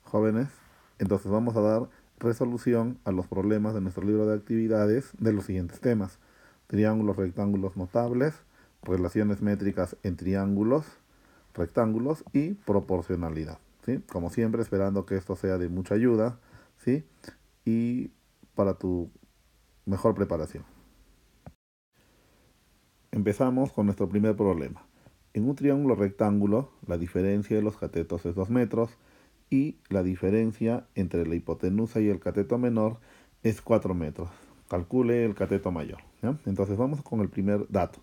jóvenes. Entonces vamos a dar resolución a los problemas de nuestro libro de actividades de los siguientes temas: triángulos, rectángulos notables, relaciones métricas en triángulos, rectángulos y proporcionalidad. ¿Sí? Como siempre, esperando que esto sea de mucha ayuda, ¿sí? Y para tu mejor preparación. Empezamos con nuestro primer problema. En un triángulo rectángulo, la diferencia de los catetos es 2 metros y la diferencia entre la hipotenusa y el cateto menor es 4 metros. Calcule el cateto mayor. ¿Ya? Entonces vamos con el primer dato.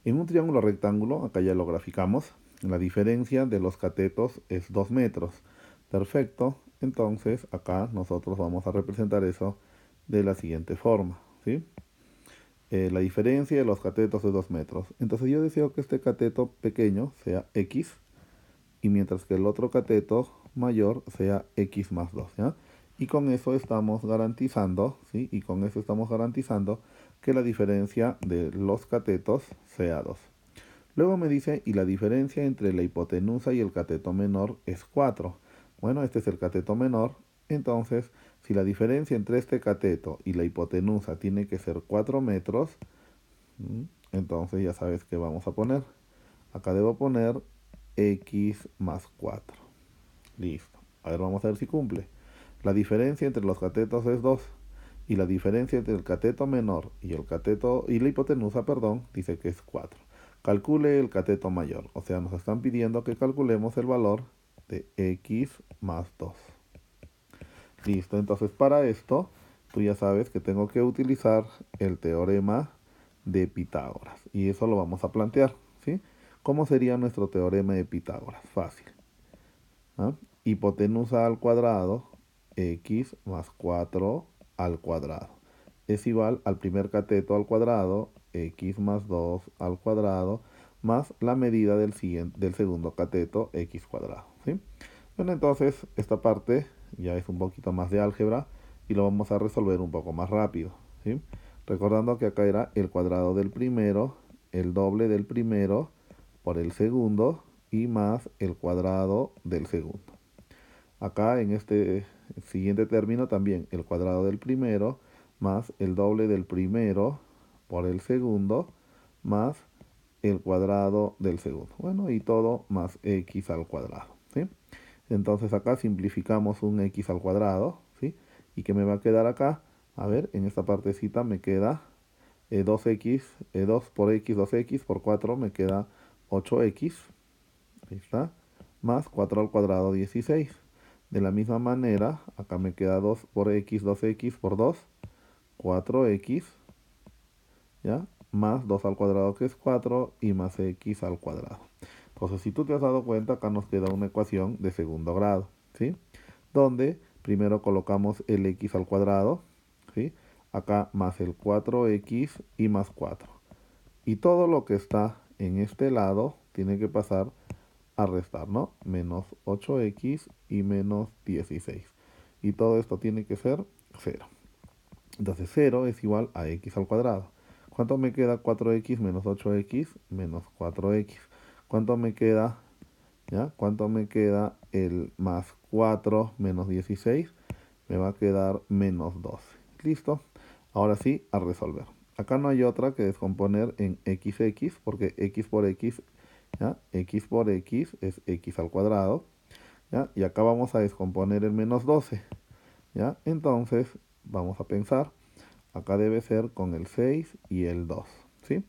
En un triángulo rectángulo, acá ya lo graficamos, la diferencia de los catetos es 2 metros. Perfecto. Entonces acá nosotros vamos a representar eso de la siguiente forma, ¿sí? La diferencia de los catetos es 2 metros. Entonces yo deseo que este cateto pequeño sea X y mientras que el otro cateto mayor sea X más 2, ¿ya? Y con eso estamos garantizando, ¿sí? Y con eso estamos garantizando que la diferencia de los catetos sea 2. Luego me dice, y la diferencia entre la hipotenusa y el cateto menor es 4. Bueno, este es el cateto menor, entonces, si la diferencia entre este cateto y la hipotenusa tiene que ser 4 metros, entonces ya sabes que vamos a poner. Acá debo poner X más 4. Listo. A ver, vamos a ver si cumple. La diferencia entre los catetos es 2. Y la diferencia entre el cateto menor y el cateto y la hipotenusa, perdón, dice que es 4. Calcule el cateto mayor. O sea, nos están pidiendo que calculemos el valor de X más 2. Listo. Entonces, para esto, tú ya sabes que tengo que utilizar el teorema de Pitágoras. Y eso lo vamos a plantear, ¿sí? ¿Cómo sería nuestro teorema de Pitágoras? Fácil. ¿Ah? Hipotenusa al cuadrado, x más 4 al cuadrado. Es igual al primer cateto al cuadrado, x más 2 al cuadrado, más la medida del segundo cateto, x cuadrado, ¿sí? Bueno, entonces esta parte ya es un poquito más de álgebra y lo vamos a resolver un poco más rápido, ¿sí? Recordando que acá era el cuadrado del primero, el doble del primero por el segundo y más el cuadrado del segundo. Acá en este siguiente término también el cuadrado del primero más el doble del primero por el segundo más el cuadrado del segundo. Bueno, y todo más x al cuadrado, ¿sí? Entonces acá simplificamos un x al cuadrado, ¿sí? ¿Y qué me va a quedar acá? A ver, en esta partecita me queda 2x, 2 por x, 2x por 4 me queda 8x, ahí está, más 4 al cuadrado 16. De la misma manera, acá me queda 2 por x, 2x por 2, 4x, ¿ya? Más 2 al cuadrado que es 4 y más x al cuadrado. Entonces, si tú te has dado cuenta, acá nos queda una ecuación de segundo grado, ¿sí? Donde primero colocamos el x al cuadrado, ¿sí? Acá más el 4x y más 4. Y todo lo que está en este lado tiene que pasar a restar, ¿no? Menos 8x y menos 16. Y todo esto tiene que ser 0. Entonces 0 es igual a x al cuadrado. ¿Cuánto me queda 4x menos 8x menos 4x? ¿Cuánto me queda? ¿Ya? ¿Cuánto me queda el más 4 menos 16? Me va a quedar menos 12. ¿Listo? Ahora sí, a resolver. Acá no hay otra que descomponer en xx, porque x por x, ¿ya? X por x es x al cuadrado, ¿ya? Y acá vamos a descomponer el menos 12, ¿ya? Entonces, vamos a pensar, acá debe ser con el 6 y el 2, ¿sí?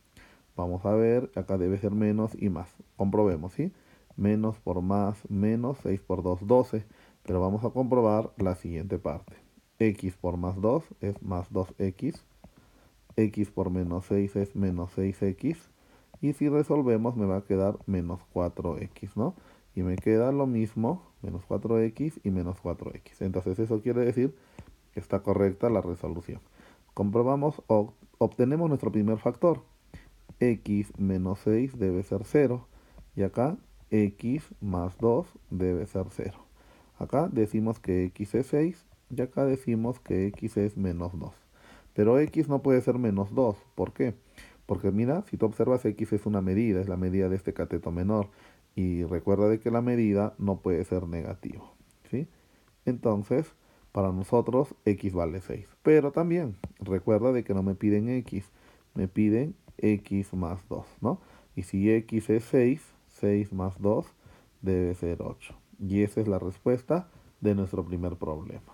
Vamos a ver, acá debe ser menos y más. Comprobemos, ¿sí? Menos por más, menos 6 por 2, 12. Pero vamos a comprobar la siguiente parte. X por más 2 es más 2x. X por menos 6 es menos 6x. Y si resolvemos me va a quedar menos 4x, ¿no? Y me queda lo mismo, menos 4x y menos 4x. Entonces eso quiere decir que está correcta la resolución. Comprobamos o obtenemos nuestro primer factor. X menos 6 debe ser 0. Y acá x más 2 debe ser 0. Acá decimos que x es 6 y acá decimos que x es menos 2. Pero x no puede ser menos 2. ¿Por qué? Porque mira, si tú observas, x es una medida, es la medida de este cateto menor. Y recuerda de que la medida no puede ser negativo, ¿sí? Entonces, para nosotros x vale 6. Pero también, recuerda de que no me piden x, me piden x más 2, ¿no? Y si x es 6, 6 más 2 debe ser 8. Y esa es la respuesta de nuestro primer problema.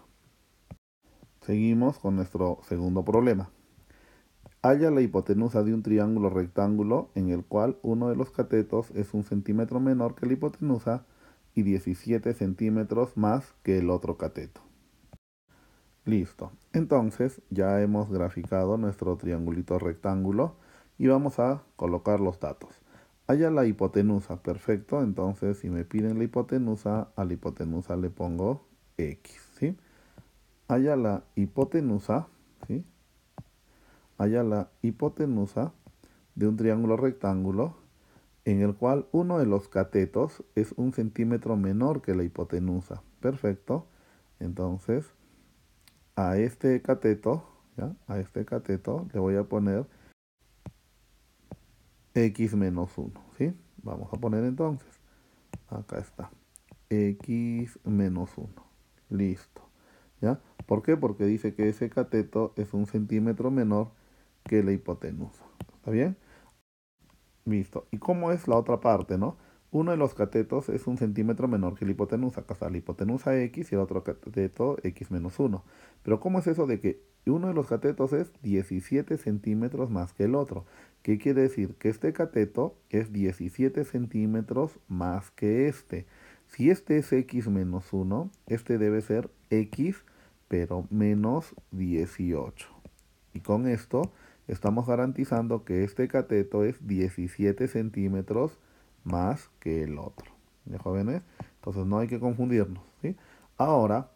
Seguimos con nuestro segundo problema. Halla la hipotenusa de un triángulo rectángulo en el cual uno de los catetos es 1 centímetro menor que la hipotenusa y 17 centímetros más que el otro cateto. Listo. Entonces ya hemos graficado nuestro triangulito rectángulo y vamos a colocar los datos. Halla la hipotenusa, perfecto. Entonces si me piden la hipotenusa, a la hipotenusa le pongo x, ¿sí? Halla la hipotenusa, ¿sí? Halla la hipotenusa de un triángulo rectángulo en el cual uno de los catetos es 1 centímetro menor que la hipotenusa. Perfecto. Entonces, a este cateto, ¿ya? A este cateto le voy a poner x menos 1, ¿sí? Vamos a poner entonces, acá está, x menos 1. Listo. ¿Ya? ¿Por qué? Porque dice que ese cateto es 1 centímetro menor que la hipotenusa. ¿Está bien? Listo. ¿Y cómo es la otra parte, no? Uno de los catetos es 1 centímetro menor que la hipotenusa. Acá está la hipotenusa x y el otro cateto x menos 1. Pero ¿cómo es eso de que uno de los catetos es 17 centímetros más que el otro? ¿Qué quiere decir? Que este cateto es 17 centímetros más que este. Si este es x menos 1, este debe ser x, pero menos 18. Y con esto estamos garantizando que este cateto es 17 centímetros más que el otro. ¿Ya, jóvenes? Entonces no hay que confundirnos, ¿sí? Ahora,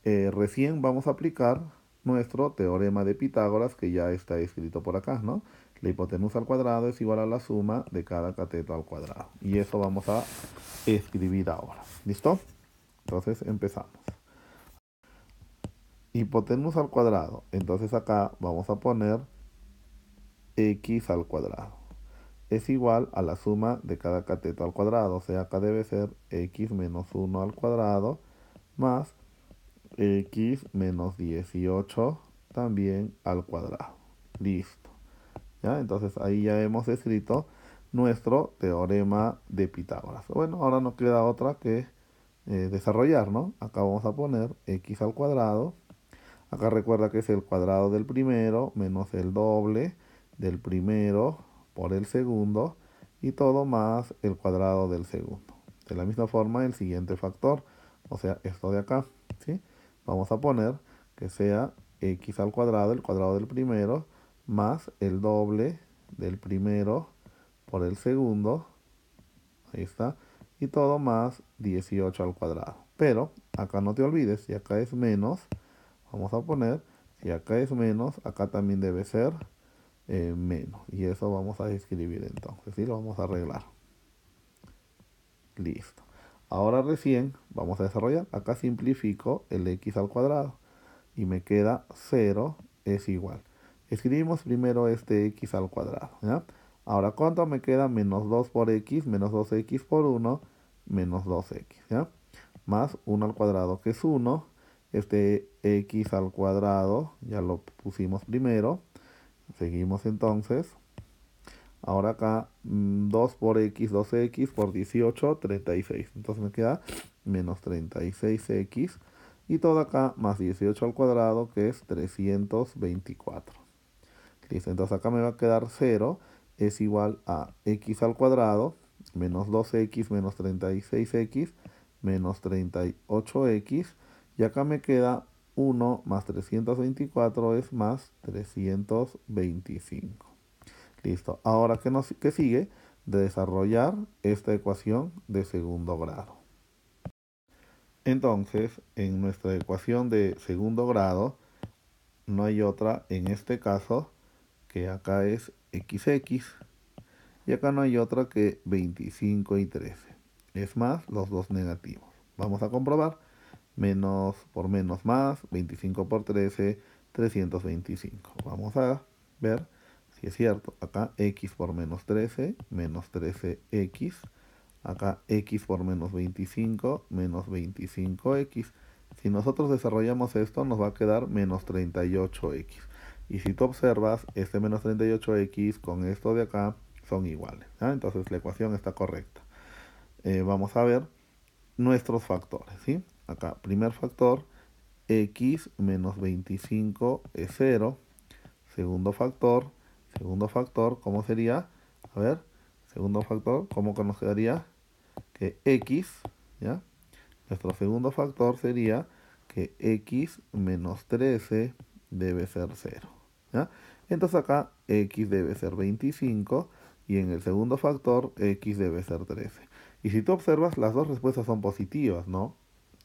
recién vamos a aplicar nuestro teorema de Pitágoras, que ya está escrito por acá, ¿no? La hipotenusa al cuadrado es igual a la suma de cada cateto al cuadrado. Y eso vamos a escribir ahora. ¿Listo? Entonces empezamos. Hipotenusa al cuadrado. Entonces acá vamos a poner x al cuadrado. Es igual a la suma de cada cateto al cuadrado. O sea, acá debe ser x menos 1 al cuadrado más x menos 18 también al cuadrado. Listo. ¿Ya? Entonces ahí ya hemos escrito nuestro teorema de Pitágoras. Bueno, ahora nos queda otra que desarrollar, ¿no? Acá vamos a poner x al cuadrado. Acá recuerda que es el cuadrado del primero menos el doble del primero por el segundo y todo más el cuadrado del segundo. De la misma forma el siguiente factor, o sea, esto de acá, ¿sí? Vamos a poner que sea x al cuadrado, el cuadrado del primero, más el doble del primero por el segundo, ahí está, y todo más 18 al cuadrado. Pero acá no te olvides, si acá es menos, vamos a poner, si acá es menos, acá también debe ser menos. Y eso vamos a escribir entonces, ¿sí? Lo vamos a arreglar. Listo. Ahora recién vamos a desarrollar. Acá simplifico el x al cuadrado. Y me queda 0 es igual. Escribimos primero este x al cuadrado, ¿ya? Ahora, ¿cuánto me queda? Menos 2 por x, menos 2x por 1, menos 2x, ¿ya? Más 1 al cuadrado, que es 1. Este x al cuadrado ya lo pusimos primero. Seguimos entonces. Ahora acá 2 por x, 2x por 18, 36. Entonces me queda menos 36x. Y todo acá más 18 al cuadrado, que es 324. Listo, entonces acá me va a quedar 0 es igual a x al cuadrado menos 2x menos 36x menos 38x. Y acá me queda 1 más 324 es más 325. Listo. Ahora, ¿qué sigue? De desarrollar esta ecuación de segundo grado. Entonces, en nuestra ecuación de segundo grado, no hay otra, en este caso, que acá es xx, y acá no hay otra que 25 y 13. Es más, los dos negativos. Vamos a comprobar. Menos por menos más, 25 por 13, 325. Vamos a ver si es cierto. Acá x por menos 13, menos 13x. Acá x por menos 25, menos 25x. Si nosotros desarrollamos esto, nos va a quedar menos 38x. Y si tú observas, este menos 38x con esto de acá son iguales. ¿Ya? Entonces la ecuación está correcta. Vamos a ver nuestros factores. ¿Sí? Acá, primer factor, x menos 25 es 0. Segundo factor, ¿cómo sería? A ver, segundo factor, ¿cómo que nos quedaría? Que x, ¿ya? Nuestro segundo factor sería que x menos 13 debe ser 0. ¿Ya? Entonces acá x debe ser 25 y en el segundo factor x debe ser 13. Y si tú observas, las dos respuestas son positivas, ¿no?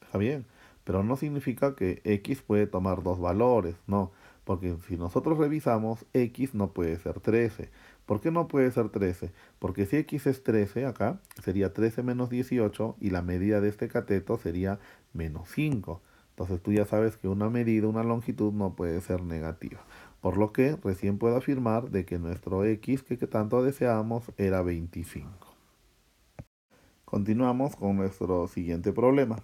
Está bien, pero no significa que x puede tomar dos valores, no. Porque si nosotros revisamos, x no puede ser 13. ¿Por qué no puede ser 13? Porque si x es 13, acá sería 13 menos 18 y la medida de este cateto sería menos 5. Entonces tú ya sabes que una medida, una longitud no puede ser negativa. Por lo que recién puedo afirmar de que nuestro x que tanto deseamos era 25. Continuamos con nuestro siguiente problema.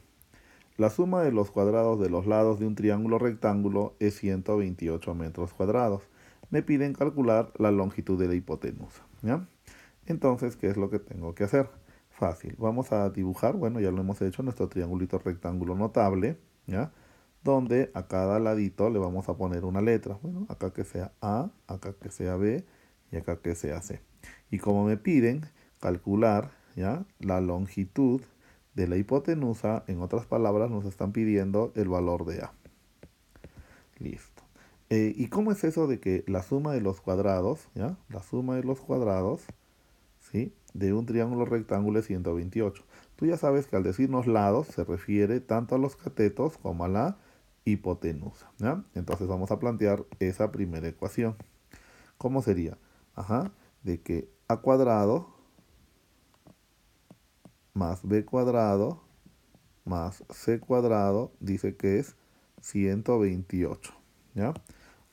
La suma de los cuadrados de los lados de un triángulo rectángulo es 128 metros cuadrados. Me piden calcular la longitud de la hipotenusa. ¿Ya? Entonces, ¿qué es lo que tengo que hacer? Fácil. Vamos a dibujar, bueno, ya lo hemos hecho, nuestro triangulito rectángulo notable, ¿ya? Donde a cada ladito le vamos a poner una letra. Bueno, acá que sea A, acá que sea B y acá que sea C. Y como me piden calcular, ¿ya? La longitud de la hipotenusa, en otras palabras, nos están pidiendo el valor de A. Listo. ¿Y cómo es eso de que la suma de los cuadrados, ¿ya? La suma de los cuadrados, ¿sí? De un triángulo rectángulo es 128. Tú ya sabes que al decirnos lados se refiere tanto a los catetos como a la hipotenusa, ¿ya? Entonces vamos a plantear esa primera ecuación. ¿Cómo sería? Ajá, de que a cuadrado más b cuadrado más c cuadrado dice que es 128, ¿ya?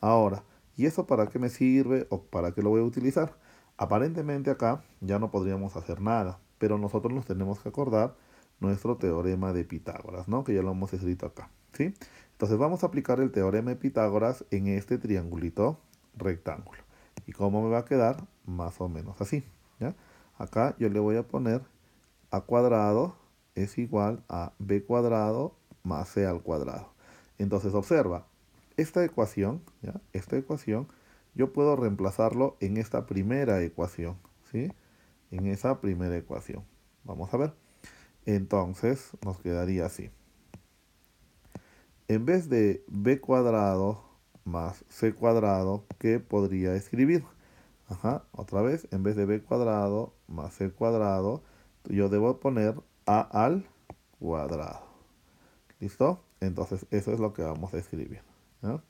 Ahora, ¿y eso para qué me sirve o para qué lo voy a utilizar? Aparentemente acá ya no podríamos hacer nada, pero nosotros nos tenemos que acordar nuestro teorema de Pitágoras, ¿no? Que ya lo hemos escrito acá, ¿sí? Entonces vamos a aplicar el teorema de Pitágoras en este triangulito rectángulo. ¿Y cómo me va a quedar? Más o menos así, ¿ya? Acá yo le voy a poner a cuadrado es igual a b cuadrado más c al cuadrado. Entonces observa, esta ecuación, ¿ya? Esta ecuación, yo puedo reemplazarlo en esta primera ecuación, ¿sí? En esa primera ecuación. Vamos a ver. Entonces nos quedaría así. En vez de b cuadrado más c cuadrado, ¿qué podría escribir? Ajá, otra vez, en vez de b cuadrado más c cuadrado, yo debo poner a al cuadrado. ¿Listo? Entonces eso es lo que vamos a escribir. ¿Ya?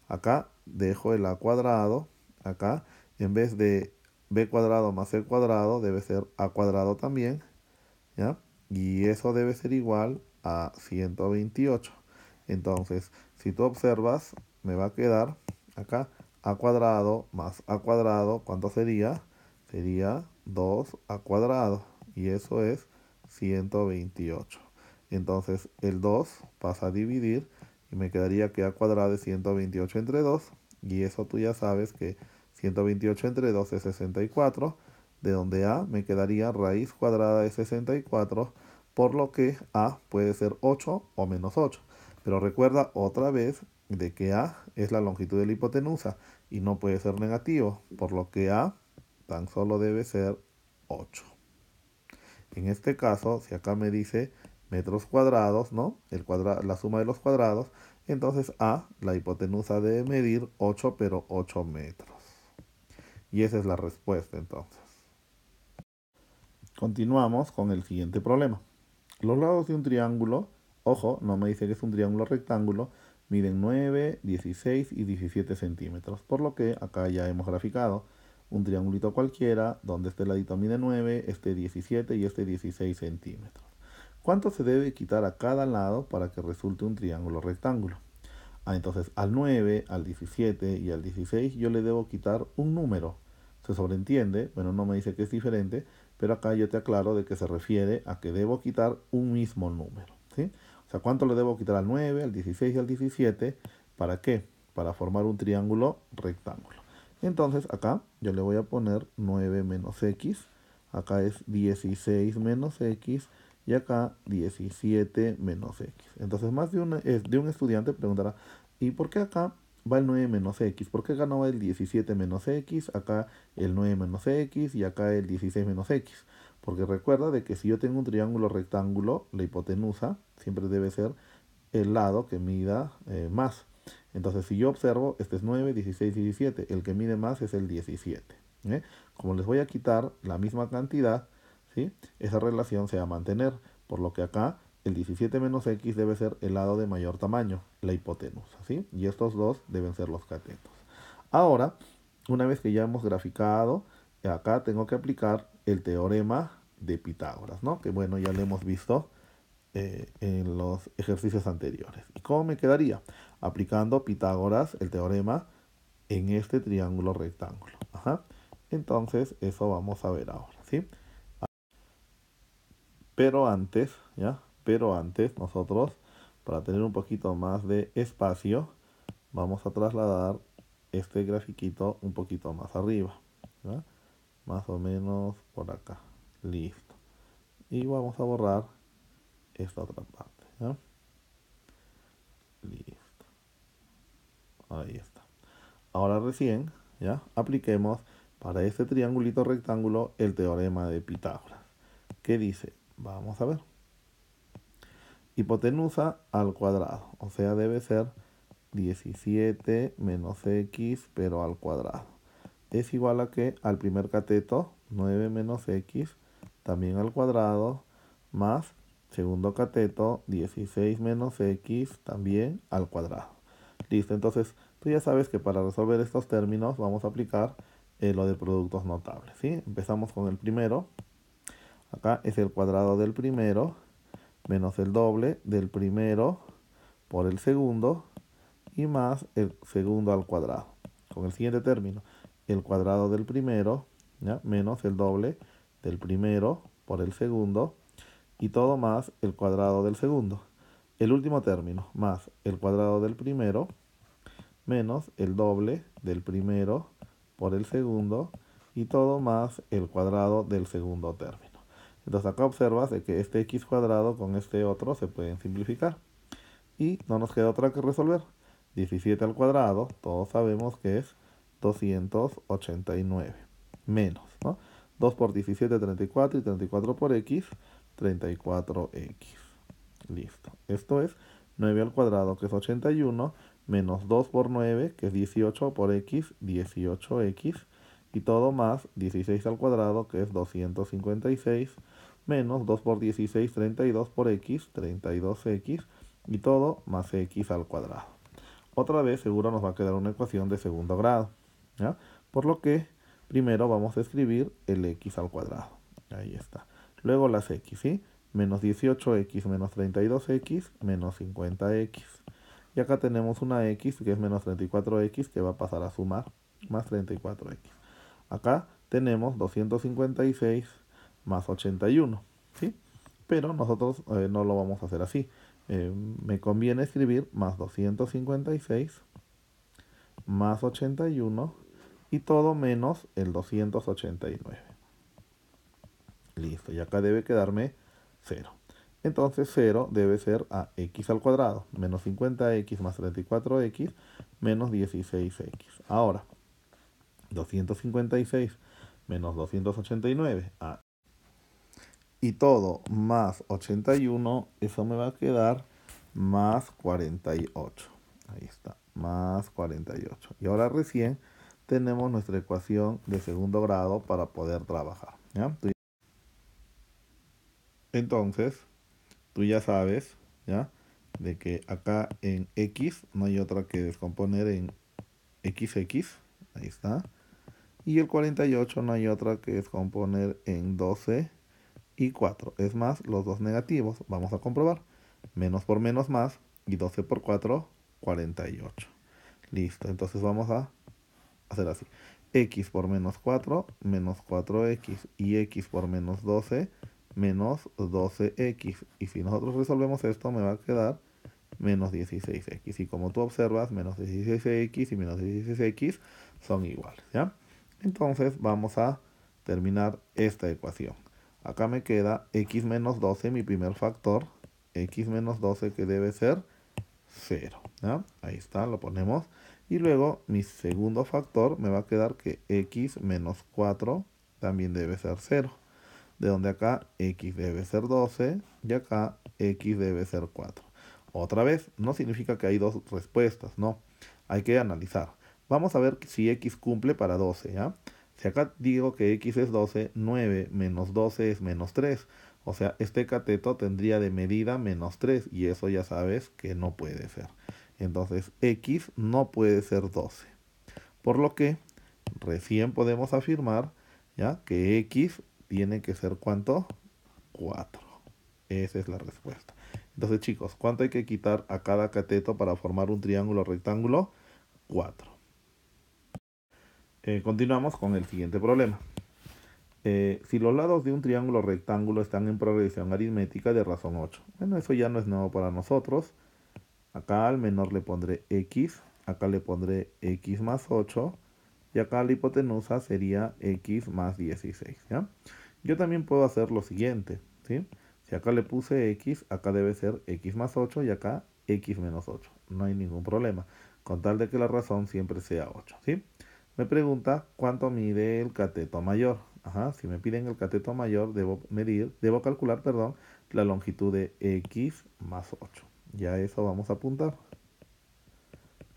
Acá dejo el a cuadrado. Acá, en vez de b cuadrado más c cuadrado, debe ser a cuadrado también. ¿Ya? Y eso debe ser igual a 128. Entonces, si tú observas, me va a quedar acá a cuadrado más a cuadrado. ¿Cuánto sería? Sería 2a cuadrado. Y eso es 128. Entonces, el 2 pasa a dividir y me quedaría que a cuadrado es 128 entre 2. Y eso tú ya sabes que 128 entre 2 es 64, de donde a me quedaría raíz cuadrada de 64, por lo que a puede ser 8 o menos 8. Pero recuerda otra vez de que a es la longitud de la hipotenusa y no puede ser negativo, por lo que a tan solo debe ser 8. En este caso, si acá me dice metros cuadrados, ¿no? La suma de los cuadrados, entonces a, la hipotenusa debe medir 8, pero 8 metros. Y esa es la respuesta entonces. Continuamos con el siguiente problema. Los lados de un triángulo, ojo, no me dice que es un triángulo rectángulo, miden 9, 16 y 17 centímetros, por lo que acá ya hemos graficado un triangulito cualquiera, donde este ladito mide 9, este 17 y este 16 centímetros. ¿Cuánto se debe quitar a cada lado para que resulte un triángulo rectángulo? Entonces al 9, al 17 y al 16 yo le debo quitar un número. Se sobreentiende, bueno, no me dice que es diferente, pero acá yo te aclaro de que se refiere a que debo quitar un mismo número, ¿sí? O sea, ¿cuánto le debo quitar al 9, al 16 y al 17? ¿Para qué? Para formar un triángulo rectángulo. Entonces acá yo le voy a poner 9 menos x, acá es 16 menos x y acá 17 menos x. Entonces más de un estudiante preguntará, ¿y por qué acá va el 9 menos x? ¿Por qué acá no va el 17 menos x, acá el 9 menos x y acá el 16 menos x? Porque recuerda de que si yo tengo un triángulo rectángulo, la hipotenusa siempre debe ser el lado que mida más. Entonces, si yo observo, este es 9, 16, 17. El que mide más es el 17. ¿Eh? Como les voy a quitar la misma cantidad, ¿sí? Esa relación se va a mantener. Por lo que acá, el 17 menos x debe ser el lado de mayor tamaño, la hipotenusa. ¿Sí? Y estos dos deben ser los catetos. Ahora, una vez que ya hemos graficado, acá tengo que aplicar el teorema de Pitágoras, ¿no? Que bueno, ya lo hemos visto en los ejercicios anteriores. ¿Y cómo me quedaría? Aplicando Pitágoras, el teorema, en este triángulo rectángulo. Ajá. Entonces, eso vamos a ver ahora, ¿sí? Pero antes, ¿ya? Pero antes, nosotros, para tener un poquito más de espacio, vamos a trasladar este grafiquito un poquito más arriba, ¿ya? Más o menos por acá. Listo. Y vamos a borrar esta otra parte, ¿ya? Listo. Ahí está. Ahora recién, ¿ya? Apliquemos para este triangulito rectángulo el teorema de Pitágoras. ¿Qué dice? Vamos a ver. Hipotenusa al cuadrado, o sea, debe ser 17 menos x, pero al cuadrado. Es igual a que al primer cateto, 9 menos x, también al cuadrado, más segundo cateto, 16 menos x, también al cuadrado. Listo, entonces tú ya sabes que para resolver estos términos vamos a aplicar lo de productos notables, ¿sí? Empezamos con el primero. Acá es el cuadrado del primero menos el doble del primero por el segundo y más el segundo al cuadrado. Con el siguiente término, el cuadrado del primero, ¿ya? Menos el doble del primero por el segundo y todo más el cuadrado del segundo. El último término, más el cuadrado del primero menos el doble del primero por el segundo y todo más el cuadrado del segundo término. Entonces acá observas de que este x cuadrado con este otro se pueden simplificar. Y no nos queda otra que resolver. 17 al cuadrado, todos sabemos que es 289. Menos, ¿no? 2 por 17, 34 y 34 por x, 34x. Listo. Esto es 9 al cuadrado, que es 81, menos 2 por 9, que es 18 por x, 18x. Y todo más 16 al cuadrado, que es 256, menos 2 por 16, 32 por x, 32x. Y todo más x al cuadrado. Otra vez seguro nos va a quedar una ecuación de segundo grado, ¿ya? Por lo que primero vamos a escribir el x al cuadrado. Ahí está. Luego las x, ¿sí? Menos 18x menos 32x menos 50x. Y acá tenemos una x que es menos 34x que va a pasar a sumar más 34x. Acá tenemos 256 más 81, ¿sí? Pero nosotros no lo vamos a hacer así. Me conviene escribir más 256 más 81 y todo menos el 289. Listo, y acá debe quedarme 0. Entonces 0 debe ser a x al cuadrado, menos 50x más 34x menos 16x. Ahora, 256 menos 289 y todo más 81, eso me va a quedar más 48. Ahí está, más 48. Y ahora recién tenemos nuestra ecuación de segundo grado para poder trabajar, ¿ya? Entonces, tú ya sabes, ¿ya? De que acá en x no hay otra que descomponer en xx, ahí está. Y el 48 no hay otra que descomponer en 12 y 4. Es más, los dos negativos. Vamos a comprobar. Menos por menos más. Y 12 por 4, 48. Listo. Entonces vamos a hacer así. X por menos 4, menos 4x. Y x por menos 12, menos 12x. Y si nosotros resolvemos esto, me va a quedar menos 16x. Y como tú observas, menos 16x y menos 16x son iguales, ¿ya? Entonces vamos a terminar esta ecuación. Acá me queda x menos 12, mi primer factor, x menos 12 que debe ser 0, ¿ya? Ahí está, lo ponemos. Y luego mi segundo factor me va a quedar que x menos 4 también debe ser 0. De donde acá x debe ser 12 y acá x debe ser 4. Otra vez, no significa que hay dos respuestas, no. Hay que analizar. Vamos a ver si x cumple para 12, ¿ya? Si acá digo que x es 12, 9 menos 12 es menos 3. O sea, este cateto tendría de medida menos 3 y eso ya sabes que no puede ser. Entonces, x no puede ser 12. Por lo que recién podemos afirmar, ¿ya?, que x tiene que ser ¿cuánto? 4. Esa es la respuesta. Entonces, chicos, ¿cuánto hay que quitar a cada cateto para formar un triángulo rectángulo? 4. Continuamos con el siguiente problema. Si los lados de un triángulo rectángulo están en progresión aritmética de razón 8. Bueno, eso ya no es nuevo para nosotros. Acá al menor le pondré x, acá le pondré x más 8 y acá la hipotenusa sería x más 16, ¿ya? Yo también puedo hacer lo siguiente, ¿sí? Si acá le puse x, acá debe ser x más 8 y acá x menos 8. No hay ningún problema, con tal de que la razón siempre sea 8, ¿sí? Me pregunta cuánto mide el cateto mayor. Ajá, si me piden el cateto mayor, debo calcular, perdón, la longitud de x más 8. Ya eso vamos a apuntar.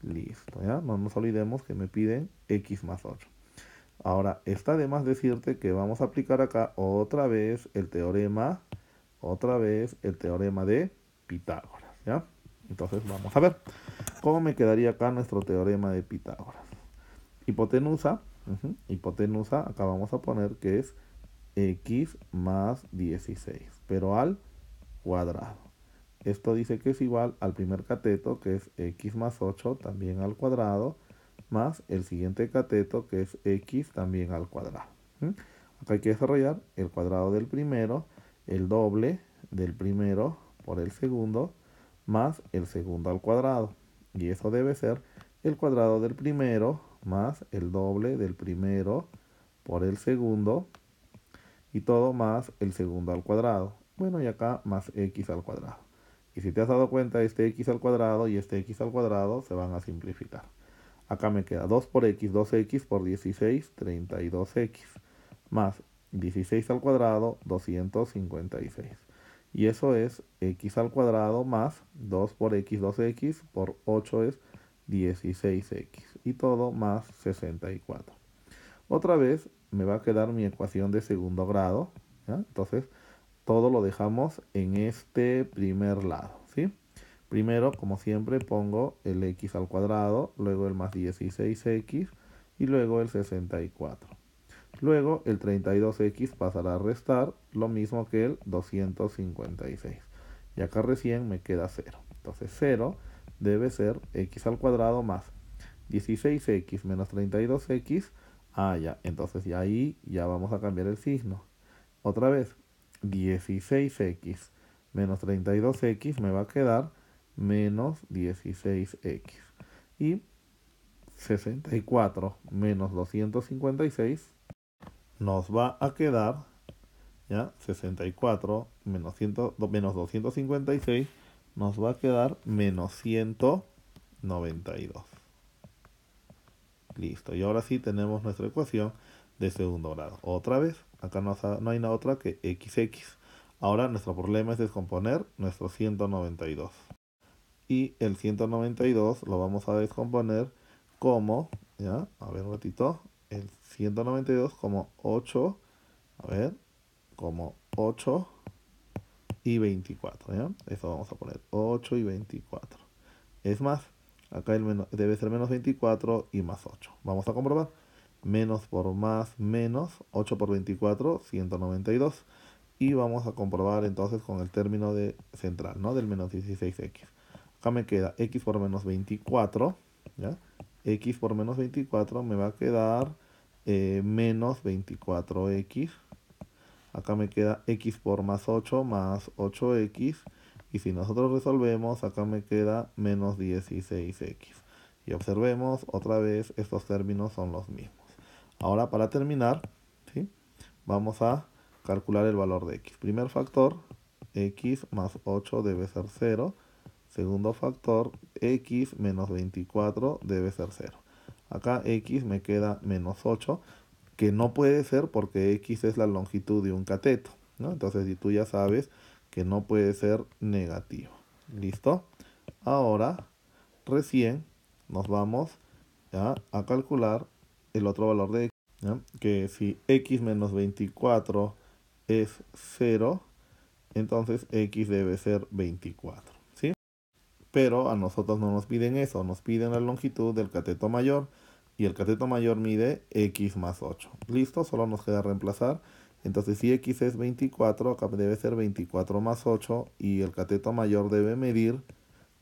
Listo, ¿ya? No nos olvidemos que me piden x más 8. Ahora, está de más decirte que vamos a aplicar acá otra vez el teorema de Pitágoras, ¿ya? Entonces vamos a ver cómo me quedaría acá nuestro teorema de Pitágoras. Hipotenusa, hipotenusa, acá vamos a poner que es x más 16, pero al cuadrado. Esto dice que es igual al primer cateto, que es x más 8, también al cuadrado, más el siguiente cateto, que es x también al cuadrado. Acá hay que desarrollar el cuadrado del primero, el doble del primero por el segundo, más el segundo al cuadrado. Y eso debe ser el cuadrado del primero más el doble del primero por el segundo, y todo más el segundo al cuadrado. Bueno, y acá más x al cuadrado. Y si te has dado cuenta, este x al cuadrado y este x al cuadrado se van a simplificar. Acá me queda 2 por x, 2x por 16, 32x. Más 16 al cuadrado, 256. Y eso es x al cuadrado más 2 por x, 2x por 8 es 16x. Y todo más 64. Otra vez me va a quedar mi ecuación de segundo grado, ¿ya? Entonces, todo lo dejamos en este primer lado, ¿sí? Primero, como siempre, pongo el x al cuadrado, luego el más 16x y luego el 64. Luego el 32x pasará a restar, lo mismo que el 256. Y acá recién me queda 0. Entonces 0 debe ser x al cuadrado más 16x menos 32x. Ah, ya. Entonces ya ahí ya vamos a cambiar el signo. Otra vez, 16x menos 32x me va a quedar menos 16x. Y 64 menos 256 nos va a quedar, ¿ya? 64 menos 256 nos va a quedar menos 192. Listo, y ahora sí tenemos nuestra ecuación de segundo grado. Otra vez, acá no hay nada otra que xx. Ahora nuestro problema es descomponer nuestro 192. Y el 192 lo vamos a descomponer como, ¿ya? A ver un ratito. El 192 como 8, a ver, como 8 y 24, ¿ya? Eso vamos a poner 8 y 24. Es más, acá debe ser menos 24 y más 8. Vamos a comprobar. Menos por más menos, 8 por 24, 192. Y vamos a comprobar entonces con el término de central, ¿no? Del menos 16x. Acá me queda x por menos 24, ¿ya? X por menos 24 me va a quedar menos 24x. Acá me queda x por más 8 más 8x. Y si nosotros resolvemos, acá me queda menos 16x. Y observemos, otra vez, estos términos son los mismos. Ahora, para terminar, ¿sí?, vamos a calcular el valor de x. Primer factor, x más 8 debe ser 0. Segundo factor, x menos 24 debe ser 0. Acá x me queda menos 8, que no puede ser porque x es la longitud de un cateto, ¿no? Entonces, si tú ya sabes que no puede ser negativo. ¿Listo? Ahora, recién nos vamos, ¿ya?, a calcular el otro valor de x, ¿ya?, que si x menos 24 es 0, entonces x debe ser 24, ¿sí? Pero a nosotros no nos piden eso, nos piden la longitud del cateto mayor, y el cateto mayor mide x más 8. ¿Listo? Solo nos queda reemplazar. Entonces, si x es 24, acá debe ser 24 más 8, y el cateto mayor debe medir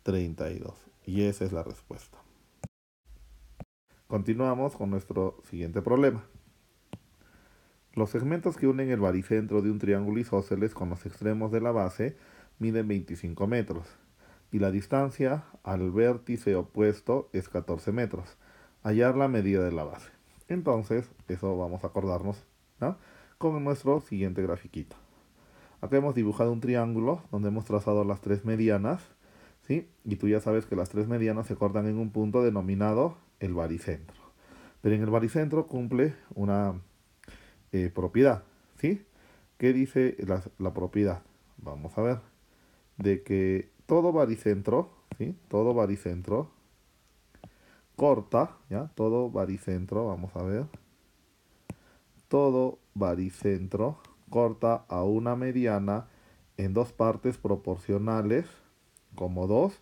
32. Y esa es la respuesta. Continuamos con nuestro siguiente problema. Los segmentos que unen el baricentro de un triángulo isósceles con los extremos de la base miden 25 metros. Y la distancia al vértice opuesto es 14 metros. Hallar la medida de la base. Entonces, eso vamos a acordarnos, ¿no?, con nuestro siguiente grafiquito. Acá hemos dibujado un triángulo donde hemos trazado las tres medianas, ¿sí? Y tú ya sabes que las tres medianas se cortan en un punto denominado el baricentro. Pero en el baricentro cumple una propiedad, ¿sí? ¿Qué dice la propiedad? Vamos a ver. De que todo baricentro, ¿sí?, todo baricentro corta, ¿ya? Todo baricentro, vamos a ver. Todo baricentro corta a una mediana en dos partes proporcionales, como 2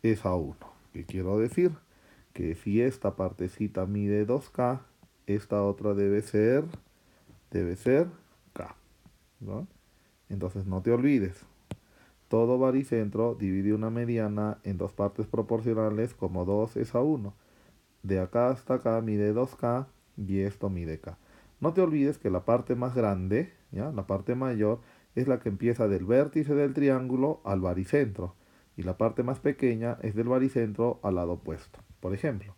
es a 1. ¿Qué quiero decir? Que si esta partecita mide 2K, esta otra debe ser K, ¿no? Entonces no te olvides, todo baricentro divide una mediana en dos partes proporcionales como 2 es a 1. De acá hasta acá mide 2K y esto mide K. No te olvides que la parte más grande, ¿ya?, la parte mayor, es la que empieza del vértice del triángulo al baricentro. Y la parte más pequeña es del baricentro al lado opuesto. Por ejemplo,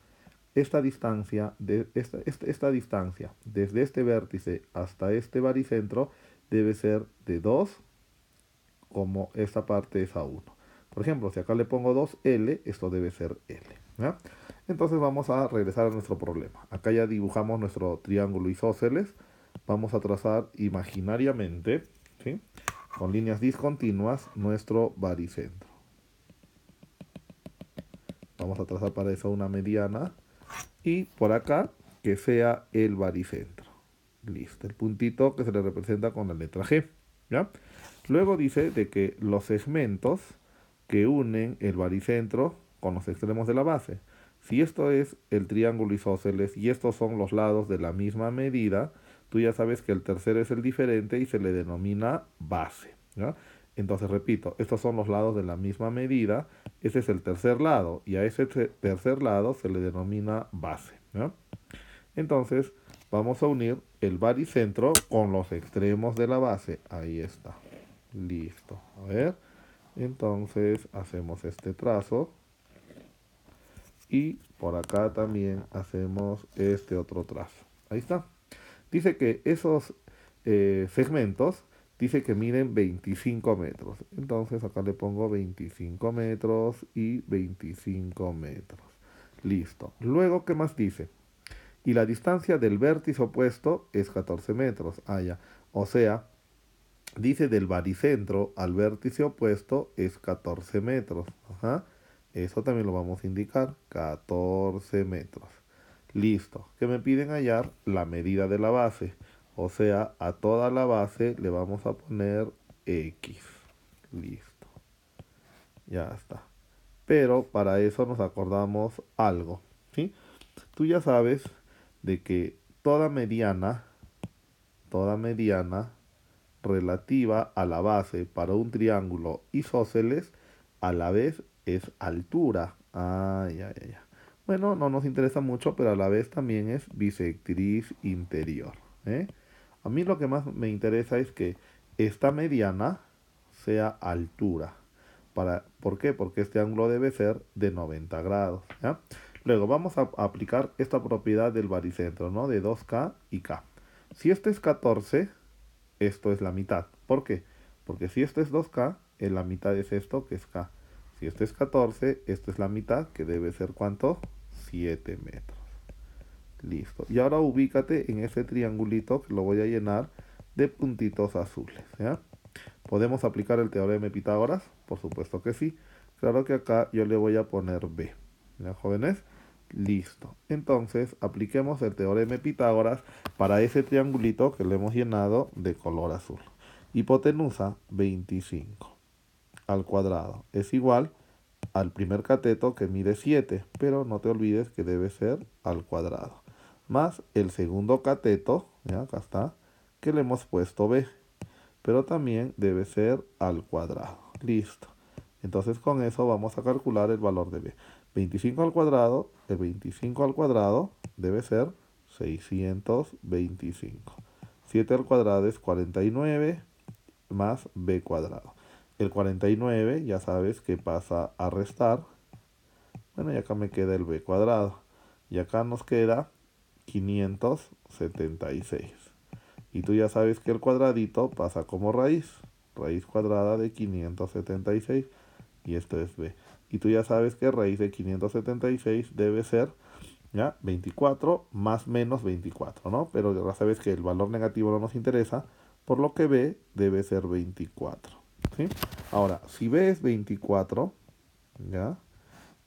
esta distancia, esta distancia desde este vértice hasta este baricentro debe ser de 2, como esta parte es a 1. Por ejemplo, si acá le pongo 2L, esto debe ser L, ¿ya? Entonces vamos a regresar a nuestro problema. Acá ya dibujamos nuestro triángulo isósceles. Vamos a trazar imaginariamente, ¿sí?, con líneas discontinuas, nuestro baricentro. Vamos a trazar para eso una mediana. Y por acá, que sea el baricentro. Listo, el puntito que se le representa con la letra G, ¿ya? Luego dice de que los segmentos que unen el baricentro con los extremos de la base. Si esto es el triángulo isósceles y estos son los lados de la misma medida, tú ya sabes que el tercero es el diferente y se le denomina base, ¿ya? Entonces, repito, estos son los lados de la misma medida, ese es el tercer lado y a ese tercer lado se le denomina base, ¿ya? Entonces, vamos a unir el baricentro con los extremos de la base. Ahí está. Listo. A ver. Entonces, hacemos este trazo. Y por acá también hacemos este otro trazo. Ahí está. Dice que esos segmentos, dice que miden 25 metros. Entonces, acá le pongo 25 metros y 25 metros. Listo. Luego, ¿qué más dice? Y la distancia del vértice opuesto es 14 metros. Ah, ya. O sea, dice del baricentro al vértice opuesto es 14 metros. Ajá. Eso también lo vamos a indicar. 14 metros. Listo. Que me piden hallar la medida de la base. O sea, a toda la base le vamos a poner X. Listo. Ya está. Pero para eso nos acordamos algo, ¿sí? Tú ya sabes de que toda mediana relativa a la base para un triángulo isósceles a la vez es altura. Ah, ya, ya, ya. Bueno, no nos interesa mucho, pero a la vez también es bisectriz interior, ¿eh? A mí lo que más me interesa es que esta mediana sea altura. ¿Por qué? Porque este ángulo debe ser de 90 grados. ¿Ya? Luego vamos a aplicar esta propiedad del baricentro, ¿no? De 2K y K. Si este es 14, esto es la mitad. ¿Por qué? Porque si esto es 2K, en la mitad es esto, que es K. Si este es 14, esto es la mitad, que debe ser ¿cuánto? 7 metros. Listo. Y ahora ubícate en ese triangulito que lo voy a llenar de puntitos azules. ¿Ya? ¿Podemos aplicar el teorema de Pitágoras? Por supuesto que sí. Claro que acá yo le voy a poner B. ¿Ya, jóvenes? Listo. Entonces, apliquemos el teorema de Pitágoras para ese triangulito que le hemos llenado de color azul. Hipotenusa 25 al cuadrado es igual al primer cateto que mide 7, pero no te olvides que debe ser al cuadrado. Más el segundo cateto, ¿ya? Acá está, que le hemos puesto B, pero también debe ser al cuadrado. Listo. Entonces con eso vamos a calcular el valor de B. 25 al cuadrado, el 25 al cuadrado debe ser 625. 7 al cuadrado es 49 más B cuadrado. El 49 ya sabes que pasa a restar. Bueno, y acá me queda el B cuadrado. Y acá nos queda 576. Y tú ya sabes que el cuadradito pasa como raíz. Raíz cuadrada de 576. Y esto es B. Y tú ya sabes que raíz de 576 debe ser, ¿ya? 24 más menos 24, ¿no? Pero ya sabes que el valor negativo no nos interesa, por lo que B debe ser 24, ¿sí? Ahora, si B es 24, ¿ya?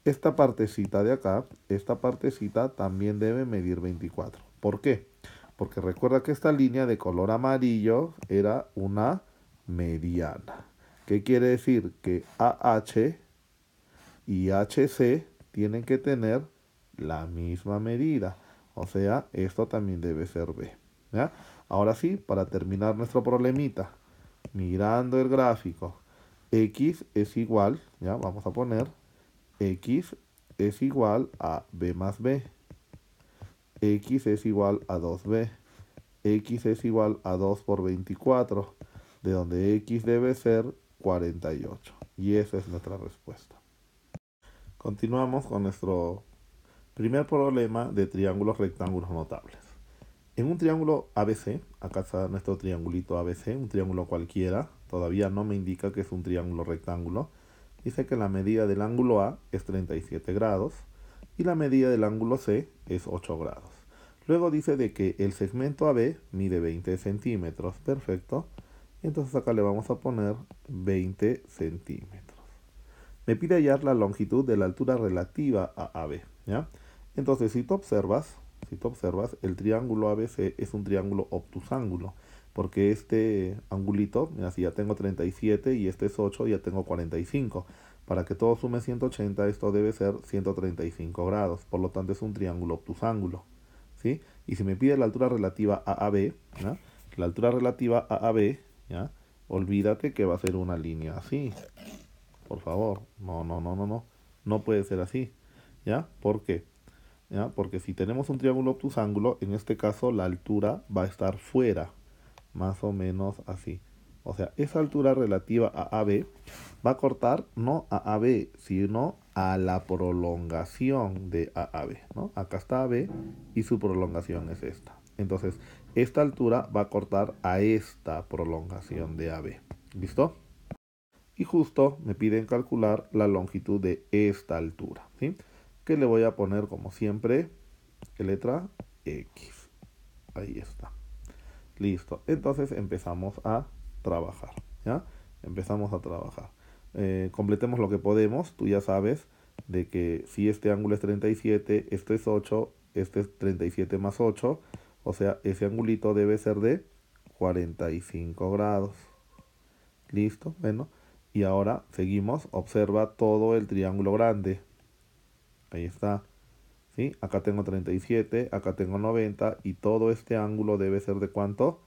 Esta partecita de acá, esta partecita también debe medir 24. ¿Por qué? Porque recuerda que esta línea de color amarillo era una mediana. ¿Qué quiere decir? Que AH y HC tienen que tener la misma medida. O sea, esto también debe ser B. ¿Ya? Ahora sí, para terminar nuestro problemita, mirando el gráfico, X es igual, ya vamos a poner, X es igual a B más B. X es igual a 2B. X es igual a 2 por 24, de donde X debe ser 48. Y esa es nuestra respuesta. Continuamos con nuestro primer problema de triángulos rectángulos notables. En un triángulo ABC, acá está nuestro triangulito ABC, un triángulo cualquiera, todavía no me indica que es un triángulo rectángulo. Dice que la medida del ángulo A es 37 grados y la medida del ángulo C es 8 grados. Luego dice de que el segmento AB mide 20 centímetros, perfecto. Entonces acá le vamos a poner 20 centímetros. Me pide hallar la longitud de la altura relativa a AB, ¿ya? Entonces, si tú observas, el triángulo ABC es un triángulo obtusángulo, porque este angulito, mira, si ya tengo 37 y este es 8, ya tengo 45. Para que todo sume 180, esto debe ser 135 grados, por lo tanto es un triángulo obtusángulo, ¿sí? Y si me pide la altura relativa a AB, ¿ya? La altura relativa a AB, ¿ya? Olvídate que va a ser una línea así. Por favor, no, no, no, no, no. No puede ser así. ¿Ya? ¿Por qué? ¿Ya? Porque si tenemos un triángulo obtusángulo, en este caso la altura va a estar fuera, más o menos así. O sea, esa altura relativa a AB va a cortar no a AB, sino a la prolongación de AAB, ¿no? Acá está AB y su prolongación es esta. Entonces, esta altura va a cortar a esta prolongación de AB. ¿Listo? Y justo me piden calcular la longitud de esta altura, ¿sí? Que le voy a poner como siempre, ¿qué letra? X. Ahí está. Listo. Entonces empezamos a trabajar, ¿ya? Empezamos a trabajar. Completemos lo que podemos. Tú ya sabes de que si este ángulo es 37, este es 8, este es 37 más 8, o sea, ese angulito debe ser de 45 grados. Listo, bueno. Y ahora seguimos. Observa todo el triángulo grande. Ahí está. ¿Sí? Acá tengo 37, acá tengo 90 y todo este ángulo debe ser de ¿cuánto?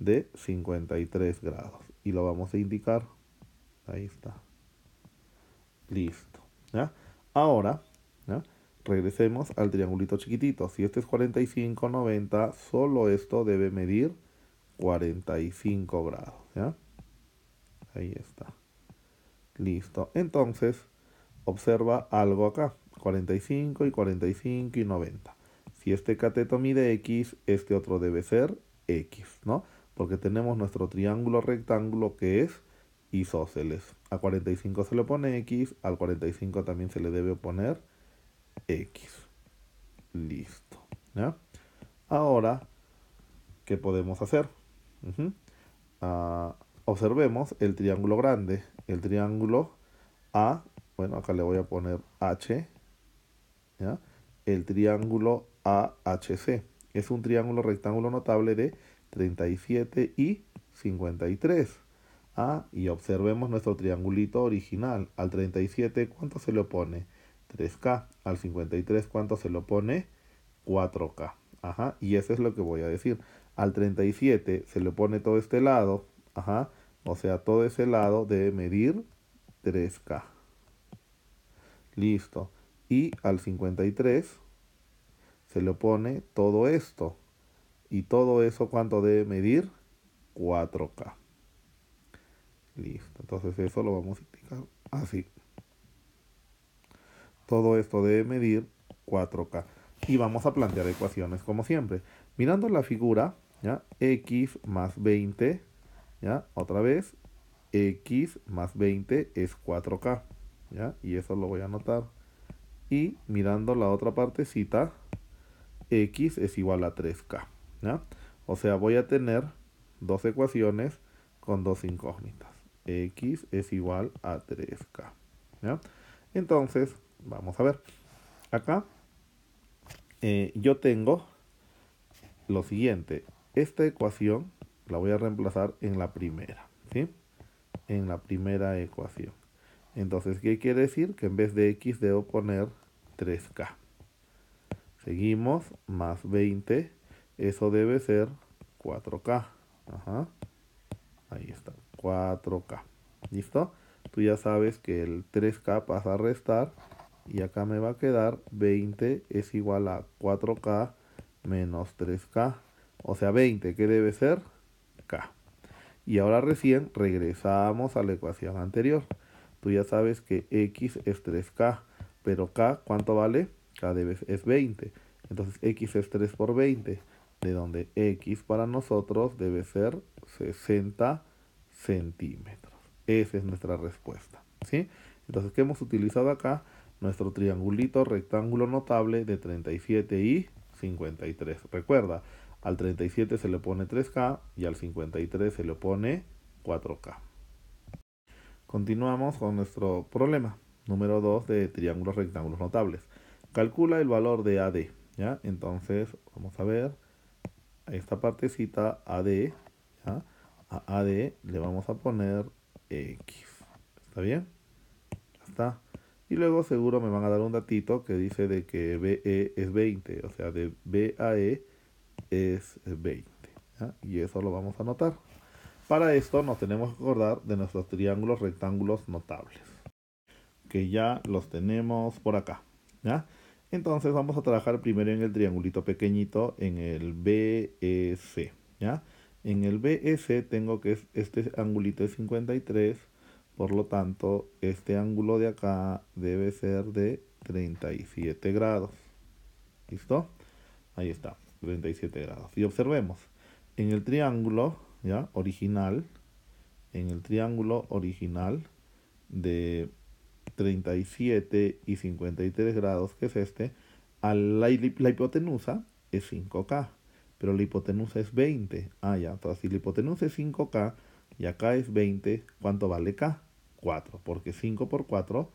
De 53 grados. Y lo vamos a indicar. Ahí está. Listo. ¿Ya? Ahora, ¿ya? Regresemos al triangulito chiquitito. Si este es 45, 90, solo esto debe medir 45 grados, ¿ya? Ahí está. Listo. Entonces, observa algo acá. 45 y 45 y 90. Si este cateto mide X, este otro debe ser X, ¿no? Porque tenemos nuestro triángulo rectángulo que es isósceles. A 45 se le pone X, al 45 también se le debe poner X. Listo, ¿ya? Ahora, ¿qué podemos hacer? Ujú. Ah, observemos el triángulo grande. El triángulo A, bueno, acá le voy a poner H, ¿ya? El triángulo AHC. Es un triángulo rectángulo notable de 37 y 53. Ah, y observemos nuestro triangulito original. Al 37, ¿cuánto se le opone? 3K. Al 53, ¿cuánto se le opone? 4K. Ajá, y eso es lo que voy a decir. Al 37 se le pone todo este lado. Ajá, o sea, todo ese lado debe medir 3K. Listo. Y al 53 se le pone todo esto. Y todo eso, ¿cuánto debe medir? 4K. Listo. Entonces eso lo vamos a indicar así. Todo esto debe medir 4K. Y vamos a plantear ecuaciones como siempre. Mirando la figura, ¿ya? X más 20, ¿ya? Otra vez, X más 20 es 4K, ¿ya? Y eso lo voy a anotar. Y mirando la otra partecita, X es igual a 3K, ¿ya? O sea, voy a tener dos ecuaciones con dos incógnitas. X es igual a 3K, ¿ya? Entonces, vamos a ver. Acá yo tengo lo siguiente. Esta ecuación la voy a reemplazar en la primera, ¿sí? En la primera ecuación. Entonces, ¿qué quiere decir? Que en vez de X debo poner 3K. Seguimos, más 20, eso debe ser 4K. Ajá, ahí está, 4K. ¿Listo? Tú ya sabes que el 3K pasa a restar y acá me va a quedar 20 es igual a 4K menos 3K. O sea, 20, ¿qué debe ser? K. Y ahora recién regresamos a la ecuación anterior. Tú ya sabes que X es 3K, pero K, ¿cuánto vale? K es 20. Entonces X es 3 por 20, de donde X para nosotros debe ser 60 centímetros. Esa es nuestra respuesta, ¿sí? Entonces, ¿qué hemos utilizado acá? Nuestro triangulito rectángulo notable de 37 y 53. Recuerda, al 37 se le pone 3K y al 53 se le pone 4K. Continuamos con nuestro problema número 2 de triángulos rectángulos notables. Calcula el valor de AD, ¿ya? Entonces, vamos a ver a esta partecita AD, ¿ya? A AD le vamos a poner X. ¿Está bien? Ya está. Y luego seguro me van a dar un datito que dice de que BE es 20, o sea, de BAE es 20, ¿ya? Y eso lo vamos a anotar. Para esto nos tenemos que acordar de nuestros triángulos rectángulos notables, que ya los tenemos por acá, ¿ya? Entonces vamos a trabajar primero en el triangulito pequeñito, en el BEC, ¿ya? En el BEC tengo que este angulito es 53, por lo tanto este ángulo de acá debe ser de 37 grados. ¿Listo? Ahí está, 37 grados. Y observemos, en el triángulo, ¿ya? Original, en el triángulo original de 37 y 53 grados, que es este, la hipotenusa es 5K, pero la hipotenusa es 20. Ah, ya, entonces si la hipotenusa es 5K y acá es 20, ¿cuánto vale K? 4, porque 5 por 4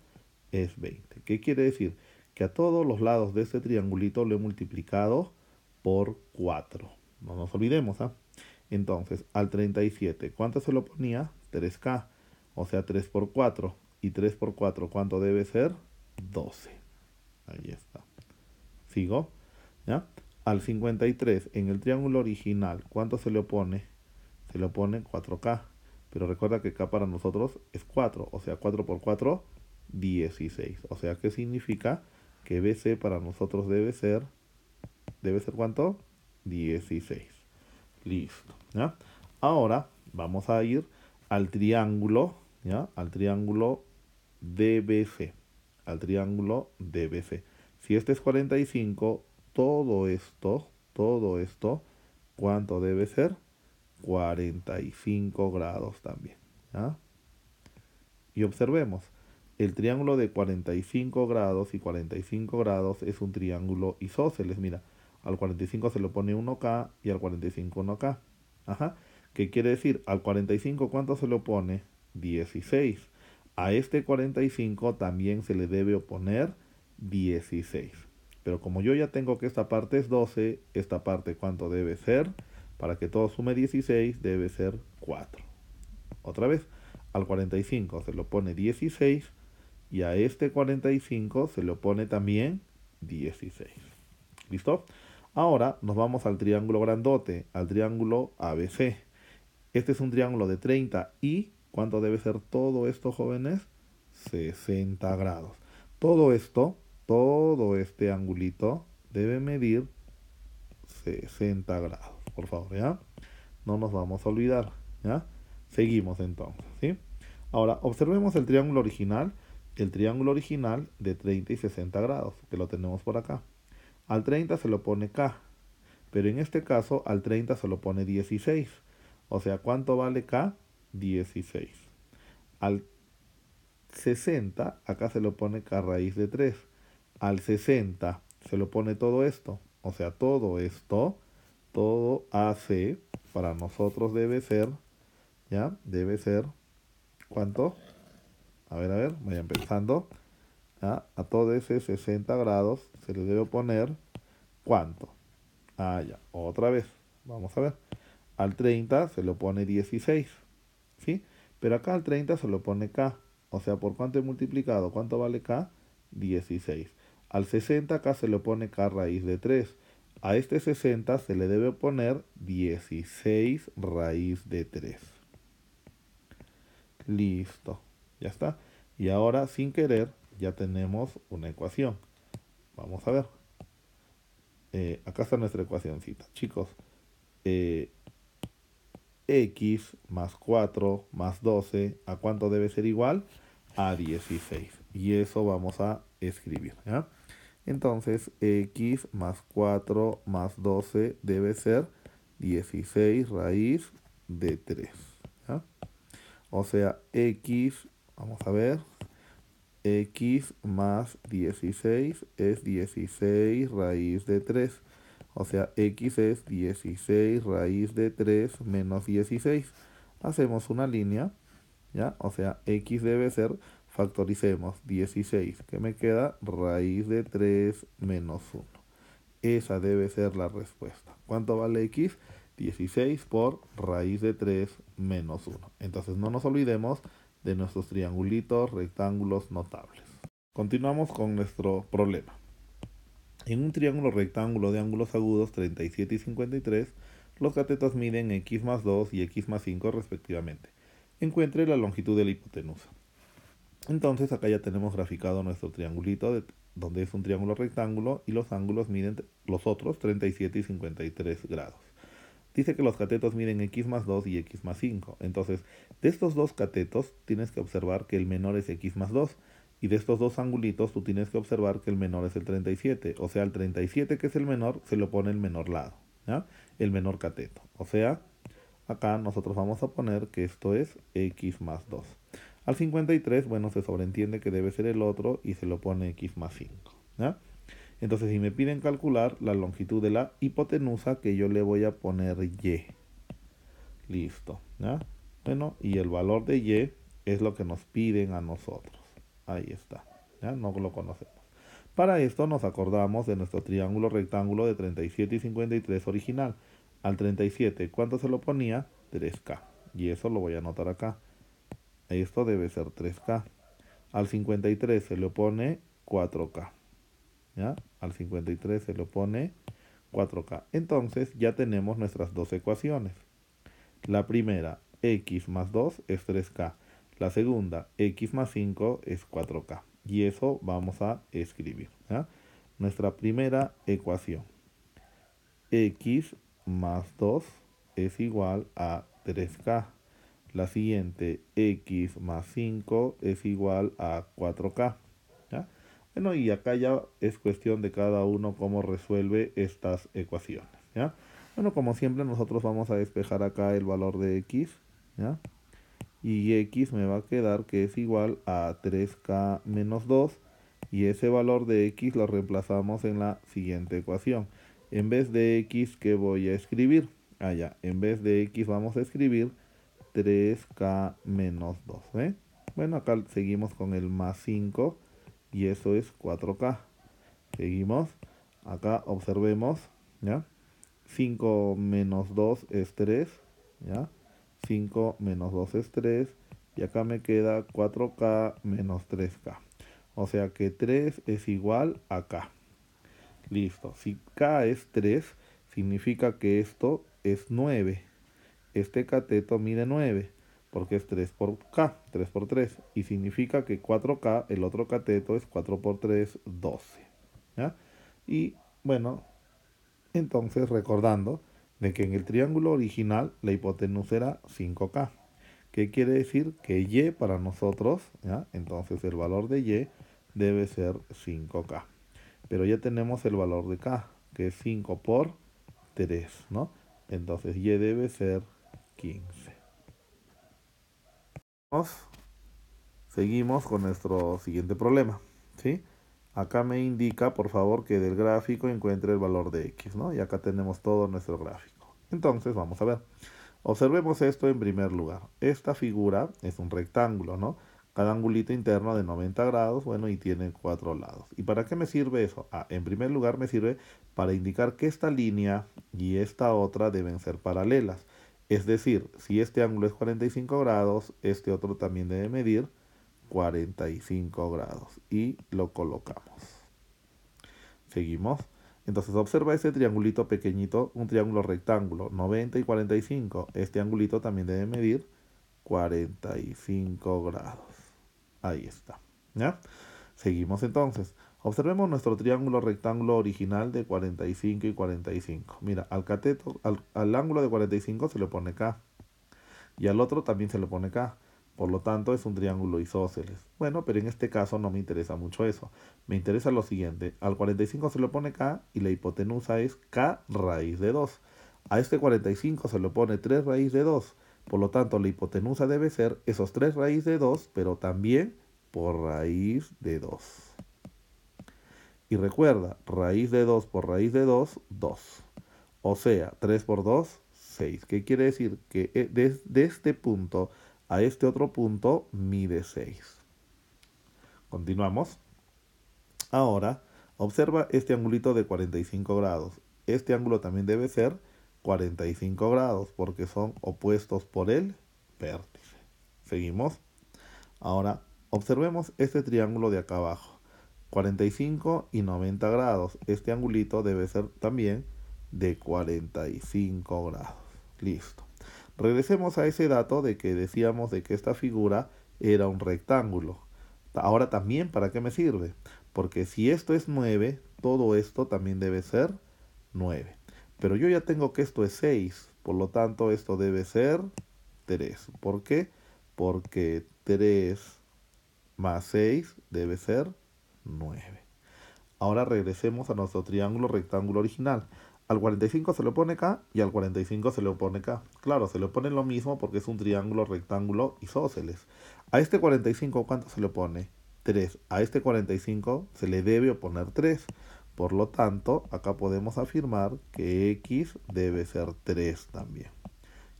es 20. ¿Qué quiere decir? Que a todos los lados de este triangulito lo he multiplicado por 4. No nos olvidemos, ¿ah? Entonces, al 37, ¿cuánto se lo ponía? 3K, o sea, 3 por 4. Y 3 por 4, ¿cuánto debe ser? 12. Ahí está. ¿Sigo? ¿Ya? Al 53, en el triángulo original, ¿cuánto se le opone? Se le opone 4K. Pero recuerda que K para nosotros es 4, o sea, 4 por 4, 16. O sea, ¿qué significa? Que BC para nosotros ¿debe ser cuánto? 16. Listo, ¿ya? Ahora vamos a ir al triángulo, ¿ya? Al triángulo DBC. Al triángulo DBC. Si este es 45, todo esto, ¿cuánto debe ser? 45 grados también, ¿ya? Y observemos, el triángulo de 45 grados y 45 grados es un triángulo isósceles. Mira, al 45 se le pone 1K y al 45 1K. Ajá. ¿Qué quiere decir? Al 45, ¿cuánto se le opone? 16. A este 45 también se le debe oponer 16. Pero como yo ya tengo que esta parte es 12, esta parte ¿cuánto debe ser? Para que todo sume 16 debe ser 4. Otra vez, al 45 se le pone 16 y a este 45 se le pone también 16. ¿Listo? Ahora nos vamos al triángulo grandote, al triángulo ABC. Este es un triángulo de 30 y ¿cuánto debe ser todo esto, jóvenes? 60 grados. Todo este angulito debe medir 60 grados. Por favor, ¿ya? No nos vamos a olvidar, ¿ya? Seguimos entonces, ¿sí? Ahora, observemos el triángulo original de 30 y 60 grados, que lo tenemos por acá. Al 30 se lo pone K, pero en este caso al 30 se lo pone 16. O sea, ¿cuánto vale K? 16. Al 60, acá se lo pone K raíz de 3. Al 60 se lo pone todo esto. O sea, todo esto, todo AC, para nosotros debe ser, ¿ya? Debe ser, ¿cuánto? A ver, vayan pensando. ¿Ya? A todo ese 60 grados se le debe poner, ¿cuánto? Ah, ya, otra vez. Vamos a ver. Al 30 se lo pone 16, ¿sí? Pero acá al 30 se lo pone K. O sea, ¿por cuánto he multiplicado? ¿Cuánto vale K? 16. Al 60 acá se le pone K raíz de 3. A este 60 se le debe poner 16 raíz de 3. Listo. Ya está. Y ahora, sin querer, ya tenemos una ecuación. Vamos a ver. Acá está nuestra ecuacióncita. Chicos, x más 4 más 12, ¿a cuánto debe ser igual? A 16. Y eso vamos a escribir, ¿ya? Entonces, x más 4 más 12 debe ser 16 raíz de 3, ¿ya? O sea, x, vamos a ver, x más 16 es 16 raíz de 3. O sea, x es 16 raíz de 3 menos 16. Hacemos una línea, ¿ya? O sea, x debe ser, factoricemos 16, que me queda raíz de 3 menos 1. Esa debe ser la respuesta. ¿Cuánto vale x? 16 por raíz de 3 menos 1. Entonces no nos olvidemos de nuestros triangulitos, rectángulos notables. Continuamos con nuestro problema. En un triángulo rectángulo de ángulos agudos 37 y 53, los catetos miden x más 2 y x más 5 respectivamente. Encuentre la longitud de la hipotenusa. Entonces acá ya tenemos graficado nuestro triangulito, donde es un triángulo rectángulo y los ángulos miden los otros 37 y 53 grados. Dice que los catetos miden x más 2 y x más 5. Entonces, de estos dos catetos tienes que observar que el menor es x más 2. Y de estos dos angulitos tú tienes que observar que el menor es el 37. O sea, el 37 que es el menor se lo pone el menor lado, ¿ya? El menor cateto. O sea, acá nosotros vamos a poner que esto es x más 2. Al 53, bueno, se sobreentiende que debe ser el otro y se lo pone x más 5, ¿ya? Entonces, si me piden calcular la longitud de la hipotenusa, que yo le voy a poner y. Listo, ¿ya? Bueno, y el valor de y es lo que nos piden a nosotros. Ahí está, ¿ya? No lo conocemos. Para esto nos acordamos de nuestro triángulo rectángulo de 37 y 53 original. Al 37, ¿cuánto se lo ponía? 3K. Y eso lo voy a anotar acá. Esto debe ser 3K. Al 53 se le pone 4K. ¿Ya? Al 53 se le pone 4K. Entonces ya tenemos nuestras dos ecuaciones. La primera, x más 2 es 3K. La segunda, x más 5 es 4K. Y eso vamos a escribir, ¿ya? Nuestra primera ecuación. X más 2 es igual a 3K. La siguiente, x más 5 es igual a 4K. ¿Ya? Bueno, y acá ya es cuestión de cada uno cómo resuelve estas ecuaciones. ¿Ya? Bueno, como siempre nosotros vamos a despejar acá el valor de x. ¿Ya? Y x me va a quedar que es igual a 3K menos 2. Y ese valor de x lo reemplazamos en la siguiente ecuación. En vez de x, ¿qué voy a escribir? Allá, en vez de x vamos a escribir 3K menos 2. ¿Ve? Bueno, acá seguimos con el más 5 y eso es 4K. Seguimos. Acá observemos, ¿ya? 5 menos 2 es 3, ¿ya? 5 menos 2 es 3 y acá me queda 4K menos 3K. O sea que 3 es igual a K. Listo. Si K es 3, significa que esto es 9. Este cateto mide 9 porque es 3 por K, 3 por 3. Y significa que 4K, el otro cateto es 4 por 3, 12. ¿Ya? Y bueno, entonces recordando de que en el triángulo original la hipotenusa era 5K. ¿Qué quiere decir? Que Y para nosotros, ¿ya? Entonces el valor de Y debe ser 5K. Pero ya tenemos el valor de K, que es 5 por 3, ¿no? Entonces Y debe ser 15. Seguimos con nuestro siguiente problema, ¿sí? Acá me indica, por favor, que del gráfico encuentre el valor de x, ¿no? Y acá tenemos todo nuestro gráfico. Entonces, vamos a ver. Observemos esto en primer lugar. Esta figura es un rectángulo, ¿no? Cada angulito interno de 90 grados, bueno, y tiene 4 lados. ¿Y para qué me sirve eso? Ah, en primer lugar me sirve para indicar que esta línea y esta otra deben ser paralelas. Es decir, si este ángulo es 45 grados, este otro también debe medir 45 grados. Y lo colocamos. Seguimos. Entonces observa este triangulito pequeñito, un triángulo rectángulo, 90 y 45. Este angulito también debe medir 45 grados. Ahí está. ¿Ya? Seguimos entonces. Observemos nuestro triángulo rectángulo original de 45 y 45. Mira, al cateto, al ángulo de 45 se le pone K. Y al otro también se le pone K. Por lo tanto, es un triángulo isósceles. Bueno, pero en este caso no me interesa mucho eso. Me interesa lo siguiente. Al 45 se le pone K y la hipotenusa es K raíz de 2. A este 45 se le pone 3 raíz de 2. Por lo tanto, la hipotenusa debe ser esos 3 raíz de 2, pero también por raíz de 2. Y recuerda, raíz de 2 por raíz de 2, 2. O sea, 3 por 2, 6. ¿Qué quiere decir? Que desde este punto a este otro punto mide 6. Continuamos. Ahora, observa este angulito de 45 grados. Este ángulo también debe ser 45 grados porque son opuestos por el vértice. Seguimos. Ahora, observemos este triángulo de acá abajo. 45 y 90 grados. Este angulito debe ser también de 45 grados. Listo. Regresemos a ese dato de que decíamos de que esta figura era un rectángulo. Ahora también, ¿para qué me sirve? Porque si esto es 9, todo esto también debe ser 9. Pero yo ya tengo que esto es 6, por lo tanto esto debe ser 3. ¿Por qué? Porque 3 más 6 debe ser 9. Ahora regresemos a nuestro triángulo rectángulo original. Al 45 se le pone K y al 45 se le pone K. Claro, se le pone lo mismo porque es un triángulo rectángulo isósceles. A este 45, ¿cuánto se le pone? 3. A este 45 se le debe oponer 3. Por lo tanto, acá podemos afirmar que X debe ser 3 también.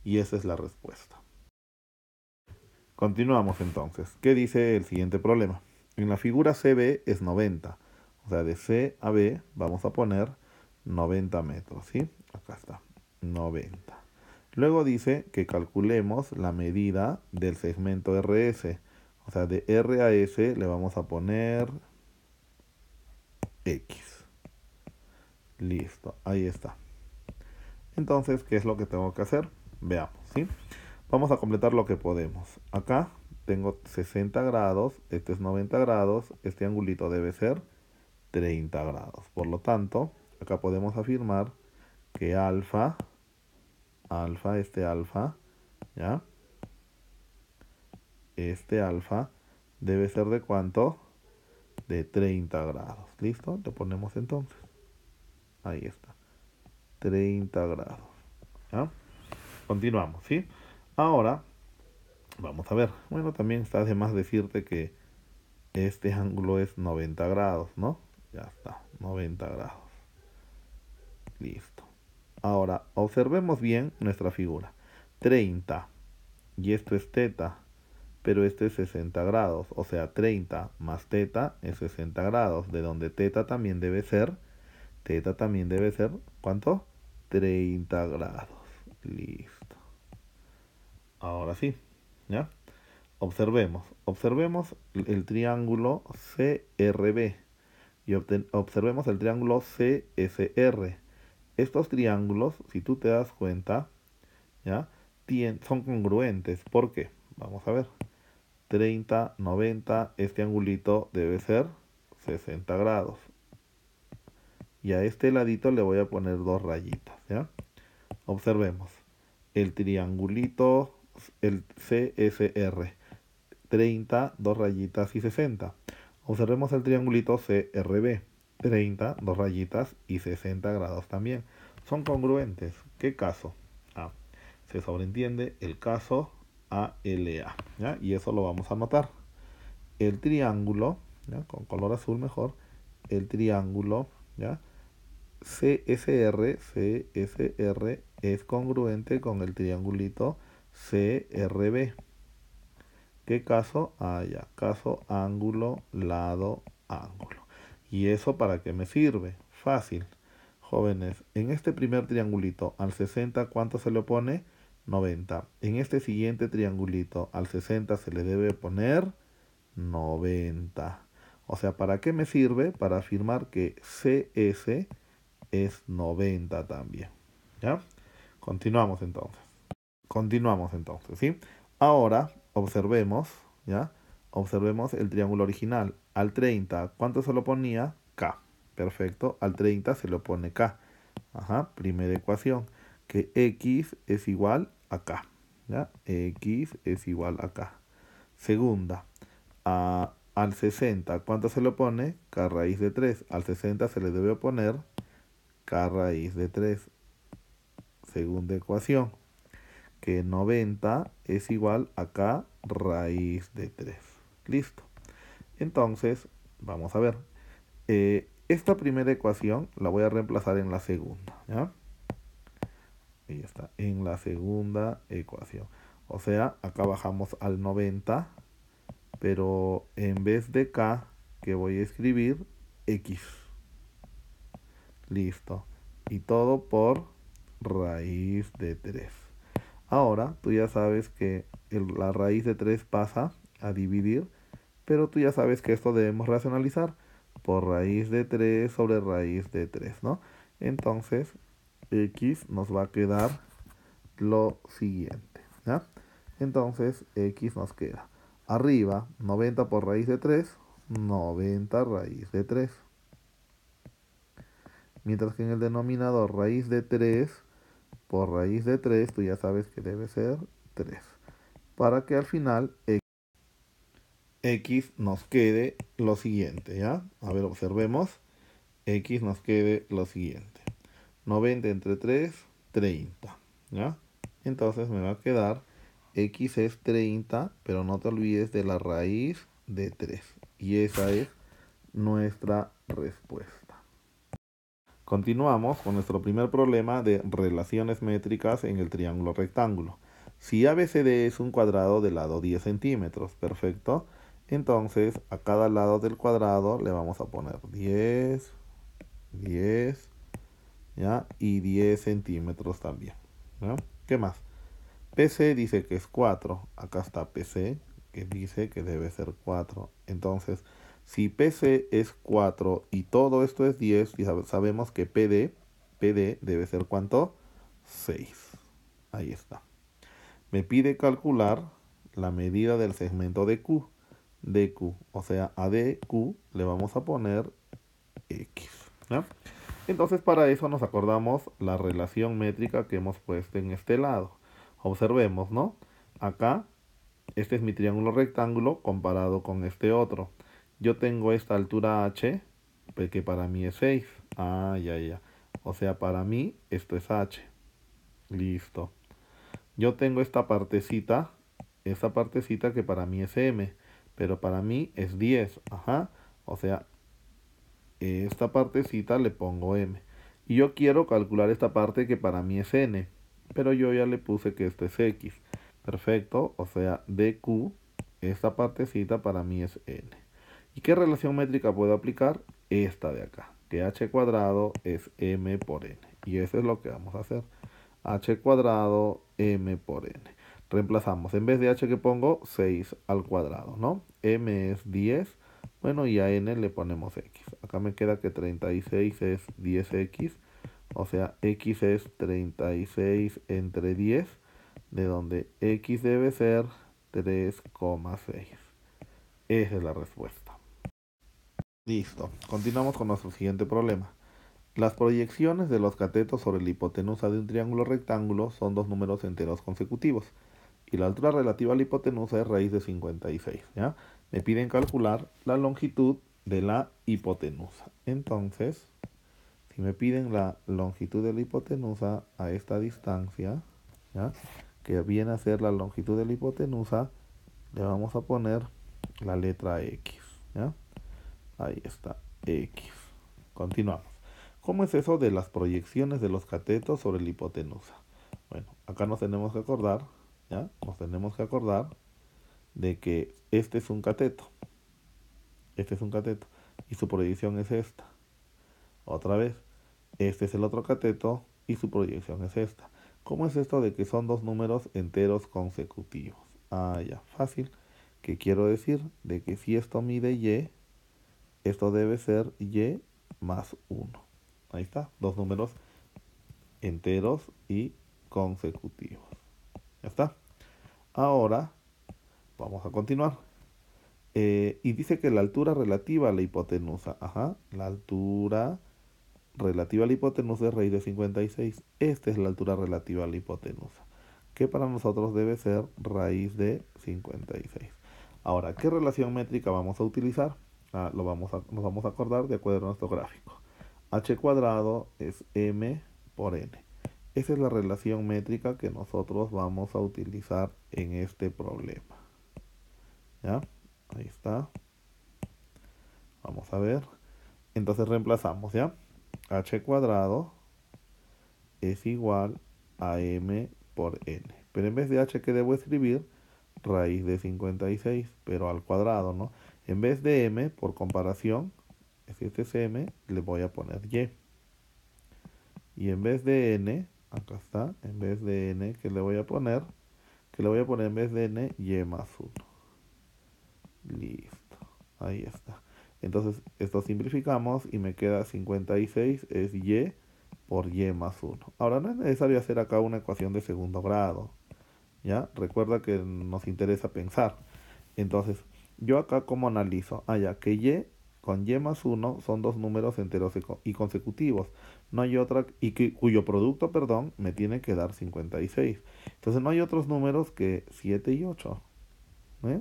Y esa es la respuesta. Continuamos entonces. ¿Qué dice el siguiente problema? En la figura CB es 90. O sea, de C a B vamos a poner 90 metros, ¿sí? Acá está, 90. Luego dice que calculemos la medida del segmento RS. O sea, de R a S le vamos a poner X. Listo, ahí está. Entonces, ¿qué es lo que tengo que hacer? Veamos, ¿sí? Vamos a completar lo que podemos. Acá tengo 60 grados, este es 90 grados, este angulito debe ser 30 grados. Por lo tanto, acá podemos afirmar que alfa, este alfa, ¿ya? Este alfa debe ser de ¿cuánto? De 30 grados. ¿Listo? Le ponemos entonces. Ahí está. 30 grados. ¿Ya? Continuamos, ¿sí? Ahora, vamos a ver. Bueno, también está de más decirte que este ángulo es 90 grados, ¿no? Ya está, 90 grados. Listo. Ahora, observemos bien nuestra figura. 30. Y esto es teta. Pero este es 60 grados. O sea, 30 más teta es 60 grados. De donde teta también debe ser, ¿cuánto? 30 grados. Listo. Ahora sí, ¿ya? Observemos el triángulo CRB y observemos el triángulo CSR. Estos triángulos, si tú te das cuenta, ¿ya? Son congruentes. ¿Por qué? Vamos a ver. 30, 90, este angulito debe ser 60 grados. Y a este ladito le voy a poner dos rayitas, ¿ya? Observemos. El triangulito, el CSR, 30, dos rayitas y 60. Observemos el triangulito CRB, 30, dos rayitas y 60 grados también. Son congruentes. ¿Qué caso? Ah, se sobreentiende el caso ALA, ¿ya? Y eso lo vamos a anotar. El triángulo, ¿ya? Con color azul mejor, el triángulo, ¿ya? CSR es congruente con el triangulito CRB. ¿Qué caso? Ah, ya, caso ángulo, lado, ángulo. ¿Y eso para qué me sirve? Fácil. Jóvenes, en este primer triangulito al 60, ¿cuánto se le pone? 90. En este siguiente triangulito al 60 se le debe poner 90. O sea, ¿para qué me sirve? Para afirmar que CS es 90 también. ¿Ya? Continuamos entonces. Continuamos entonces, ¿sí? Ahora observemos, ¿ya? Observemos el triángulo original. Al 30, ¿cuánto se lo ponía? K. Perfecto. Al 30 se lo pone K. Ajá. Primera ecuación. Que X es igual a K. ¿Ya? X es igual a K. Segunda. Al 60, ¿cuánto se le pone? K raíz de 3. Al 60 se le debe poner K raíz de 3. Segunda ecuación, que 90 es igual a K raíz de 3. Listo. Entonces, vamos a ver. Esta primera ecuación la voy a reemplazar en la segunda, ¿ya? Ahí está, en la segunda ecuación. O sea, acá bajamos al 90, pero en vez de K, que voy a escribir X. Listo. Y todo por raíz de 3. Ahora tú ya sabes que la raíz de 3 pasa a dividir, pero tú ya sabes que esto debemos racionalizar por raíz de 3 sobre raíz de 3, ¿no? Entonces, X nos va a quedar lo siguiente, ¿ya? Entonces, X nos queda arriba 90 por raíz de 3, 90 raíz de 3. Mientras que en el denominador raíz de 3 por raíz de 3, tú ya sabes que debe ser 3. Para que al final X nos quede lo siguiente, ¿ya? A ver, observemos. X nos quede lo siguiente. 90 entre 3, 30, ¿ya? Entonces me va a quedar X es 30, pero no te olvides de la raíz de 3. Y esa es nuestra respuesta. Continuamos con nuestro primer problema de relaciones métricas en el triángulo rectángulo. Si ABCD es un cuadrado de lado 10 centímetros, perfecto. Entonces a cada lado del cuadrado le vamos a poner 10, 10, ¿ya? Y 10 centímetros también, ¿ya? ¿Qué más? PC dice que es 4. Acá está PC, que dice que debe ser 4. Entonces, si PC es 4 y todo esto es 10, y sabemos que PD debe ser ¿cuánto? 6. Ahí está. Me pide calcular la medida del segmento de Q. DQ, o sea, a DQ le vamos a poner X, ¿ya? Entonces, para eso nos acordamos la relación métrica que hemos puesto en este lado. Observemos, ¿no? Acá, este es mi triángulo rectángulo comparado con este otro. Yo tengo esta altura h, que para mí es 6. Ah, ya. O sea, para mí esto es h. Listo. Yo tengo esta partecita que para mí es m, pero para mí es 10. Ajá. O sea, esta partecita le pongo m. Y yo quiero calcular esta parte que para mí es n, pero yo ya le puse que esto es x. Perfecto, o sea, dq, esta partecita para mí es n. ¿Y qué relación métrica puedo aplicar? Esta de acá, que h cuadrado es m por n. Y eso es lo que vamos a hacer. H cuadrado m por n. Reemplazamos, en vez de h que pongo, 6 al cuadrado, ¿no? M es 10, bueno, y a n le ponemos x. Acá me queda que 36 es 10x, o sea, x es 36 entre 10, de donde x debe ser 3,6. Esa es la respuesta. Listo, continuamos con nuestro siguiente problema. Las proyecciones de los catetos sobre la hipotenusa de un triángulo rectángulo son dos números enteros consecutivos y la altura relativa a la hipotenusa es raíz de 56, ¿ya? Me piden calcular la longitud de la hipotenusa. Entonces, si me piden la longitud de la hipotenusa a esta distancia, ¿ya? Que viene a ser la longitud de la hipotenusa, le vamos a poner la letra X, ¿ya? Ahí está, X. Continuamos. ¿Cómo es eso de las proyecciones de los catetos sobre la hipotenusa? Bueno, acá nos tenemos que acordar, ¿ya? Nos tenemos que acordar de que este es un cateto. Este es un cateto. Y su proyección es esta. Otra vez, este es el otro cateto y su proyección es esta. ¿Cómo es esto de que son dos números enteros consecutivos? Ah, ya, fácil. ¿Qué quiero decir? De que si esto mide y, esto debe ser y más 1. Ahí está, dos números enteros y consecutivos. Ya está. Ahora vamos a continuar. Y dice que la altura relativa a la hipotenusa. Ajá, la altura relativa a la hipotenusa es raíz de 56. Esta es la altura relativa a la hipotenusa, que para nosotros debe ser raíz de 56. Ahora, ¿qué relación métrica vamos a utilizar? Nos vamos a acordar de acuerdo a nuestro gráfico. H cuadrado es m por n. Esa es la relación métrica que nosotros vamos a utilizar en este problema. ¿Ya? Ahí está. Vamos a ver. Entonces reemplazamos, ¿ya? H cuadrado es igual a m por n. Pero en vez de h, ¿qué debo escribir? Raíz de 56, pero al cuadrado, ¿no? En vez de m, por comparación, si este es m, le voy a poner y. Y en vez de n, acá está, en vez de n, ¿qué le voy a poner? Que le voy a poner en vez de n, y más 1. Listo, ahí está. Entonces, esto simplificamos y me queda 56 es y por y más 1. Ahora, no es necesario hacer acá una ecuación de segundo grado, ¿ya? Recuerda que nos interesa pensar. Entonces, yo acá ¿cómo analizo? Ah, ya, que y con y más 1 son dos números enteros y consecutivos. No hay otra, cuyo producto, perdón, me tiene que dar 56. Entonces, no hay otros números que 7 y 8. ¿Eh?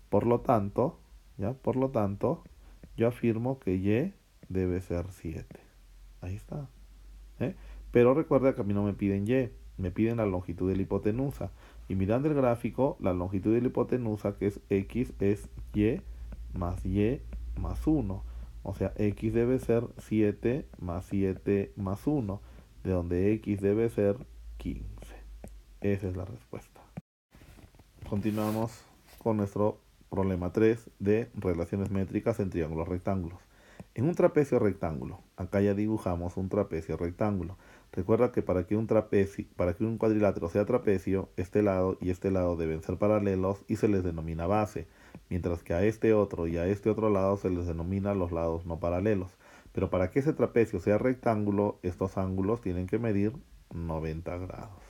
Por lo tanto, ¿ya? Por lo tanto, yo afirmo que y debe ser 7. Ahí está. ¿Eh? Pero recuerda que a mí no me piden y, me piden la longitud de la hipotenusa. Y mirando el gráfico, la longitud de la hipotenusa, que es x, es y más 1. O sea, x debe ser 7 más 1, de donde x debe ser 15. Esa es la respuesta. Continuamos con nuestro problema 3 de relaciones métricas en triángulos rectángulos. En un trapecio rectángulo, acá ya dibujamos un trapecio rectángulo. Recuerda que para que un cuadrilátero sea trapecio, este lado y este lado deben ser paralelos y se les denomina base, mientras que a este otro y a este otro lado se les denomina los lados no paralelos. Pero para que ese trapecio sea rectángulo, estos ángulos tienen que medir 90 grados.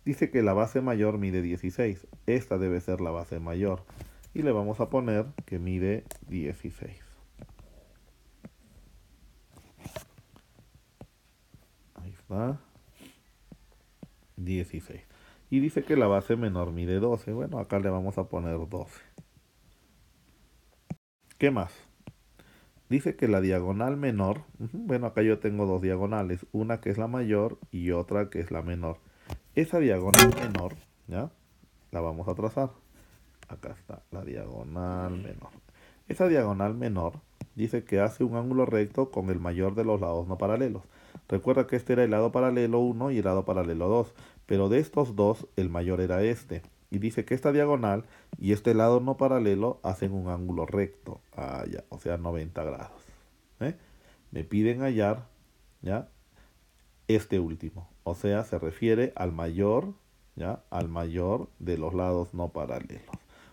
Dice que la base mayor mide 16. Esta debe ser la base mayor. Y le vamos a poner que mide 16. Ahí está. 16. Y dice que la base menor mide 12. Bueno, acá le vamos a poner 12. ¿Qué más? Dice que la diagonal menor, bueno, acá yo tengo dos diagonales, una que es la mayor y otra que es la menor. Esa diagonal menor, ¿ya? La vamos a trazar. Acá está la diagonal menor. Esa diagonal menor dice que hace un ángulo recto con el mayor de los lados no paralelos. Recuerda que este era el lado paralelo 1 y el lado paralelo 2, pero de estos dos el mayor era este. Y dice que esta diagonal y este lado no paralelo hacen un ángulo recto, ya, o sea 90 grados. ¿Eh? Me piden hallar, ¿ya? Este último, o sea, se refiere al mayor, ¿ya? Al mayor de los lados no paralelos.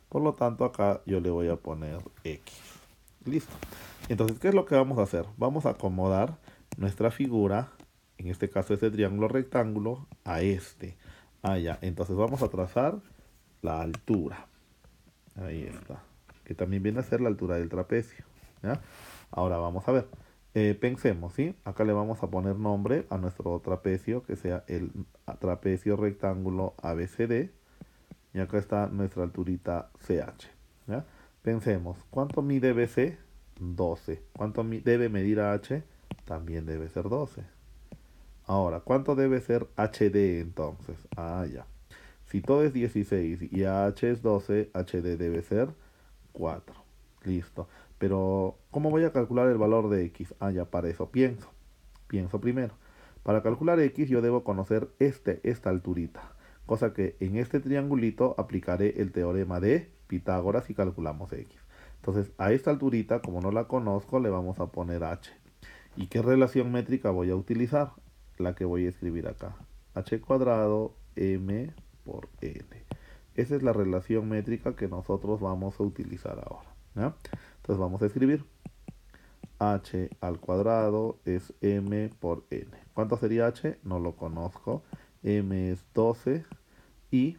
Por lo tanto, acá yo le voy a poner X. Listo. Entonces, ¿qué es lo que vamos a hacer? Vamos a acomodar nuestra figura, en este caso este triángulo rectángulo, a este. Ya. Entonces vamos a trazar la altura. Ahí está. Que también viene a ser la altura del trapecio. ¿Ya? Ahora vamos a ver. Pensemos, ¿sí? Acá le vamos a poner nombre a nuestro trapecio, que sea el trapecio rectángulo ABCD. Y acá está nuestra alturita CH. ¿Ya? Pensemos, ¿cuánto mide BC? 12. ¿Cuánto debe medir H? También debe ser 12. Ahora, ¿cuánto debe ser HD entonces? Ya. Si todo es 16 y H es 12, HD debe ser 4. Listo. Pero, ¿cómo voy a calcular el valor de X? Ya, para eso pienso. Pienso primero. Para calcular X yo debo conocer esta alturita. Cosa que en este triangulito aplicaré el teorema de Pitágoras y calculamos X. Entonces, a esta alturita, como no la conozco, le vamos a poner H. ¿Y qué relación métrica voy a utilizar? La que voy a escribir acá. H cuadrado M por N. Esa es la relación métrica que nosotros vamos a utilizar ahora. ¿Ya? Entonces vamos a escribir H al cuadrado es M por N. ¿Cuánto sería H? No lo conozco. M es 12 y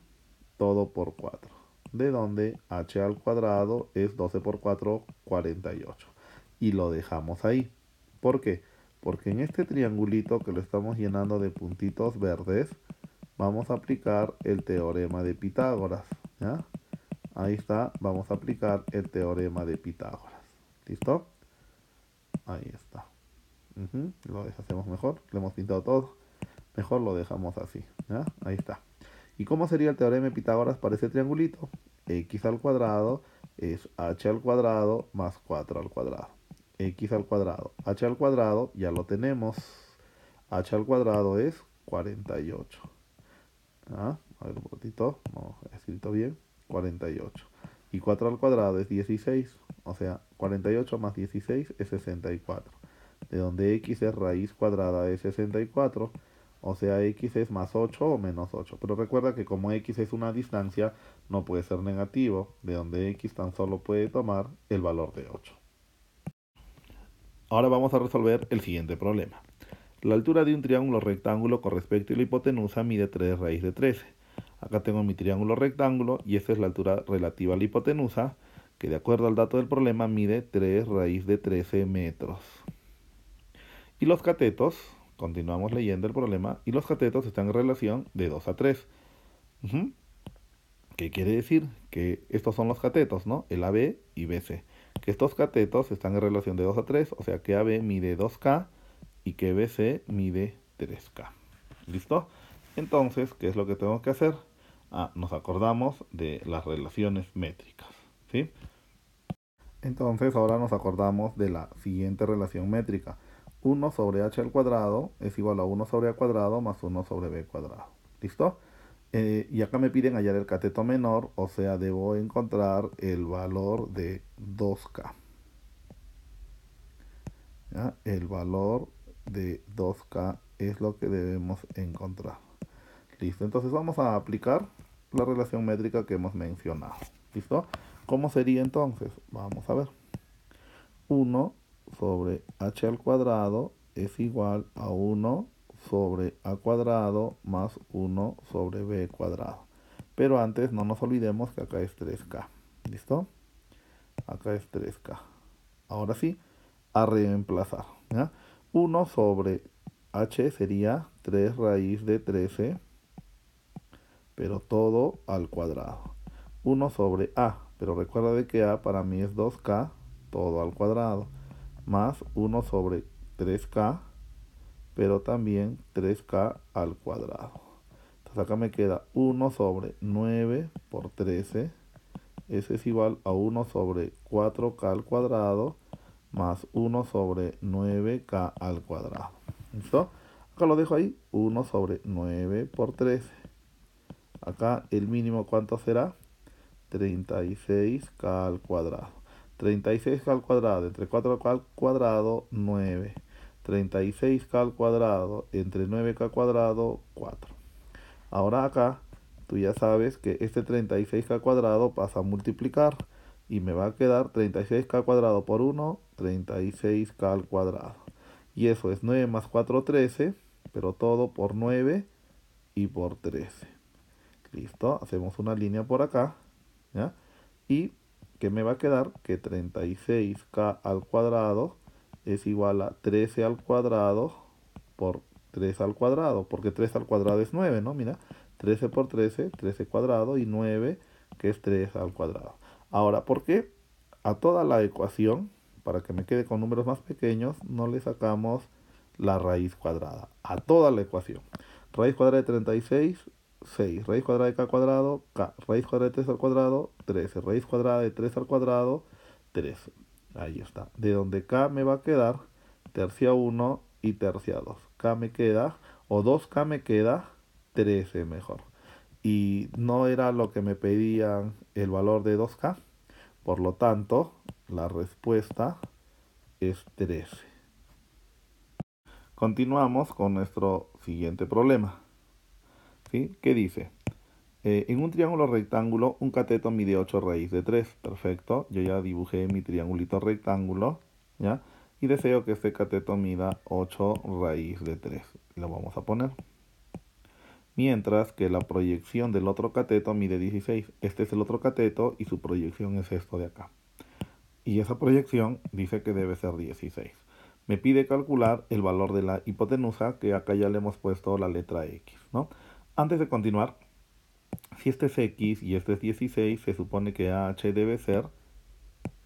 todo por 4. De donde H al cuadrado es 12 por 4, 48. Y lo dejamos ahí. ¿Por qué? Porque en este triangulito que lo estamos llenando de puntitos verdes, vamos a aplicar el teorema de Pitágoras. ¿Ya? Ahí está, vamos a aplicar el teorema de Pitágoras. ¿Listo? Ahí está. Lo deshacemos mejor, lo hemos pintado todo. Mejor lo dejamos así. ¿Ya? Ahí está. ¿Y cómo sería el teorema de Pitágoras para ese triangulito? X al cuadrado es h al cuadrado más 4 al cuadrado. X al cuadrado. H al cuadrado ya lo tenemos. H al cuadrado es 48. A ver un ratito, no he escrito bien. 48. Y 4 al cuadrado es 16. O sea, 48 más 16 es 64. De donde x es raíz cuadrada de 64. O sea, x es más 8 o menos 8. Pero recuerda que como x es una distancia, no puede ser negativo. De donde x tan solo puede tomar el valor de 8. Ahora vamos a resolver el siguiente problema. La altura de un triángulo rectángulo con respecto a la hipotenusa mide 3 raíz de 13. Acá tengo mi triángulo rectángulo y esta es la altura relativa a la hipotenusa, que de acuerdo al dato del problema mide 3 raíz de 13 metros. Y los catetos, continuamos leyendo el problema, y los catetos están en relación de 2 a 3. ¿Qué quiere decir? Que estos son los catetos, ¿no? El AB y BC. Que estos catetos están en relación de 2 a 3, o sea que AB mide 2K y que BC mide 3K. ¿Listo? Entonces, ¿qué es lo que tengo que hacer? Nos acordamos de las relaciones métricas, ¿sí? Entonces, ahora nos acordamos de la siguiente relación métrica. 1 sobre h al cuadrado es igual a 1 sobre a cuadrado más 1 sobre b cuadrado. ¿Listo? Y acá me piden hallar el cateto menor, o sea, debo encontrar el valor de 2K. ¿Ya? El valor de 2K es lo que debemos encontrar. Listo, entonces vamos a aplicar la relación métrica que hemos mencionado. ¿Listo? ¿Cómo sería entonces? Vamos a ver. 1 sobre h al cuadrado es igual a 1 sobre a cuadrado más 1 sobre b cuadrado. Pero antes no nos olvidemos que acá es 3K. ¿Listo? Acá es 3K. Ahora sí, a reemplazar. ¿Ya? 1 sobre h sería 3 raíz de 13 pero todo al cuadrado. 1 sobre a, pero recuerda de que a para mí es 2k, todo al cuadrado, más 1 sobre 3k, pero también 3k al cuadrado. Entonces acá me queda 1 sobre 9 por 13, eso es igual a 1 sobre 4k al cuadrado, más 1 sobre 9k al cuadrado. ¿Listo? Acá lo dejo ahí, 1 sobre 9 por 13. Acá el mínimo, ¿cuánto será? 36k al cuadrado. 36k al cuadrado entre 4k al cuadrado, 9. 36k al cuadrado entre 9k al cuadrado, 4. Ahora acá, tú ya sabes que este 36k al cuadrado pasa a multiplicar y me va a quedar 36k al cuadrado por 1, 36k al cuadrado. Y eso es 9 más 4, 13, pero todo por 9 y por 13. Listo, hacemos una línea por acá, ¿ya? Y que me va a quedar que 36k al cuadrado es igual a 13 al cuadrado por 3 al cuadrado, porque 3 al cuadrado es 9, ¿no? Mira, 13 por 13, 13 cuadrado y 9, que es 3 al cuadrado. Ahora, ¿por qué a toda la ecuación, para que me quede con números más pequeños, no le sacamos la raíz cuadrada? A toda la ecuación. Raíz cuadrada de 36, 6. Raíz cuadrada de k cuadrado, k. Raíz cuadrada de 3 al cuadrado, 13. Raíz cuadrada de 3 al cuadrado, 13. Ahí está. De donde k me va a quedar tercia 1 y tercia 2. K me queda, o 2k me queda, 13 mejor. Y no era lo que me pedían el valor de 2k. Por lo tanto, la respuesta es 13. Continuamos con nuestro siguiente problema. ¿Sí? ¿Qué dice? En un triángulo rectángulo, un cateto mide 8 raíz de 3. Perfecto. Yo ya dibujé mi triangulito rectángulo, ¿ya? Y deseo que este cateto mida 8 raíz de 3. Lo vamos a poner. Mientras que la proyección del otro cateto mide 16. Este es el otro cateto y su proyección es esto de acá. Y esa proyección dice que debe ser 16. Me pide calcular el valor de la hipotenusa, que acá ya le hemos puesto la letra X, ¿no? Antes de continuar, si este es X y este es 16, se supone que H debe ser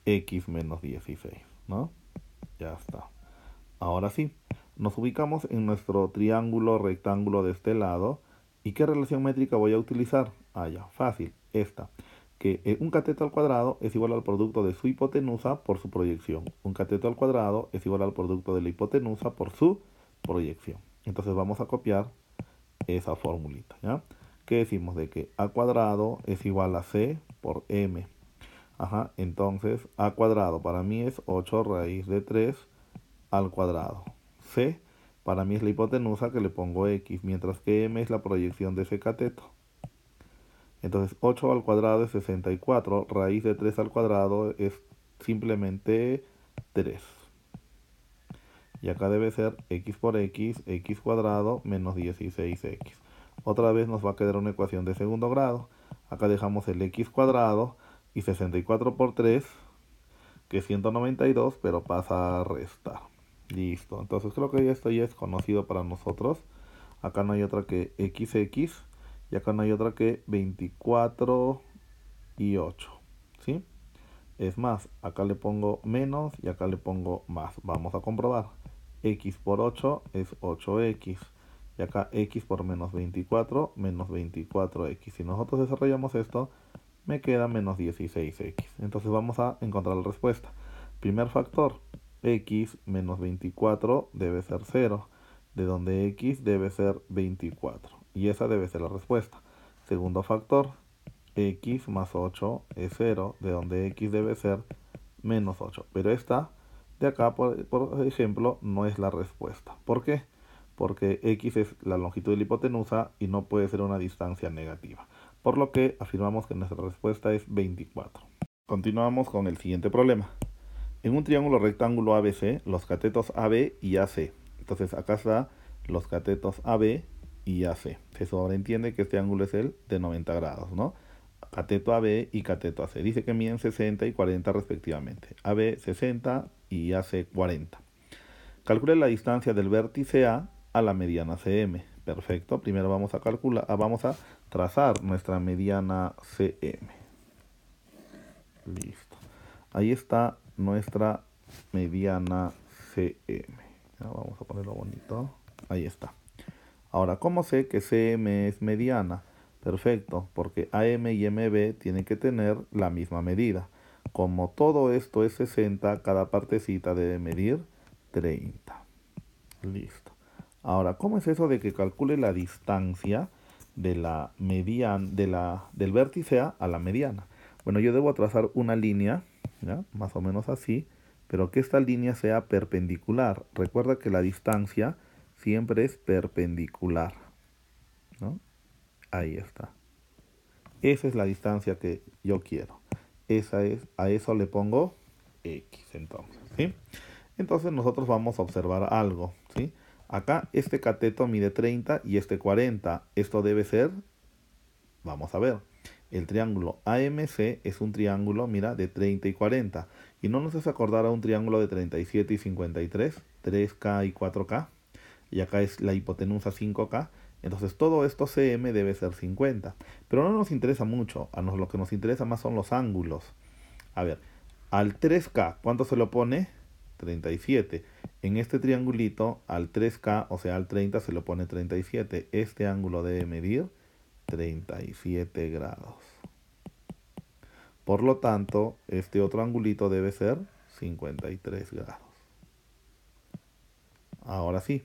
X menos 16, ¿no? Ya está. Ahora sí, nos ubicamos en nuestro triángulo rectángulo de este lado. ¿Y qué relación métrica voy a utilizar? Ah, ya, fácil, esta. Que un cateto al cuadrado es igual al producto de su hipotenusa por su proyección. Un cateto al cuadrado es igual al producto de la hipotenusa por su proyección. Entonces vamos a copiar esa formulita, ¿ya? ¿Qué decimos? De que a cuadrado es igual a c por m. Ajá, entonces a cuadrado para mí es 8 raíz de 3 al cuadrado. C para mí es la hipotenusa, que le pongo x, mientras que m es la proyección de ese cateto. Entonces 8 al cuadrado es 64, raíz de 3 al cuadrado es simplemente 3. Y acá debe ser x por x, x cuadrado menos 16x. Otra vez nos va a quedar una ecuación de segundo grado. Acá dejamos el x cuadrado y 64 por 3, que es 192, pero pasa a restar. Listo, entonces creo que esto ya es conocido para nosotros. Acá no hay otra que xx y acá no hay otra que 24 y 8, ¿sí? Es más, acá le pongo menos y acá le pongo más. Vamos a comprobar. X por 8 es 8x. Y acá x por menos 24, menos 24x. Si nosotros desarrollamos esto, me queda menos 16x. Entonces vamos a encontrar la respuesta. Primer factor, x menos 24 debe ser 0, de donde x debe ser 24. Y esa debe ser la respuesta. Segundo factor, x más 8 es 0, de donde x debe ser menos 8. Pero esta de acá, por ejemplo, no es la respuesta. ¿Por qué? Porque x es la longitud de la hipotenusa y no puede ser una distancia negativa. Por lo que afirmamos que nuestra respuesta es 24. Continuamos con el siguiente problema. En un triángulo rectángulo ABC, los catetos AB y AC. Entonces acá está los catetos AB y AC. Se sobreentiende que este ángulo es el de 90 grados, ¿no? Cateto AB y cateto AC. Dice que miden 60 y 40 respectivamente. AB 60 y AC 40. Calcule la distancia del vértice A la mediana CM. Perfecto, primero vamos a calcular, vamos a trazar nuestra mediana CM. Listo. Ahí está nuestra mediana CM. Ya, vamos a ponerlo bonito. Ahí está. Ahora, ¿cómo sé que CM es mediana? Perfecto, porque AM y MB tienen que tener la misma medida. Como todo esto es 60, cada partecita debe medir 30. Listo. Ahora, ¿cómo es eso de que calcule la distancia de la mediana, del vértice A la mediana? Bueno, yo debo trazar una línea, ¿ya? Más o menos así, pero que esta línea sea perpendicular. Recuerda que la distancia siempre es perpendicular, ¿no? Ahí está. Esa es la distancia que yo quiero. Esa es, a eso le pongo X entonces, ¿sí? Entonces nosotros vamos a observar algo, ¿sí? Acá este cateto mide 30 y este 40. Esto debe ser, vamos a ver, el triángulo AMC es un triángulo, mira, de 30 y 40. ¿Y no nos hace acordar a un triángulo de 37 y 53? 3K y 4K. Y acá es la hipotenusa 5K. Entonces todo esto CM debe ser 50. Pero no nos interesa mucho. Lo que nos interesa más son los ángulos. A ver, al 3K, ¿cuánto se lo pone? 37. En este triangulito, al 3K, o sea, al 30 se le pone 37. Este ángulo debe medir 37 grados. Por lo tanto, este otro angulito debe ser 53 grados. Ahora sí,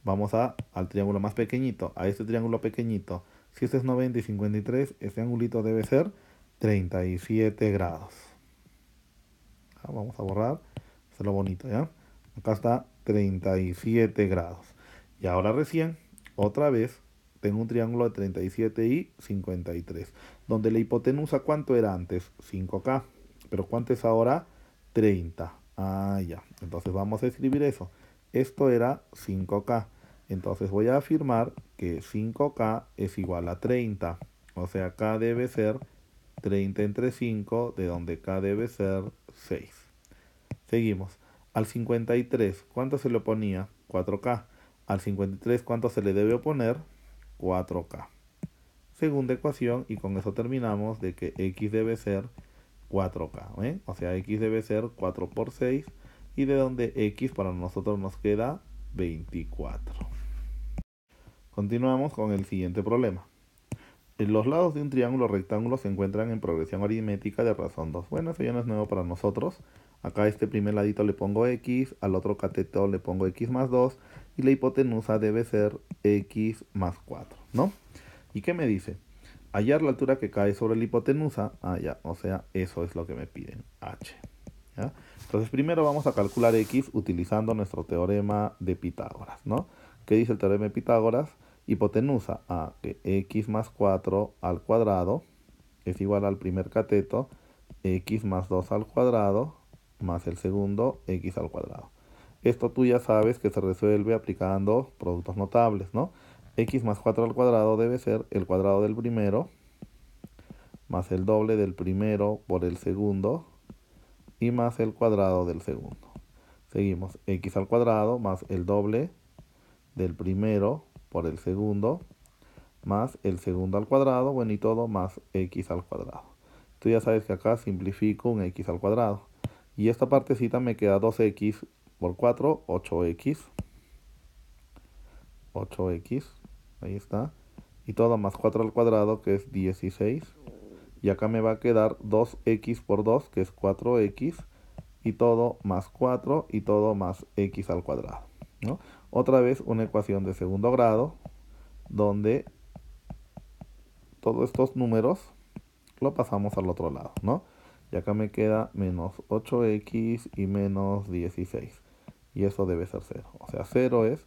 vamos al triángulo más pequeñito, a este triángulo pequeñito. Si este es 90 y 53, este angulito debe ser 37 grados. Vamos a borrar, hacerlo bonito, ¿ya? Acá está 37 grados. Y ahora recién, otra vez, tengo un triángulo de 37 y 53, donde la hipotenusa, ¿cuánto era antes? 5K. Pero ¿cuánto es ahora? 30. Ah, ya. Entonces vamos a escribir eso. Esto era 5K. Entonces voy a afirmar que 5K es igual a 30. O sea, K debe ser 30 entre 5, de donde K debe ser 6. Seguimos. Al 53, ¿cuánto se le oponía? 4K. Al 53, ¿cuánto se le debe oponer? 4K. Segunda ecuación, y con eso terminamos, de que X debe ser 4K. O sea, X debe ser 4 por 6, y de donde X para nosotros nos queda 24. Continuamos con el siguiente problema. Los lados de un triángulo rectángulo se encuentran en progresión aritmética de razón 2. Bueno, eso ya no es nuevo para nosotros. Acá a este primer ladito le pongo X, al otro cateto le pongo X más 2 y la hipotenusa debe ser X más 4, ¿no? ¿Y qué me dice? Hallar la altura que cae sobre la hipotenusa. Ah, ya, o sea, eso es lo que me piden, H. ¿Ya? Entonces primero vamos a calcular X utilizando nuestro teorema de Pitágoras, ¿no? ¿Qué dice el teorema de Pitágoras? Hipotenusa a que X más 4 al cuadrado es igual al primer cateto, X más 2 al cuadrado, más el segundo, X al cuadrado. Esto tú ya sabes que se resuelve aplicando productos notables, ¿no? X más 4 al cuadrado debe ser el cuadrado del primero, más el doble del primero por el segundo, y más el cuadrado del segundo. Seguimos, X al cuadrado más el doble del primero por el segundo, más el segundo al cuadrado, bueno, y todo más X al cuadrado. Tú ya sabes que acá simplifico un X al cuadrado. Y esta partecita me queda 2X por 4, 8X. 8X, ahí está. Y todo más 4 al cuadrado, que es 16. Y acá me va a quedar 2X por 2, que es 4X. Y todo más 4 y todo más X al cuadrado, ¿no? Otra vez una ecuación de segundo grado, donde todos estos números lo pasamos al otro lado, ¿no? Y acá me queda menos 8X y menos 16. Y eso debe ser 0. O sea, 0 es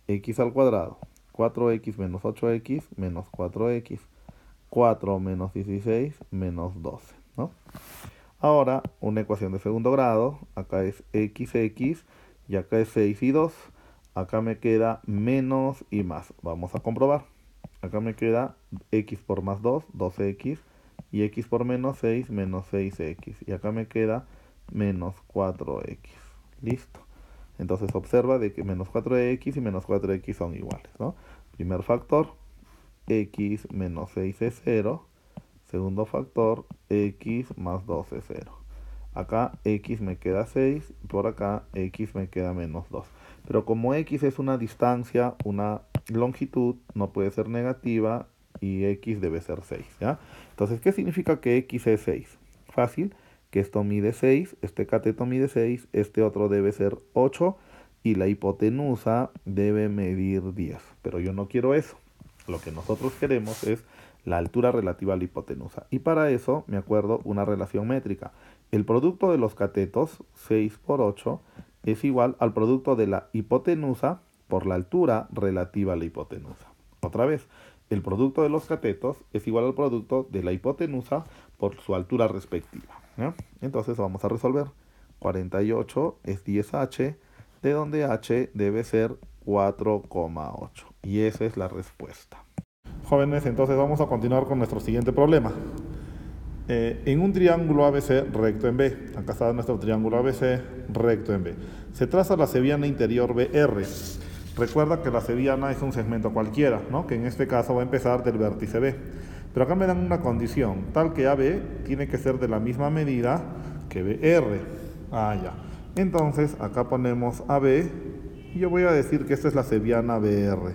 X al cuadrado. 4X menos 8X menos 4X. 4 menos 16 menos 12, ¿no? Ahora, una ecuación de segundo grado. Acá es XX y acá es 6 y 2. Acá me queda menos y más. Vamos a comprobar. Acá me queda X por más 2, 12X. Y X por menos 6, menos 6X. Y acá me queda menos 4X. Listo. Entonces observa de que menos 4X y menos 4X son iguales, ¿no? Primer factor, x menos 6 es 0. Segundo factor, x más 2 es 0. Acá x me queda 6, por acá x me queda menos 2. Pero como x es una distancia, una longitud, no puede ser negativa y x debe ser 6, ¿ya? Entonces, ¿qué significa que x es 6? Fácil, que esto mide 6, este cateto mide 6, este otro debe ser 8 y la hipotenusa debe medir 10. Pero yo no quiero eso. Lo que nosotros queremos es la altura relativa a la hipotenusa. Y para eso me acuerdo una relación métrica. El producto de los catetos, 6 por 8, es igual al producto de la hipotenusa por la altura relativa a la hipotenusa. Otra vez, el producto de los catetos es igual al producto de la hipotenusa por su altura respectiva, ¿no? Entonces vamos a resolver. 48 es 10h, de donde h debe ser 4,8. Y esa es la respuesta. Jóvenes, entonces vamos a continuar con nuestro siguiente problema. En un triángulo ABC recto en B, acá está nuestro triángulo ABC recto en B, se traza la cebiana interior BR. Recuerda que la cebiana es un segmento cualquiera, ¿no? Que en este caso va a empezar del vértice B. Pero acá me dan una condición, tal que AB tiene que ser de la misma medida que BR. Ya. Entonces acá ponemos AB y yo voy a decir que esta es la cebiana BR.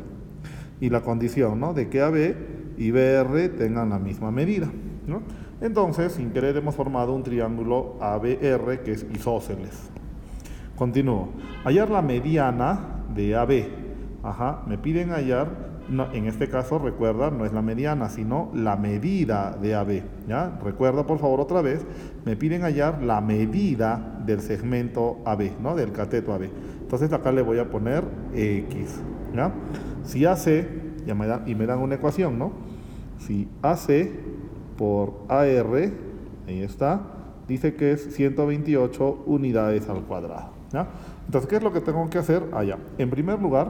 Y la condición, ¿no? De que AB y BR tengan la misma medida, ¿no? Entonces, sin querer hemos formado un triángulo ABR que es isósceles. Continúo. Hallar la mediana de AB. Me piden hallar, no, en este caso, recuerda, no es la mediana, sino la medida de AB, ¿ya? Recuerda, por favor, otra vez, me piden hallar la medida del segmento AB, ¿no? Del cateto AB. Entonces, acá le voy a poner X, ¿ya? Si AC, y me dan una ecuación, ¿no? Si AC por AR, ahí está, dice que es 128 unidades al cuadrado, ¿ya? Entonces, ¿qué es lo que tengo que hacer? Allá. En primer lugar,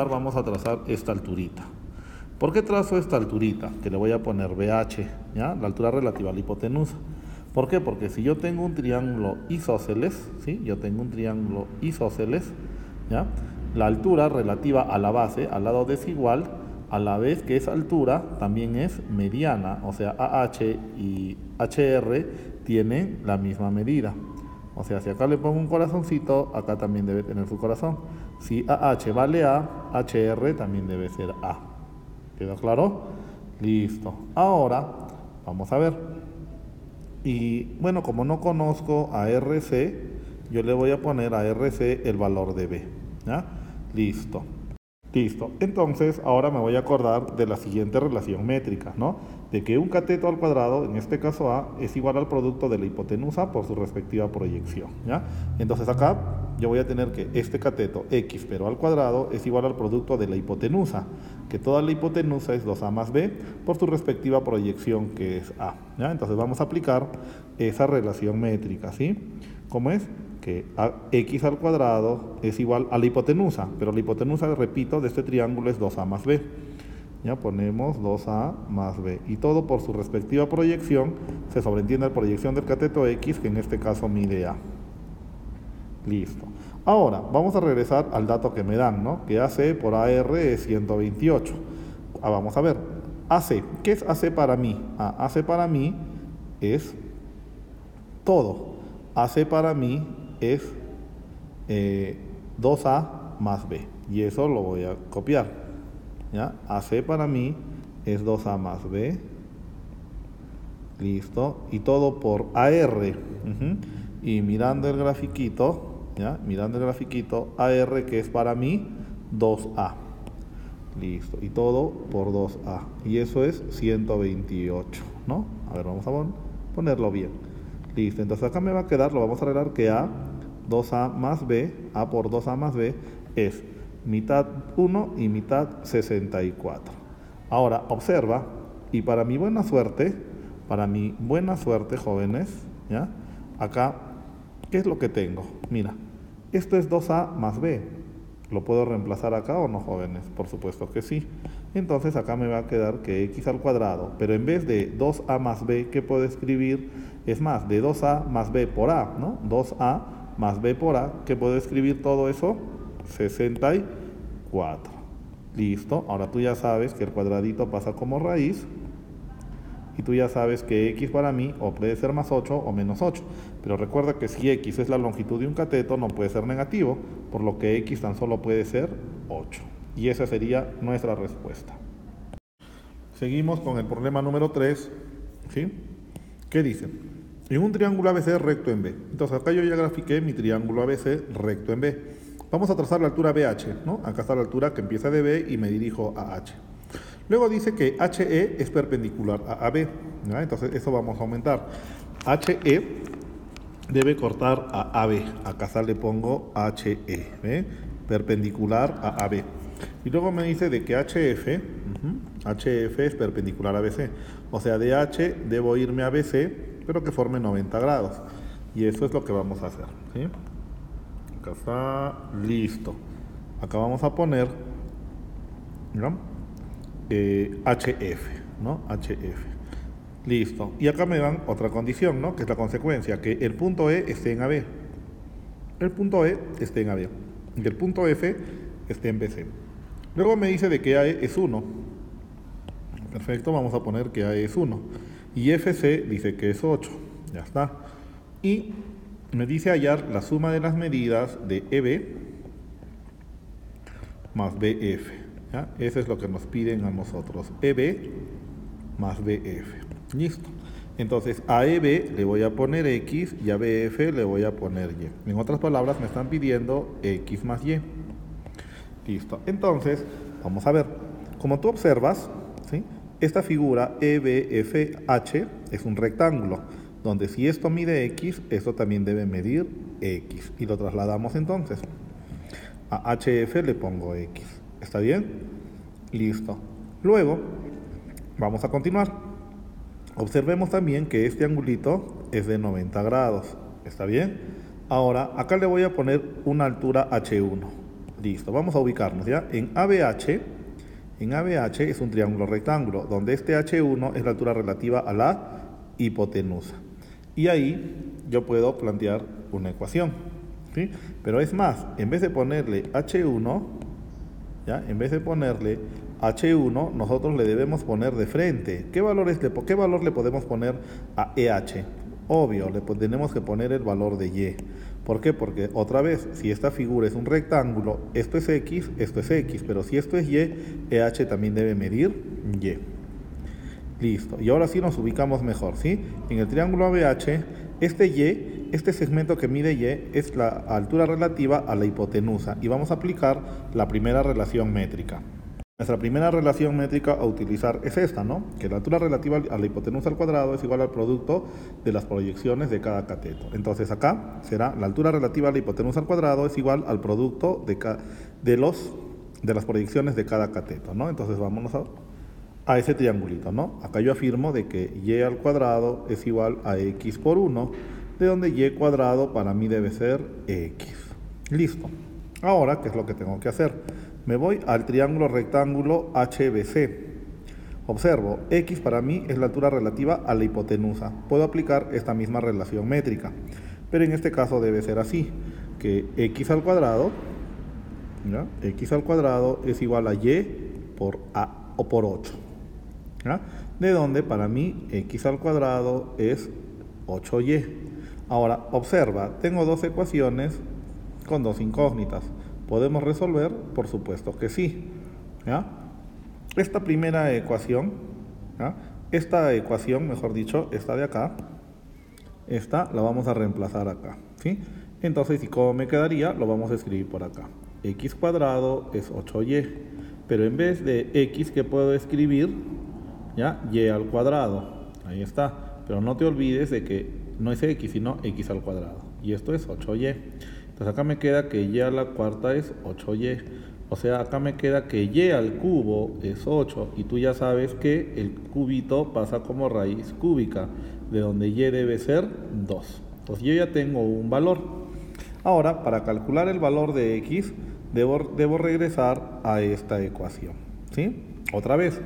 vamos a trazar esta alturita. ¿Por qué trazo esta alturita? Que le voy a poner BH, ¿ya? La altura relativa a la hipotenusa. ¿Por qué? Porque si yo tengo un triángulo isósceles, ¿sí? Yo tengo un triángulo isósceles, ¿ya? La altura relativa a la base, al lado desigual, a la vez que esa altura también es mediana, o sea, AH y HR tienen la misma medida. O sea, si acá le pongo un corazoncito, acá también debe tener su corazón. Si AH vale A, HR también debe ser A. ¿Quedó claro? Listo. Ahora, vamos a ver. Y bueno, como no conozco a RC, yo le voy a poner a RC el valor de B, ¿ya? Listo. Listo. Entonces, ahora me voy a acordar de la siguiente relación métrica, ¿no? De que un cateto al cuadrado, en este caso A, es igual al producto de la hipotenusa por su respectiva proyección, ¿ya? Entonces acá yo voy a tener que este cateto X, pero al cuadrado, es igual al producto de la hipotenusa, que toda la hipotenusa es 2A más B por su respectiva proyección, que es A, ¿ya? Entonces vamos a aplicar esa relación métrica, ¿sí? ¿Cómo es? Que x al cuadrado es igual a la hipotenusa, pero la hipotenusa, repito, de este triángulo es 2a más b. Ya ponemos 2a más b. Y todo por su respectiva proyección, se sobreentiende la proyección del cateto x, que en este caso mide a. Listo. Ahora, vamos a regresar al dato que me dan, ¿no? Que AC por AR es 128. Vamos a ver. AC, ¿qué es AC para mí? AC para mí es todo. AC para mí es 2A más B, y eso lo voy a copiar, ¿ya? AC para mí es 2A más B, listo, y todo por AR, y mirando el grafiquito, ¿ya? Mirando el grafiquito, AR que es para mí 2A, listo, y todo por 2A, y eso es 128, ¿no? A ver, vamos a ponerlo bien. Listo, entonces acá me va a quedar, lo vamos a arreglar que A, 2A más B, A por 2A más B, es mitad 1 y mitad 64. Ahora, observa, y para mi buena suerte, jóvenes, ¿ya? Acá, ¿qué es lo que tengo? Mira, esto es 2A más B. ¿Lo puedo reemplazar acá o no, jóvenes? Por supuesto que sí. Entonces acá me va a quedar que x al cuadrado, pero en vez de 2a más b, ¿qué puedo escribir? Es más, de 2a más b por a, ¿no? 2a más b por a, ¿qué puedo escribir todo eso? 64. Listo, ahora tú ya sabes que el cuadradito pasa como raíz y tú ya sabes que x para mí o puede ser más 8 o menos 8. Pero recuerda que si x es la longitud de un cateto no puede ser negativo, por lo que x tan solo puede ser 8. Y esa sería nuestra respuesta. Seguimos con el problema número 3, ¿sí? ¿Qué dice? En un triángulo ABC recto en B. Entonces acá yo ya grafiqué mi triángulo ABC recto en B. Vamos a trazar la altura BH, ¿no? Acá está la altura que empieza de B y me dirijo a H. Luego dice que HE es perpendicular a AB, ¿no? Entonces eso vamos a aumentar. HE debe cortar a AB. Acá le pongo HE, ¿ve? Perpendicular a AB. Y luego me dice de que HF es perpendicular a BC. O sea, de H debo irme a BC, pero que forme 90 grados. Y eso es lo que vamos a hacer, ¿sí? Acá está, listo. Acá vamos a poner, ¿no? HF, ¿no? HF. Listo. Y acá me dan otra condición, ¿no? Que es la consecuencia, que el punto E esté en AB. El punto E esté en AB. Y el punto F esté en BC. Luego me dice de que AE es 1. Perfecto, vamos a poner que AE es 1. Y FC dice que es 8. Ya está. Y me dice hallar la suma de las medidas de EB más BF. ¿Ya? Eso es lo que nos piden a nosotros. EB más BF. Listo. Entonces a EB le voy a poner X y a BF le voy a poner Y. En otras palabras me están pidiendo X más Y. Listo. Entonces, vamos a ver. Como tú observas, ¿sí? Esta figura EBFH es un rectángulo, donde si esto mide X, esto también debe medir X. Y lo trasladamos entonces. A HF le pongo X. ¿Está bien? Listo. Luego, vamos a continuar. Observemos también que este angulito es de 90 grados. ¿Está bien? Ahora, acá le voy a poner una altura H1. Listo, vamos a ubicarnos ya. En ABH es un triángulo rectángulo, donde este H1 es la altura relativa a la hipotenusa. Y ahí yo puedo plantear una ecuación, ¿sí? Pero es más, en vez de ponerle H1, ¿ya? En vez de ponerle H1, nosotros le debemos poner de frente. ¿Qué valor le podemos poner a EH? Obvio, le tenemos que poner el valor de Y. ¿Por qué? Porque otra vez, si esta figura es un rectángulo, esto es X, pero si esto es Y, EH también debe medir Y. Listo. Y ahora sí nos ubicamos mejor, ¿sí? En el triángulo ABH, este segmento que mide Y es la altura relativa a la hipotenusa y vamos a aplicar la primera relación métrica. Nuestra primera relación métrica a utilizar es esta, ¿no? Que la altura relativa a la hipotenusa al cuadrado es igual al producto de las proyecciones de cada cateto. Entonces acá será la altura relativa a la hipotenusa al cuadrado es igual al producto de las proyecciones de cada cateto, ¿no? Entonces vámonos a ese triangulito, ¿no? Acá yo afirmo de que Y al cuadrado es igual a X por 1, de donde Y cuadrado para mí debe ser X. Listo. Ahora, ¿qué es lo que tengo que hacer? Me voy al triángulo rectángulo HBC. Observo, X para mí es la altura relativa a la hipotenusa. Puedo aplicar esta misma relación métrica, pero en este caso debe ser así, que X al cuadrado, ¿ya? X al cuadrado es igual a Y por A o por 8. ¿Ya? De donde para mí X al cuadrado es 8Y. Ahora, observa, tengo dos ecuaciones con dos incógnitas. ¿Podemos resolver? Por supuesto que sí. ¿Ya? Esta primera ecuación, ¿ya? Esta de acá, esta la vamos a reemplazar acá, ¿sí? Entonces, ¿y cómo me quedaría? Lo vamos a escribir por acá. X cuadrado es 8Y, pero en vez de X, ¿qué puedo escribir? ¿Ya? Y al cuadrado. Ahí está. Pero no te olvides de que no es X, sino X al cuadrado. Y esto es 8Y. Entonces acá me queda que Y a la cuarta es 8Y. O sea, acá me queda que Y al cubo es 8. Y tú ya sabes que el cubito pasa como raíz cúbica, de donde Y debe ser 2. Entonces yo ya tengo un valor. Ahora, para calcular el valor de X, debo regresar a esta ecuación, ¿sí? Otra vez,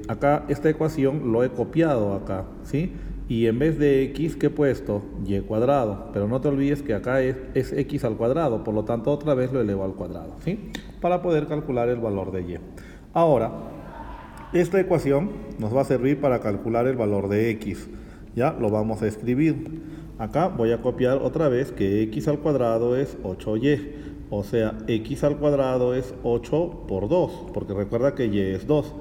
acá esta ecuación lo he copiado acá, ¿sí? Y en vez de x, ¿qué he puesto? Y cuadrado. Pero no te olvides que acá es x al cuadrado, por lo tanto otra vez lo elevo al cuadrado, ¿sí? Para poder calcular el valor de y. Ahora, esta ecuación nos va a servir para calcular el valor de x. Ya lo vamos a escribir. Acá voy a copiar otra vez que x al cuadrado es 8y. O sea, x al cuadrado es 8 por 2, porque recuerda que y es 2.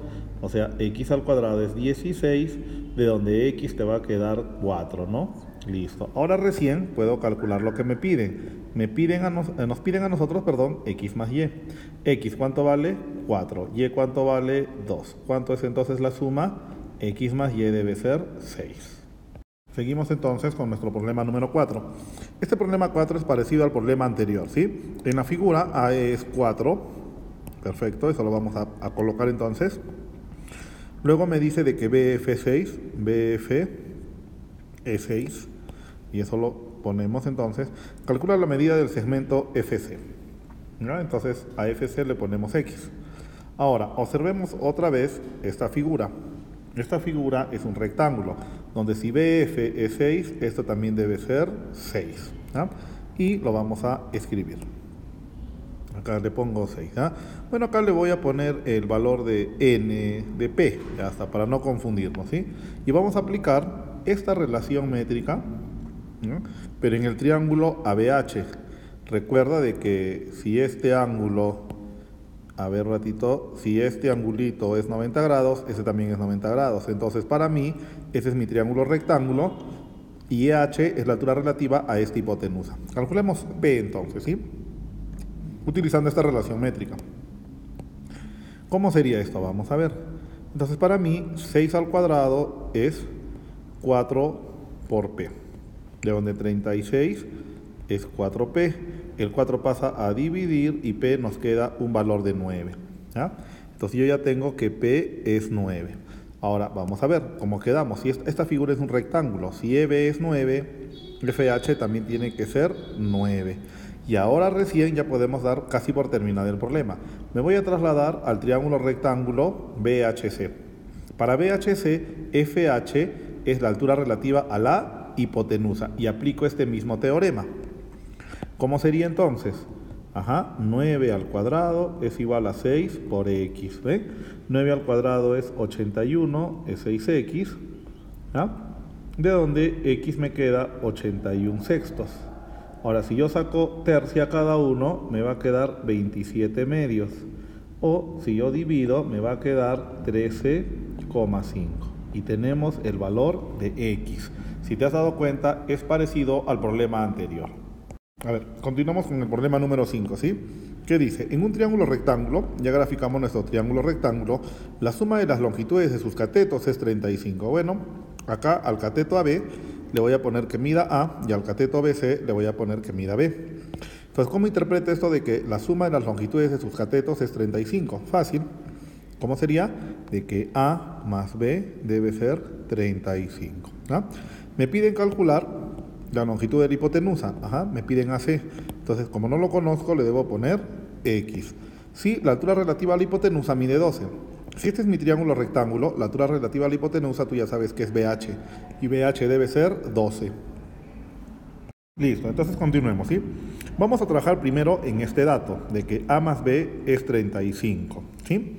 O sea, x al cuadrado es 16, de donde x te va a quedar 4, ¿no? Listo. Ahora recién puedo calcular lo que me piden. Nos piden a nosotros, perdón, x más y. X, ¿cuánto vale? 4. Y, ¿cuánto vale? 2. ¿Cuánto es entonces la suma? X más y debe ser 6. Seguimos entonces con nuestro problema número 4. Este problema 4 es parecido al problema anterior, ¿sí? En la figura A es 4. Perfecto, eso lo vamos a colocar entonces. Luego me dice de que BF es 6, BF es 6, y eso lo ponemos entonces. Calcula la medida del segmento FC. ¿No? Entonces a FC le ponemos X. Ahora, observemos otra vez esta figura. Esta figura es un rectángulo, donde si BF es 6, esto también debe ser 6. ¿No? Y lo vamos a escribir. Acá le pongo 6. ¿Ah? Bueno, acá le voy a poner el valor de n de p, ya está, para no confundirnos, ¿sí? Y vamos a aplicar esta relación métrica, ¿no? Pero en el triángulo ABH. Recuerda de que si este ángulo, a ver ratito, si este angulito es 90 grados, ese también es 90 grados. Entonces para mí, ese es mi triángulo rectángulo y EH es la altura relativa a esta hipotenusa. Calculemos B entonces, ¿sí? Utilizando esta relación métrica. ¿Cómo sería esto? Vamos a ver. Entonces para mí 6 al cuadrado es 4 por p, de donde 36 es 4p. El 4 pasa a dividir y p nos queda un valor de 9. ¿Ya? Entonces yo ya tengo que p es 9. Ahora vamos a ver cómo quedamos. Si esta figura es un rectángulo, si EB es 9, FH también tiene que ser 9. Y ahora recién ya podemos dar casi por terminado el problema. Me voy a trasladar al triángulo rectángulo BHC. Para BHC, FH es la altura relativa a la hipotenusa y aplico este mismo teorema. ¿Cómo sería entonces? 9 al cuadrado es igual a 6 por x. ¿Ve? 9 al cuadrado es 81, es 6x. De donde x me queda 81 sextos. Ahora, si yo saco tercia cada uno, me va a quedar 27 medios. O si yo divido, me va a quedar 13,5. Y tenemos el valor de x. Si te has dado cuenta, es parecido al problema anterior. A ver, continuamos con el problema número 5, ¿sí? ¿Qué dice? En un triángulo rectángulo, ya graficamos nuestro triángulo rectángulo, la suma de las longitudes de sus catetos es 35. Bueno, acá al cateto AB le voy a poner que mida A y al cateto BC le voy a poner que mida B. Entonces, ¿cómo interpreto esto de que la suma de las longitudes de sus catetos es 35? Fácil. ¿Cómo sería? De que A más B debe ser 35. ¿Ah? Me piden calcular la longitud de la hipotenusa. Me piden AC. Entonces, como no lo conozco, le debo poner X. Si la altura relativa a la hipotenusa mide 12. Si este es mi triángulo rectángulo, la altura relativa a la hipotenusa tú ya sabes que es BH. Y BH debe ser 12. Listo, entonces continuemos, ¿sí? Vamos a trabajar primero en este dato, de que A más B es 35, ¿sí?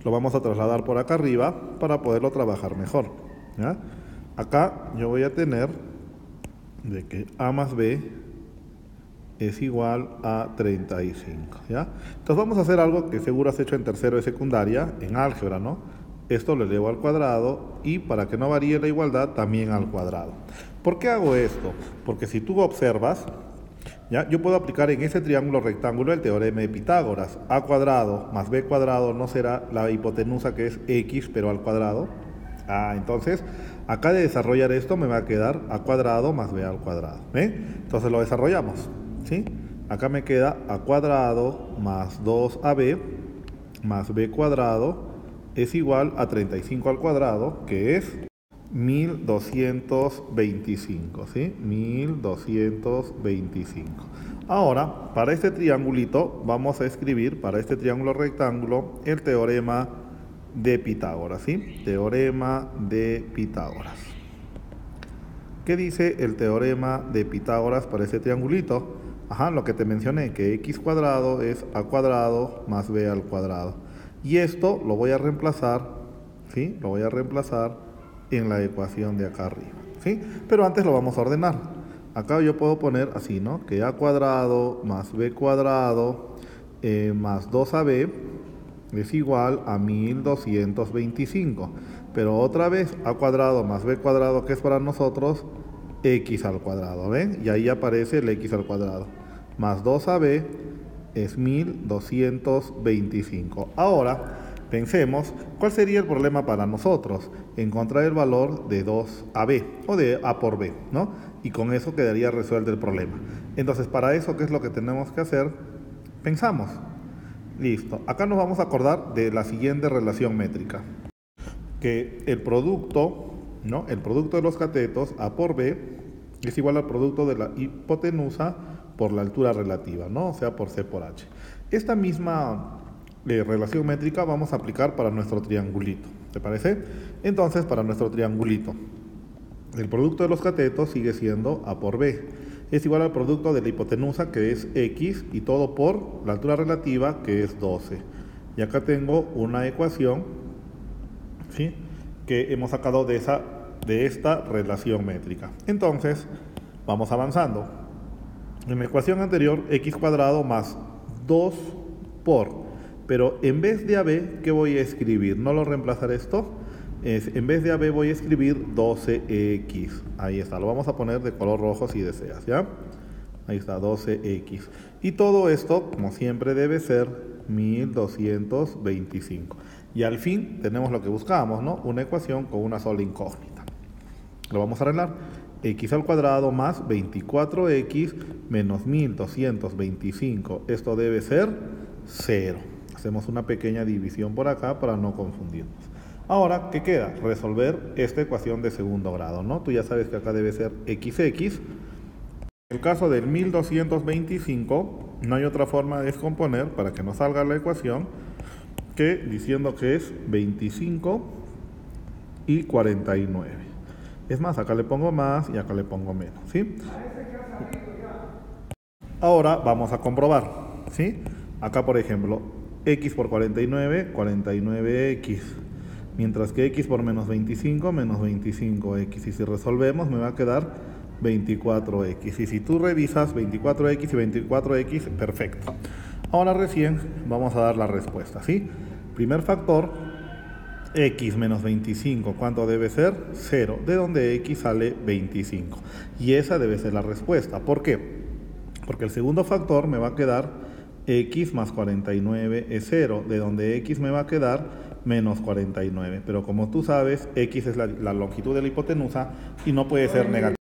Lo vamos a trasladar por acá arriba para poderlo trabajar mejor, ¿ya? Acá yo voy a tener de que A más B es igual a 35, ¿ya? Entonces vamos a hacer algo que seguro has hecho en tercero de secundaria, en álgebra, ¿no? Esto lo elevo al cuadrado y para que no varíe la igualdad, también al cuadrado. ¿Por qué hago esto? Porque si tú observas, ¿ya? Yo puedo aplicar en ese triángulo rectángulo el teorema de Pitágoras. A cuadrado más B cuadrado no será la hipotenusa que es X, pero al cuadrado. Entonces, acá de desarrollar esto me va a quedar A cuadrado más B al cuadrado. Entonces lo desarrollamos, ¿sí? Acá me queda A cuadrado más 2AB más B cuadrado es igual a 35 al cuadrado, que es 1225, ¿sí? 1225. Ahora, para este triangulito, vamos a escribir, para este triángulo rectángulo, el teorema de Pitágoras, ¿sí? Teorema de Pitágoras. ¿Qué dice el teorema de Pitágoras para ese triangulito? Lo que te mencioné, que x cuadrado es a cuadrado más b al cuadrado. Y esto lo voy a reemplazar, ¿sí? Lo voy a reemplazar en la ecuación de acá arriba, ¿sí? Pero antes lo vamos a ordenar. Acá yo puedo poner así, ¿no? Que a cuadrado más b cuadrado más 2ab es igual a 1225. Pero otra vez, a cuadrado más b cuadrado, que es para nosotros x al cuadrado, ¿ven? Y ahí aparece el x al cuadrado. Más 2ab es 1225. Ahora, pensemos, ¿cuál sería el problema para nosotros? Encontrar el valor de 2ab, o de a por b, ¿no? Y con eso quedaría resuelto el problema. Entonces, para eso, ¿qué es lo que tenemos que hacer? Pensamos. Listo. Acá nos vamos a acordar de la siguiente relación métrica. Que el producto, ¿no? El producto de los catetos, a por b, es igual al producto de la hipotenusa por la altura relativa, ¿no? O sea, por c por h. Esta misma relación métrica vamos a aplicar para nuestro triangulito, ¿te parece? Entonces, para nuestro triangulito, el producto de los catetos sigue siendo a por b. Es igual al producto de la hipotenusa, que es x, y todo por la altura relativa, que es 12. Y acá tengo una ecuación, ¿sí?, que hemos sacado de esta relación métrica. Entonces, vamos avanzando. En la ecuación anterior, x cuadrado más 2 por, pero en vez de AB, ¿qué voy a escribir? ¿No lo reemplazaré esto? En vez de AB voy a escribir 12x. Ahí está, lo vamos a poner de color rojo si deseas, ¿ya? Ahí está, 12x. Y todo esto, como siempre, debe ser 1225. Y al fin tenemos lo que buscábamos, ¿no? Una ecuación con una sola incógnita. Lo vamos a arreglar. X al cuadrado más 24x menos 1225. Esto debe ser 0. Hacemos una pequeña división por acá para no confundirnos. Ahora, ¿qué queda? Resolver esta ecuación de segundo grado, ¿no? Tú ya sabes que acá debe ser xx. En el caso del 1225, no hay otra forma de descomponer para que nos salga la ecuación que diciendo que es 25 y 49. Es más, acá le pongo más y acá le pongo menos, ¿sí? Ahora vamos a comprobar, ¿sí? Acá, por ejemplo, x por 49, 49x. Mientras que x por menos 25, menos 25x. Y si resolvemos, me va a quedar 24x. Y si tú revisas 24x y 24x, perfecto. Ahora recién vamos a dar la respuesta, ¿sí? Primer factor, x menos 25, ¿cuánto debe ser? 0, de donde x sale 25. Y esa debe ser la respuesta. ¿Por qué? Porque el segundo factor me va a quedar x más 49 es 0, de donde x me va a quedar menos 49. Pero como tú sabes, x es la longitud de la hipotenusa y no puede ser negativa.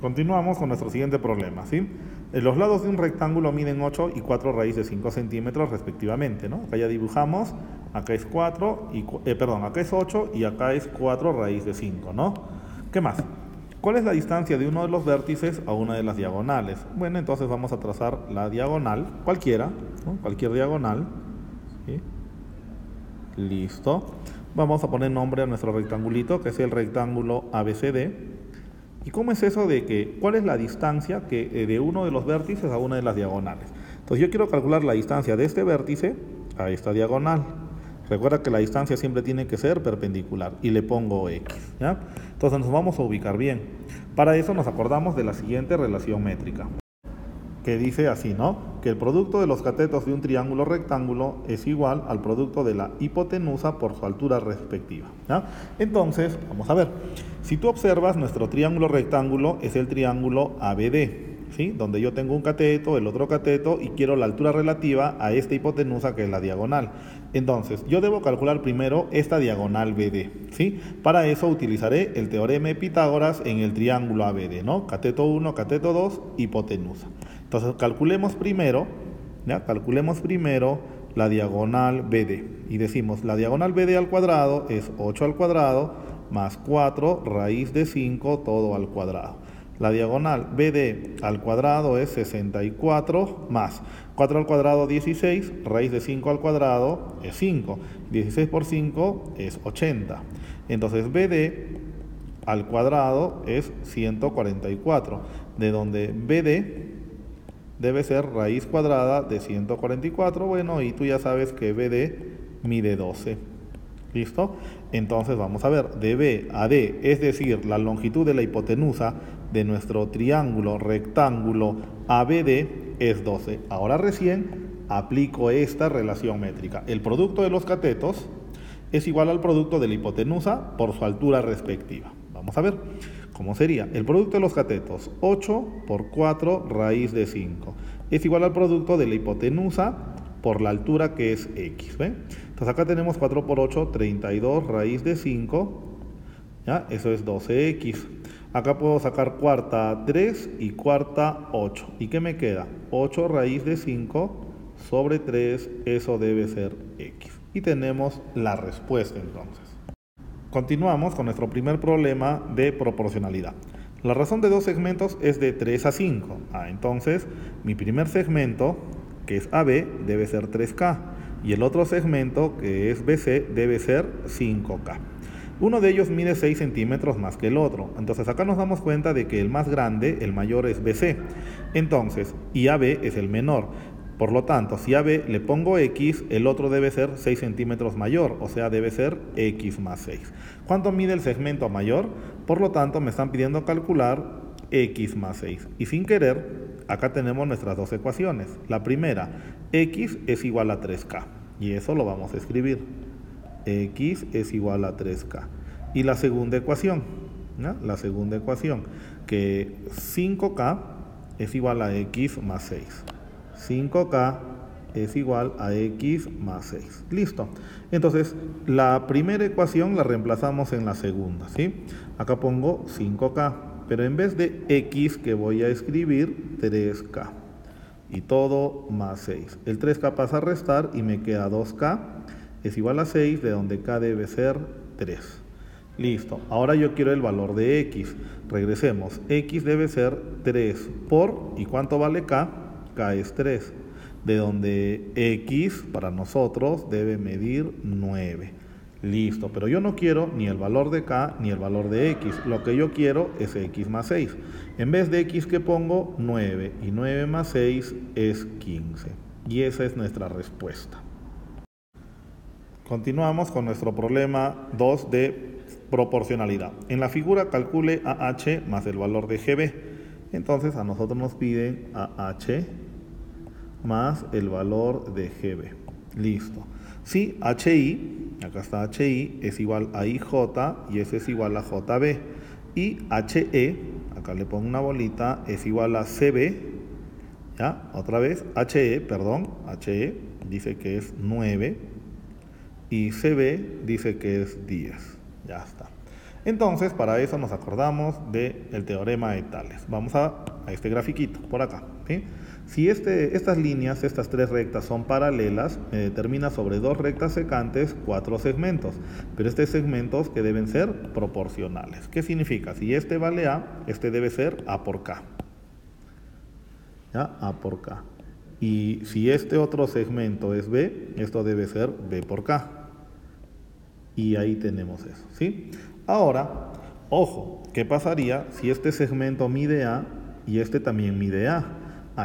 Continuamos con nuestro siguiente problema, ¿sí? Los lados de un rectángulo miden 8 y 4 raíz de 5 centímetros respectivamente, ¿no? Acá ya dibujamos, acá es 4 y, acá es 8 y acá es 4 raíz de 5, ¿no? ¿Qué más? ¿Cuál es la distancia de uno de los vértices a una de las diagonales? Bueno, entonces vamos a trazar la diagonal, cualquiera, ¿no? Cualquier diagonal, ¿sí? Listo. Vamos a poner nombre a nuestro rectangulito, que es el rectángulo ABCD. ¿Y cómo es eso de que, cuál es la distancia de uno de los vértices a una de las diagonales? Entonces yo quiero calcular la distancia de este vértice a esta diagonal. Recuerda que la distancia siempre tiene que ser perpendicular y le pongo x, ¿ya? Entonces nos vamos a ubicar bien. Para eso nos acordamos de la siguiente relación métrica, que dice así, ¿no? Que el producto de los catetos de un triángulo rectángulo es igual al producto de la hipotenusa por su altura respectiva, ¿ya? Entonces, vamos a ver. Si tú observas, nuestro triángulo rectángulo es el triángulo ABD, ¿sí? Donde yo tengo un cateto, el otro cateto y quiero la altura relativa a esta hipotenusa que es la diagonal. Entonces, yo debo calcular primero esta diagonal BD, ¿sí? Para eso utilizaré el teorema de Pitágoras en el triángulo ABD, ¿no? Cateto 1, cateto 2, hipotenusa. Entonces, calculemos primero, ¿ya? Calculemos primero la diagonal BD. Y decimos, la diagonal BD al cuadrado es 8 al cuadrado más 4 raíz de 5 todo al cuadrado. La diagonal BD al cuadrado es 64 más 4 al cuadrado 16, raíz de 5 al cuadrado es 5. 16 por 5 es 80. Entonces BD al cuadrado es 144, de donde BD debe ser raíz cuadrada de 144. Bueno, y tú ya sabes que BD mide 12. ¿Listo? Entonces vamos a ver, de B a D, es decir, la longitud de la hipotenusa de nuestro triángulo rectángulo ABD es 12. Ahora recién aplico esta relación métrica. El producto de los catetos es igual al producto de la hipotenusa por su altura respectiva. Vamos a ver cómo sería. El producto de los catetos, 8 por 4 raíz de 5, es igual al producto de la hipotenusa por la altura, que es x. ¿Ven? Entonces acá tenemos 4 por 8, 32 raíz de 5, ¿ya? Eso es 12x. Acá puedo sacar cuarta 3 y cuarta 8. ¿Y qué me queda? 8 raíz de 5 sobre 3, eso debe ser x. Y tenemos la respuesta entonces. Continuamos con nuestro primer problema de proporcionalidad. La razón de dos segmentos es de 3 a 5. Entonces mi primer segmento, que es AB, debe ser 3K. Y el otro segmento, que es BC, debe ser 5K. Uno de ellos mide 6 centímetros más que el otro. Entonces acá nos damos cuenta de que el más grande, el mayor, es BC. Entonces, y AB es el menor. Por lo tanto, si a B le pongo X, el otro debe ser 6 centímetros mayor, o sea, debe ser X más 6. ¿Cuánto mide el segmento mayor? Por lo tanto, me están pidiendo calcular X más 6. Y sin querer, acá tenemos nuestras dos ecuaciones. La primera, X es igual a 3K. Y eso lo vamos a escribir. X es igual a 3K. Y la segunda ecuación, ¿no? La segunda ecuación, que 5K es igual a X más 6. 5K es igual a X más 6. Listo. Entonces, la primera ecuación la reemplazamos en la segunda, ¿sí? Acá pongo 5K, pero en vez de X, que voy a escribir 3K. Y todo más 6. El 3K pasa a restar y me queda 2K. Es igual a 6, de donde K debe ser 3. Listo. Ahora yo quiero el valor de X. Regresemos. X debe ser 3 por... ¿Y cuánto vale K? K es 3, de donde X para nosotros debe medir 9. Listo, pero yo no quiero ni el valor de K ni el valor de X. Lo que yo quiero es X más 6. En vez de X, que pongo 9, y 9 más 6 es 15. Y esa es nuestra respuesta. Continuamos con nuestro problema 2 de proporcionalidad. En la figura calcule AH más el valor de GB. Entonces a nosotros nos piden AH más el valor de GB. Listo. Si HI, acá está HI, es igual a IJ y ese es igual a JB. Y HE, acá le pongo una bolita, es igual a CB. ¿Ya? Otra vez, HE dice que es 9 y CB dice que es 10. Ya está. Entonces, para eso nos acordamos del teorema de Tales. Vamos a este grafiquito, por acá, ¿sí? Si estas líneas, estas tres rectas son paralelas, me determina sobre dos rectas secantes 4 segmentos, pero estos segmentos que deben ser proporcionales. ¿Qué significa? Si este vale A, este debe ser A por K. ¿Ya? A por K. Y si este otro segmento es B, esto debe ser B por K. Y ahí tenemos eso, ¿sí? Ahora, ojo, ¿qué pasaría si este segmento mide A y este también mide A?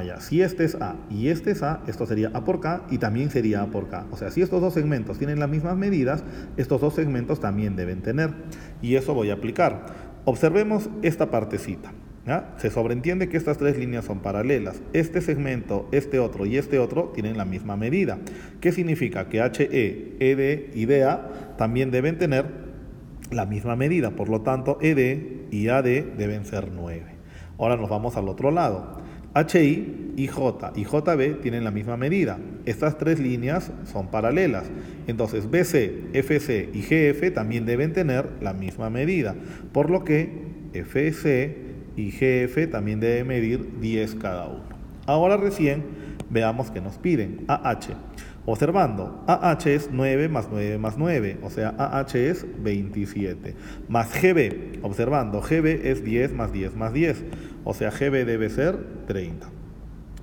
Ya, si este es A y este es A, esto sería A por K y también sería A por K. O sea, si estos dos segmentos tienen las mismas medidas, estos dos segmentos también deben tener. Y eso voy a aplicar. Observemos esta partecita. ¿Ya? Se sobreentiende que estas tres líneas son paralelas. Este segmento, este otro y este otro tienen la misma medida. ¿Qué significa? Que HE, ED y DA también deben tener la misma medida. Por lo tanto, ED y AD deben ser 9. Ahora nos vamos al otro lado. HI, IJ y JB tienen la misma medida. Estas tres líneas son paralelas. Entonces BC, FC y GF también deben tener la misma medida. Por lo que FC y GF también deben medir 10 cada uno. Ahora recién veamos que nos piden AH. Observando, AH es 9 más 9 más 9, o sea, AH es 27. Más GB, observando, GB es 10 más 10 más 10, o sea, GB debe ser 30.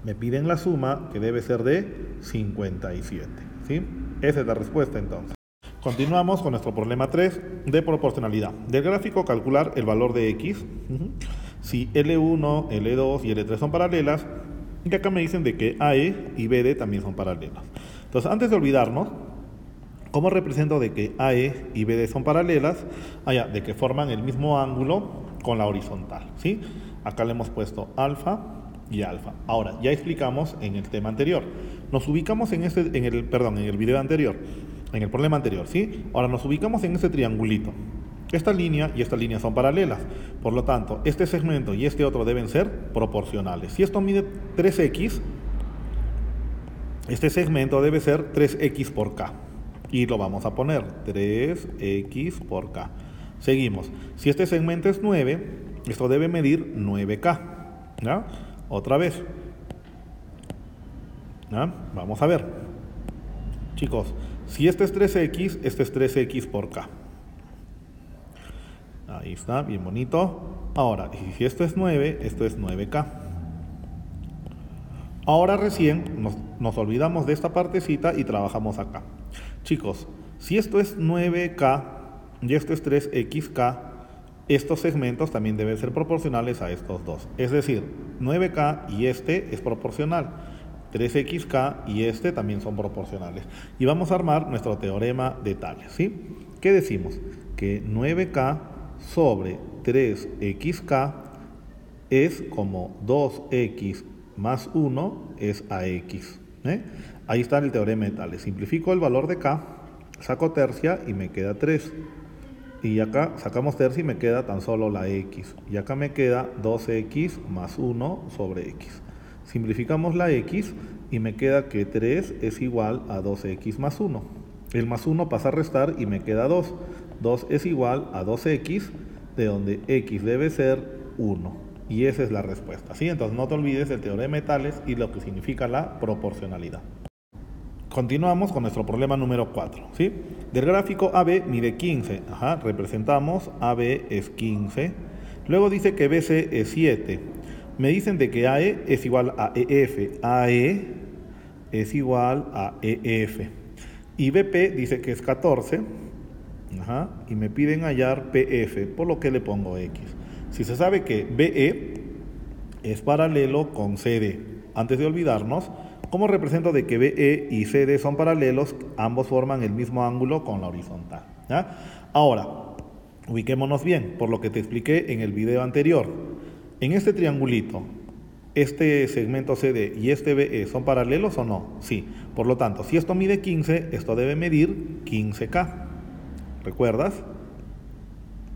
Me piden la suma, que debe ser de 57, ¿sí? Esa es la respuesta entonces. Continuamos con nuestro problema 3 de proporcionalidad. Del gráfico calcular el valor de X. Si L1, L2 y L3 son paralelas, y acá me dicen de que AE y BD también son paralelas. Entonces, antes de olvidarnos, ¿cómo represento de que AE y BD son paralelas? De que forman el mismo ángulo con la horizontal, ¿sí? Acá le hemos puesto alfa y alfa. Ahora, ya explicamos en el tema anterior. Nos ubicamos en el video anterior, en el problema anterior, ¿sí? Ahora nos ubicamos en este triangulito. Esta línea y esta línea son paralelas. Por lo tanto, este segmento y este otro deben ser proporcionales. Si esto mide 3x, este segmento debe ser 3x por k. Y lo vamos a poner 3x por k. Seguimos. Si este segmento es 9, esto debe medir 9k. ¿Ya? Otra vez. ¿Ya? Vamos a ver. Chicos, si este es 3x, este es 3x por k. Ahí está, bien bonito. Ahora, y si esto es 9, esto es 9k. Ahora recién nos olvidamos de esta partecita y trabajamos acá. Chicos, si esto es 9k y esto es 3xk, estos segmentos también deben ser proporcionales a estos dos. Es decir, 9k y este es proporcional. 3xk y este también son proporcionales. Y vamos a armar nuestro teorema de Tales, ¿sí? ¿Qué decimos? Que 9k sobre 3xk es como 2x más 1 es ax. Ahí está el teorema de Tales. Simplifico el valor de k, saco tercia y me queda 3. Y acá sacamos tercia y me queda tan solo la x. Y acá me queda 2x más 1 sobre x. Simplificamos la x y me queda que 3 es igual a 2x más 1. El más 1 pasa a restar y me queda 2. 2 es igual a 2x, de donde x debe ser 1. Y esa es la respuesta, ¿sí? Entonces no te olvides del teorema de Tales y lo que significa la proporcionalidad. Continuamos con nuestro problema número 4, ¿sí? Del gráfico AB mide 15. Representamos AB es 15. Luego dice que BC es 7. Me dicen de que AE es igual a EF. AE es igual a EF. Y BP dice que es 14. Y me piden hallar PF, por lo que le pongo X. Si se sabe que BE es paralelo con CD, antes de olvidarnos, ¿cómo represento de que BE y CD son paralelos? Ambos forman el mismo ángulo con la horizontal. ¿Ya? Ahora, ubiquémonos bien, por lo que te expliqué en el video anterior. En este triangulito, ¿este segmento CD y este BE son paralelos o no? Sí. Por lo tanto, si esto mide 15, esto debe medir 15K. ¿Recuerdas?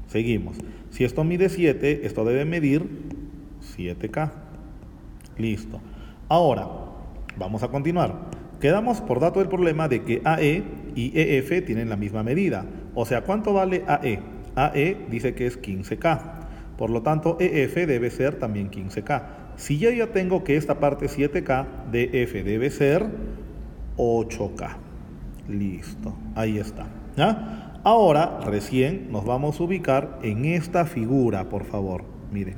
Seguimos. Si esto mide 7, esto debe medir 7K. Listo. Ahora, vamos a continuar. Quedamos por dato del problema de que AE y EF tienen la misma medida. O sea, ¿cuánto vale AE? AE dice que es 15K. Por lo tanto, EF debe ser también 15K. Si yo ya tengo que esta parte 7K, DF debe ser 8K. Listo. Ahí está. ¿Ya? Ahora, recién nos vamos a ubicar en esta figura, por favor. Miren.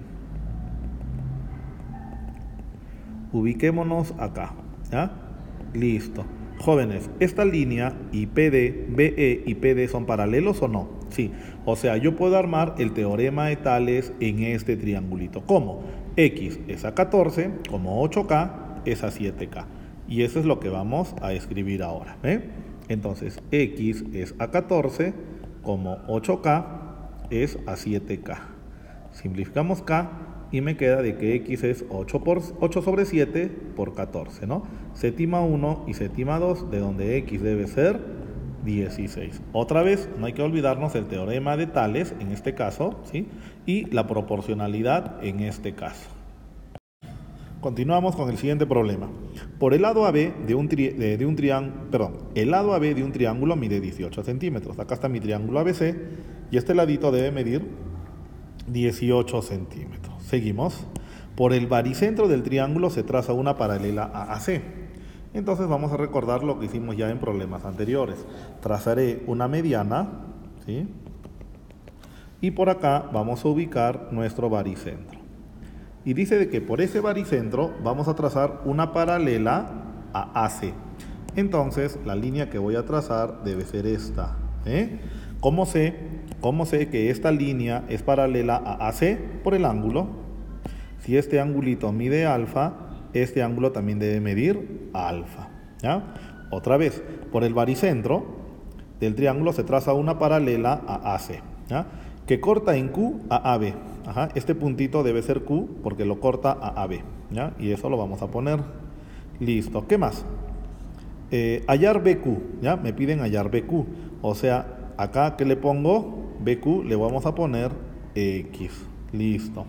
Ubiquémonos acá. ¿Ya? Listo. Jóvenes, esta línea y PD, BE y PD son paralelos o no? Sí. O sea, yo puedo armar el teorema de Tales en este triangulito. ¿Cómo? X es a 14, como 8K es a 7K. Y eso es lo que vamos a escribir ahora. Entonces, X es a 14, como 8K es a 7K. Simplificamos K y me queda de que X es 8 sobre 7 por 14, ¿no? Séptima 1 y séptima 2, de donde X debe ser 16. Otra vez, no hay que olvidarnos el teorema de Tales, en este caso, ¿sí? Y la proporcionalidad en este caso. Continuamos con el siguiente problema. Por el lado AB el lado AB de un triángulo mide 18 centímetros. Acá está mi triángulo ABC y este ladito debe medir 18 centímetros. Seguimos. Por el baricentro del triángulo se traza una paralela a AC. Entonces vamos a recordar lo que hicimos ya en problemas anteriores. Trazaré una mediana, ¿sí? Y por acá vamos a ubicar nuestro baricentro. Y dice de que por ese baricentro vamos a trazar una paralela a AC. Entonces, la línea que voy a trazar debe ser esta, ¿Cómo sé que esta línea es paralela a AC? Por el ángulo. Si este angulito mide alfa, este ángulo también debe medir alfa, ¿ya? Otra vez, por el baricentro del triángulo se traza una paralela a AC, ¿ya? Que corta en Q a AB. Este puntito debe ser Q porque lo corta a AB, ¿ya? Y eso lo vamos a poner. Listo. ¿Qué más? Hallar BQ, ¿ya? Me piden hallar BQ. O sea, acá, ¿qué le pongo? BQ le vamos a poner X. Listo.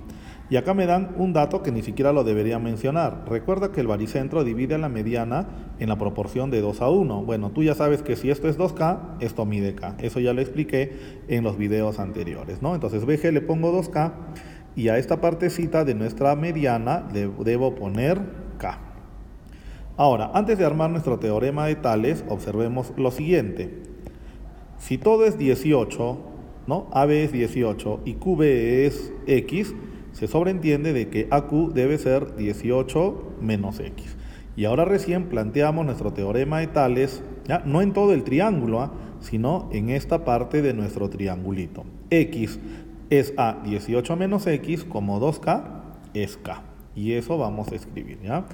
Y acá me dan un dato que ni siquiera lo debería mencionar. Recuerda que el baricentro divide a la mediana en la proporción de 2 a 1. Bueno, tú ya sabes que si esto es 2K, esto mide K. Eso ya lo expliqué en los videos anteriores, ¿no? Entonces, BG le pongo 2K y a esta partecita de nuestra mediana le debo poner K. Ahora, antes de armar nuestro teorema de Tales, observemos lo siguiente. Si todo es 18, ¿no? AB es 18 y QB es X, se sobreentiende de que AQ debe ser 18 menos X. Y ahora recién planteamos nuestro teorema de Tales, ¿ya? No en todo el triángulo, sino en esta parte de nuestro triangulito. X es A 18 menos X, como 2K es K. Y eso vamos a escribir, ¿ya?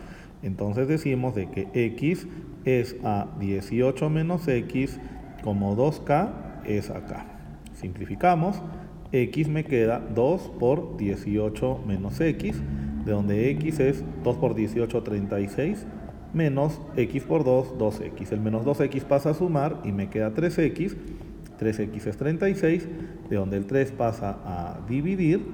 Entonces decimos de que X es A 18 menos X, como 2K es acá. Simplificamos. X me queda 2 por 18 menos X, de donde X es 2 por 18, 36, menos X por 2, 2X. El menos 2X pasa a sumar y me queda 3X. 3X es 36, de donde el 3 pasa a dividir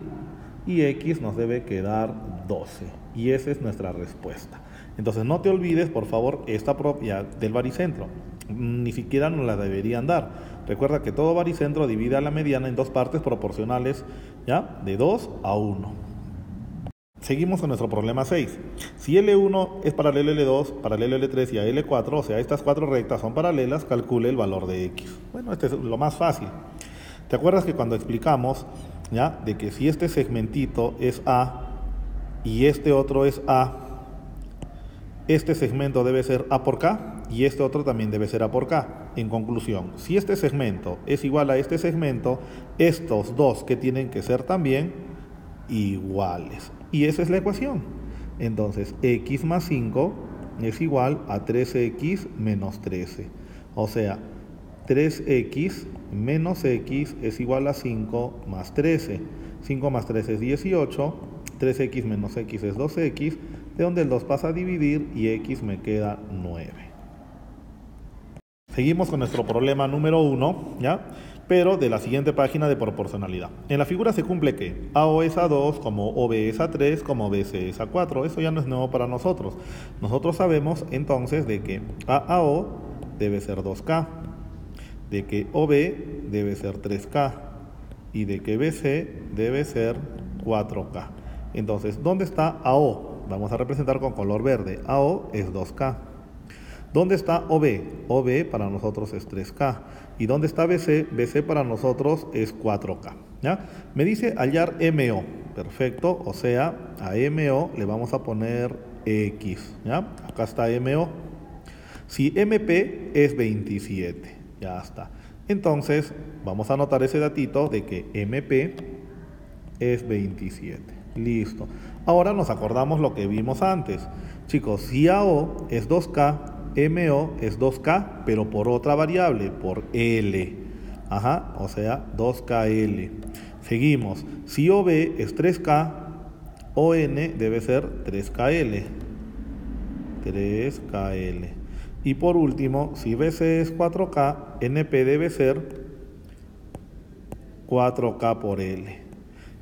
y X nos debe quedar 12. Y esa es nuestra respuesta. Entonces no te olvides, por favor, esta propiedad del baricentro. Ni siquiera nos la deberían dar. Recuerda que todo baricentro divide a la mediana en dos partes proporcionales, ¿ya? De 2 a 1. Seguimos con nuestro problema 6. Si L1 es paralelo a L2, paralelo a L3 y a L4, o sea, estas cuatro rectas son paralelas, calcule el valor de X. Bueno, este es lo más fácil. ¿Te acuerdas que cuando explicamos, ¿ya? De que si este segmentito es A y este otro es A, este segmento debe ser A por K y este otro también debe ser A por K. En conclusión, si este segmento es igual a este segmento, estos dos que tienen que ser también iguales. Y esa es la ecuación. Entonces, X más 5 es igual a 3X menos 13. O sea, 3X menos X es igual a 5 más 13. 5 más 13 es 18. 3X menos X es 2X, de donde el 2 pasa a dividir y X me queda 9. Seguimos con nuestro problema número 1, ¿ya? Pero de la siguiente página de proporcionalidad. En la figura se cumple que AO es A2, como OB es A3, como BC es A4. Eso ya no es nuevo para nosotros. Nosotros sabemos entonces de que AO debe ser 2K, de que OB debe ser 3K y de que BC debe ser 4K. Entonces, ¿dónde está AO? Vamos a representar con color verde. AO es 2K. ¿Dónde está OB? OB para nosotros es 3K. ¿Y dónde está BC? BC para nosotros es 4K. ¿Ya? Me dice hallar MO. Perfecto. O sea, a MO le vamos a poner X. ¿Ya? Acá está MO. Si MP es 27. Ya está. Entonces, vamos a anotar ese datito de que MP es 27. Listo. Ahora nos acordamos lo que vimos antes. Chicos, si AO es 2K, MO es 2K, pero por otra variable, por L. O sea, 2KL. Seguimos. Si OB es 3K, ON debe ser 3KL. 3KL. Y por último, si BC es 4K, NP debe ser 4K por L.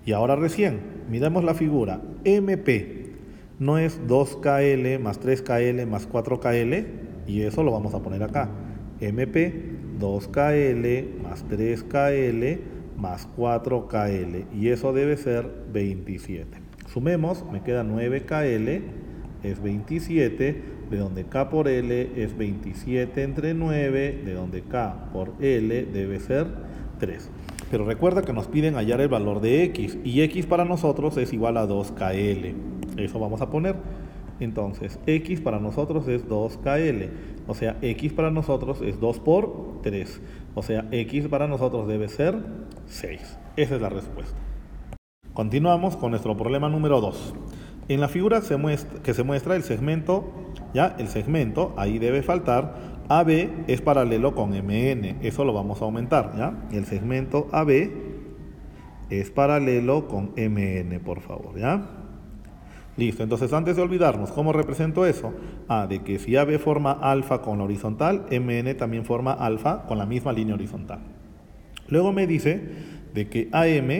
Y ahora recién, miremos la figura. MP no es 2KL más 3KL más 4KL, y eso lo vamos a poner acá. MP, 2KL más 3KL más 4KL, y eso debe ser 27. Sumemos, me queda 9KL, es 27, de donde K por L es 27 entre 9, de donde K por L debe ser 3. Pero recuerda que nos piden hallar el valor de X, y X para nosotros es igual a 2KL. Eso vamos a poner. Entonces, x para nosotros es 2KL, o sea, x para nosotros es 2 por 3, o sea, x para nosotros debe ser 6. Esa es la respuesta. Continuamos con nuestro problema número 2. En la figura se muestra el segmento, ya, el segmento, ahí debe faltar, AB es paralelo con MN, eso lo vamos a aumentar, ¿ya? El segmento AB es paralelo con MN, por favor, ¿ya? Listo, entonces antes de olvidarnos, ¿cómo represento eso? De que si AB forma alfa con la horizontal, MN también forma alfa con la misma línea horizontal. Luego me dice de que AM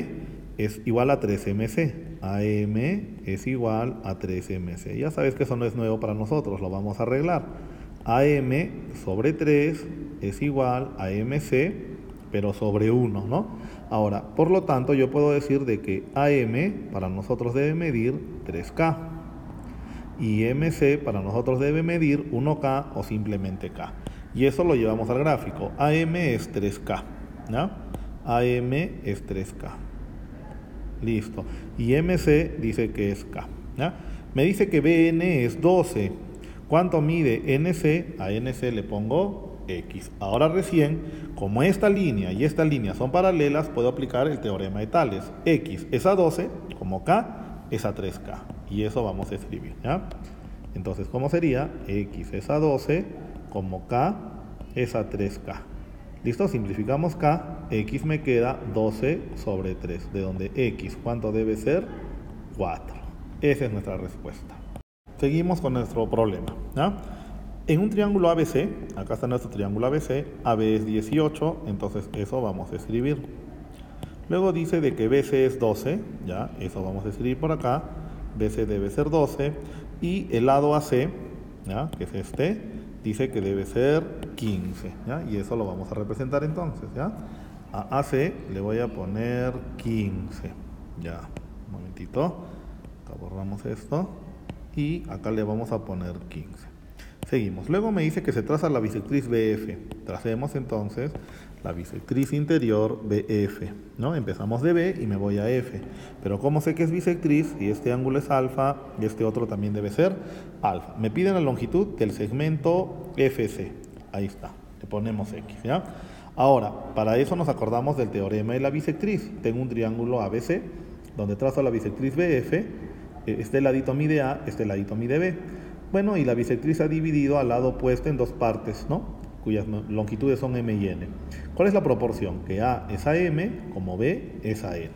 es igual a 3MC. AM es igual a 3MC. Ya sabes que eso no es nuevo para nosotros, lo vamos a arreglar. AM sobre 3 es igual a MC, pero sobre 1, ¿no? Ahora, por lo tanto, yo puedo decir de que AM para nosotros debe medir 3K y MC para nosotros debe medir 1K o simplemente K. Y eso lo llevamos al gráfico. AM es 3K, ¿no? AM es 3K. Listo. Y MC dice que es K, ¿ya? Me dice que BN es 12. ¿Cuánto mide NC? A NC le pongo X. Ahora recién, como esta línea y esta línea son paralelas, puedo aplicar el teorema de Tales. X es a 12, como K es a 3K. Y eso vamos a escribir, ¿ya? Entonces, ¿cómo sería? X es a 12, como K es a 3K. ¿Listo? Simplificamos K, X me queda 12 sobre 3, de donde X, ¿cuánto debe ser? 4. Esa es nuestra respuesta. Seguimos con nuestro problema, ¿ya? En un triángulo ABC, acá está nuestro triángulo ABC, AB es 18, entonces eso vamos a escribir. Luego dice de que BC es 12, ¿ya? Eso vamos a escribir por acá, BC debe ser 12, y el lado AC, ¿ya? Que es este, dice que debe ser 15, ¿ya? Y eso lo vamos a representar entonces, ¿ya? A AC le voy a poner 15, ya, un momentito, acá borramos esto, y acá le vamos a poner 15. Seguimos. Luego me dice que se traza la bisectriz BF. Tracemos entonces la bisectriz interior BF, ¿no? Empezamos de B y me voy a F. Pero ¿cómo sé que es bisectriz? Y este ángulo es alfa y este otro también debe ser alfa. Me piden la longitud del segmento FC. Ahí está. Le ponemos X, ¿ya? Ahora, para eso nos acordamos del teorema de la bisectriz. Tengo un triángulo ABC donde trazo la bisectriz BF. Este ladito mide A, este ladito mide B. Bueno, y la bisectriz ha dividido al lado opuesto en dos partes, ¿no? Cuyas longitudes son M y N. ¿Cuál es la proporción? Que A es a M, como B es a N.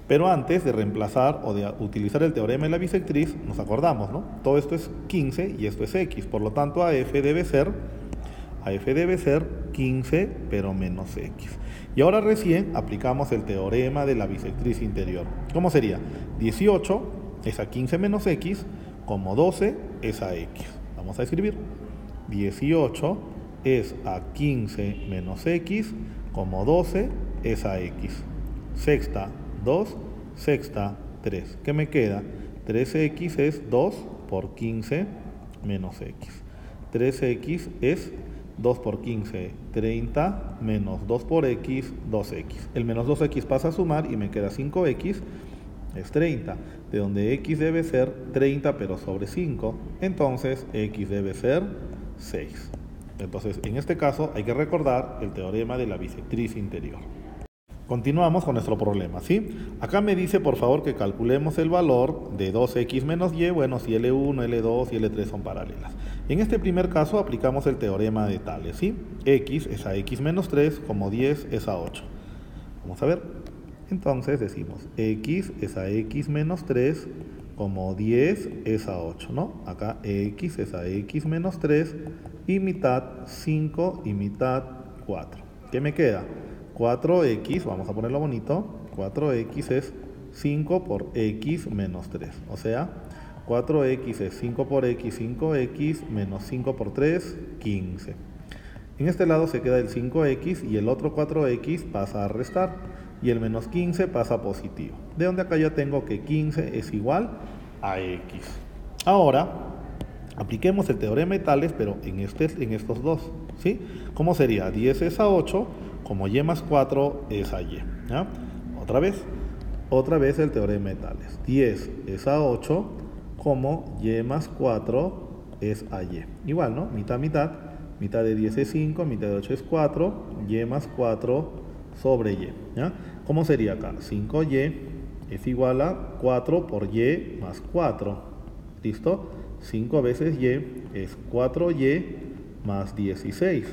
Pero antes de reemplazar o de utilizar el teorema de la bisectriz, nos acordamos, ¿no? Todo esto es 15 y esto es X. Por lo tanto, AF debe ser 15, pero menos X. Y ahora recién aplicamos el teorema de la bisectriz interior. ¿Cómo sería? 18 es a 15 menos X, como 12 es a X. Vamos a escribir. 18 es a 15 menos X, como 12 es a X. Sexta, 2, sexta, 3. ¿Qué me queda? 3X es 2 por 15 menos X. 3X es 2 por 15, 30, menos 2 por X, 2X. El menos 2X pasa a sumar y me queda 5X. Es 30, de donde X debe ser 30 pero sobre 5, entonces X debe ser 6. Entonces, en este caso hay que recordar el teorema de la bisectriz interior. Continuamos con nuestro problema, ¿sí? Acá me dice, por favor, que calculemos el valor de 2X menos Y, bueno, si L1, L2 y L3 son paralelas. En este primer caso aplicamos el teorema de Tales, ¿sí? X es a X menos 3, como 10 es a 8. Vamos a ver. Entonces decimos X es a X menos 3, como 10 es a 8, ¿no? Acá X es a X menos 3 y mitad 5 y mitad 4. ¿Qué me queda? 4X, vamos a ponerlo bonito, 4X es 5 por X menos 3. O sea, 4X es 5 por X, 5X menos 5 por 3, 15. En este lado se queda el 5X y el otro 4X pasa a restar. Y el menos 15 pasa a positivo. De donde acá ya tengo que 15 es igual a X. Ahora, apliquemos el teorema de Tales, pero en estos dos, ¿sí? ¿Cómo sería? 10 es a 8, como Y más 4 es a Y, ¿ya? Otra vez el teorema de Tales. 10 es a 8, como y más 4 es ay. Igual, ¿no? Mitad, mitad. Mitad de 10 es 5, mitad de 8 es 4, y más 4 sobre y. ¿Ya? ¿Cómo sería acá? 5y es igual a 4 por y más 4. ¿Listo? 5 veces y es 4y más 16.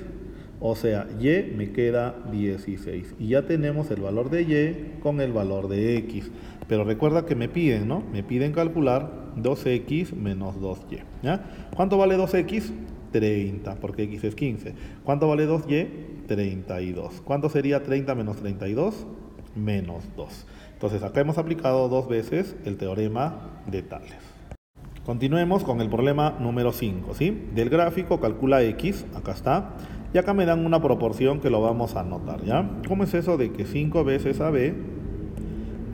O sea, y me queda 16. Y ya tenemos el valor de y con el valor de x. Pero recuerda que me piden, ¿no? Me piden calcular 2x menos 2y. ¿Ya? ¿Cuánto vale 2x? 30, porque x es 15. ¿Cuánto vale 2y? 32. ¿Cuánto sería 30 menos 32? Menos 2. Entonces acá hemos aplicado 2 veces el teorema de Tales. Continuemos con el problema número 5, ¿sí? Del gráfico calcula x, acá está, y acá me dan una proporción que lo vamos a anotar, ¿ya? ¿Cómo es eso de que 5 veces AB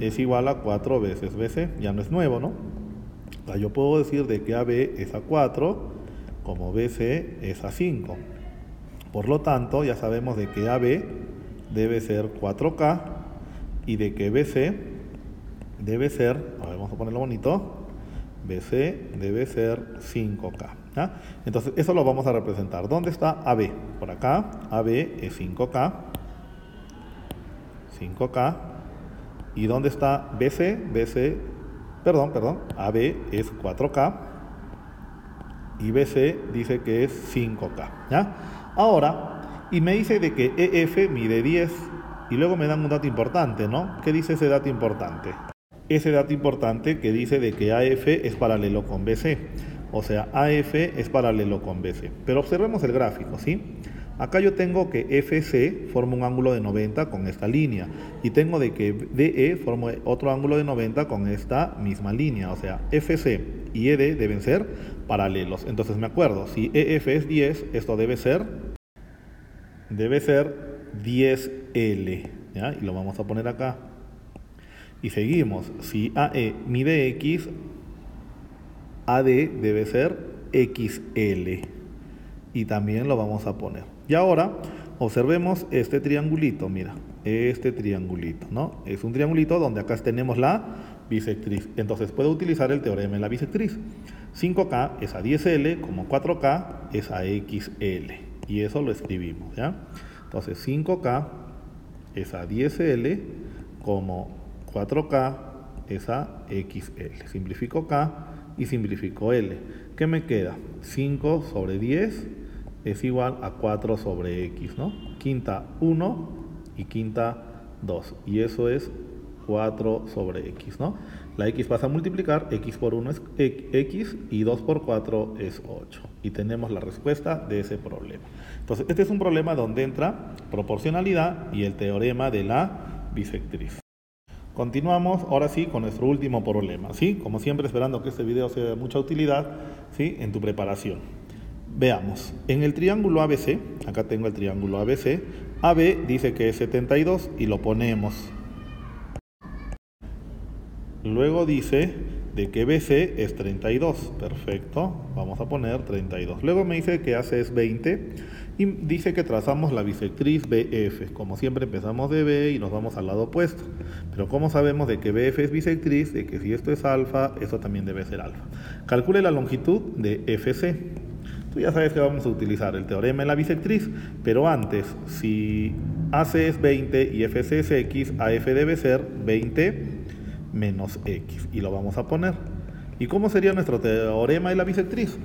es igual a 4 veces BC? Ya no es nuevo, ¿no? O sea, yo puedo decir de que AB es a 4, como BC es a 5. Por lo tanto, ya sabemos de que AB debe ser 4K y de que BC debe ser, a ver, vamos a ponerlo bonito, BC debe ser 5K. ¿Ya? Entonces, eso lo vamos a representar. ¿Dónde está AB? Por acá, AB es 5K. 5K. ¿Y dónde está BC? AB es 4K. Y BC dice que es 5K. ¿Ya? Ahora, y me dice de que EF mide 10. Y luego me dan un dato importante, ¿no? ¿Qué dice ese dato importante? Ese dato importante que dice de que AF es paralelo con BC. O sea, AF es paralelo con BC. Pero observemos el gráfico, ¿sí? Acá yo tengo que FC forma un ángulo de 90 con esta línea. Y tengo de que DE forma otro ángulo de 90 con esta misma línea. O sea, FC y ED deben ser paralelos. Entonces me acuerdo, si EF es 10, esto debe ser 10L. ¿Ya? Y lo vamos a poner acá. Y seguimos, si AE mide X, AD debe ser XL. Y también lo vamos a poner. Y ahora, observemos este triangulito, mira, este triangulito, ¿no? Es un triangulito donde acá tenemos la bisectriz. Entonces puedo utilizar el teorema de la bisectriz. 5K es a 10L, como 4K es a XL. Y eso lo escribimos, ¿ya? Entonces 5K es a 10L, como 4K es a XL. Simplifico K y simplifico L. ¿Qué me queda? 5 sobre 10 es igual a 4 sobre X, ¿no? Quinta 1 y quinta 2. Y eso es 4 sobre X, ¿no? La X pasa a multiplicar, X por 1 es X y 2 por 4 es 8. Y tenemos la respuesta de ese problema. Entonces, este es un problema donde entra proporcionalidad y el teorema de la bisectriz. Continuamos ahora sí con nuestro último problema, ¿sí? Como siempre, esperando que este video sea de mucha utilidad, ¿sí? En tu preparación. Veamos, en el triángulo ABC, acá tengo el triángulo ABC, AB dice que es 72 y lo ponemos. Luego dice de que BC es 32, perfecto, vamos a poner 32. Luego me dice que AC es 20 y dice que trazamos la bisectriz BF. Como siempre empezamos de B y nos vamos al lado opuesto. Pero ¿cómo sabemos de que BF es bisectriz? De que si esto es alfa, esto también debe ser alfa. Calcule la longitud de FC. Tú ya sabes que vamos a utilizar el teorema de la bisectriz, pero antes, si AC es 20 y FC es X, AF debe ser 20 menos X. Y lo vamos a poner. ¿Y cómo sería nuestro teorema de la bisectriz?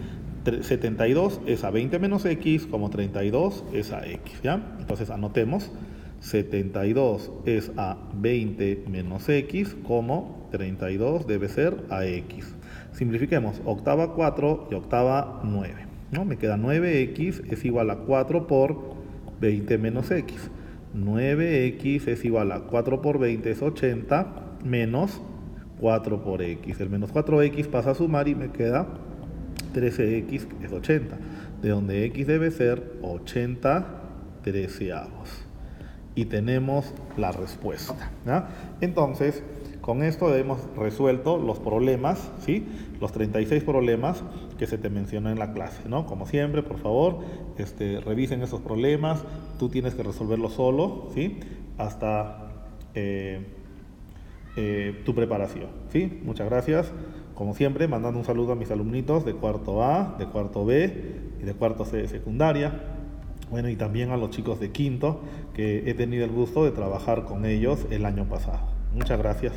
72 es a 20 menos X, como 32 es a X, ¿ya? Entonces anotemos, 72 es a 20 menos X, como 32 debe ser a X. Simplifiquemos, octava 4 y octava 9, ¿no? Me queda 9X es igual a 4 por 20 menos X. 9X es igual a 4 por 20 es 80 menos 4 por X. El menos 4X pasa a sumar y me queda 13X es 80, de donde X debe ser 80 treceavos. Y tenemos la respuesta, ¿ya? Entonces, con esto hemos resuelto los problemas, ¿sí? Los 36 problemas que se te mencionó en la clase, ¿no? Como siempre, por favor, revisen esos problemas. Tú tienes que resolverlos solo, ¿sí? Hasta tu preparación, ¿sí? Muchas gracias. como siempre, mandando un saludo a mis alumnitos de cuarto A, de cuarto B y de cuarto C de secundaria. Bueno, y también a los chicos de quinto, que he tenido el gusto de trabajar con ellos el año pasado. Muchas gracias.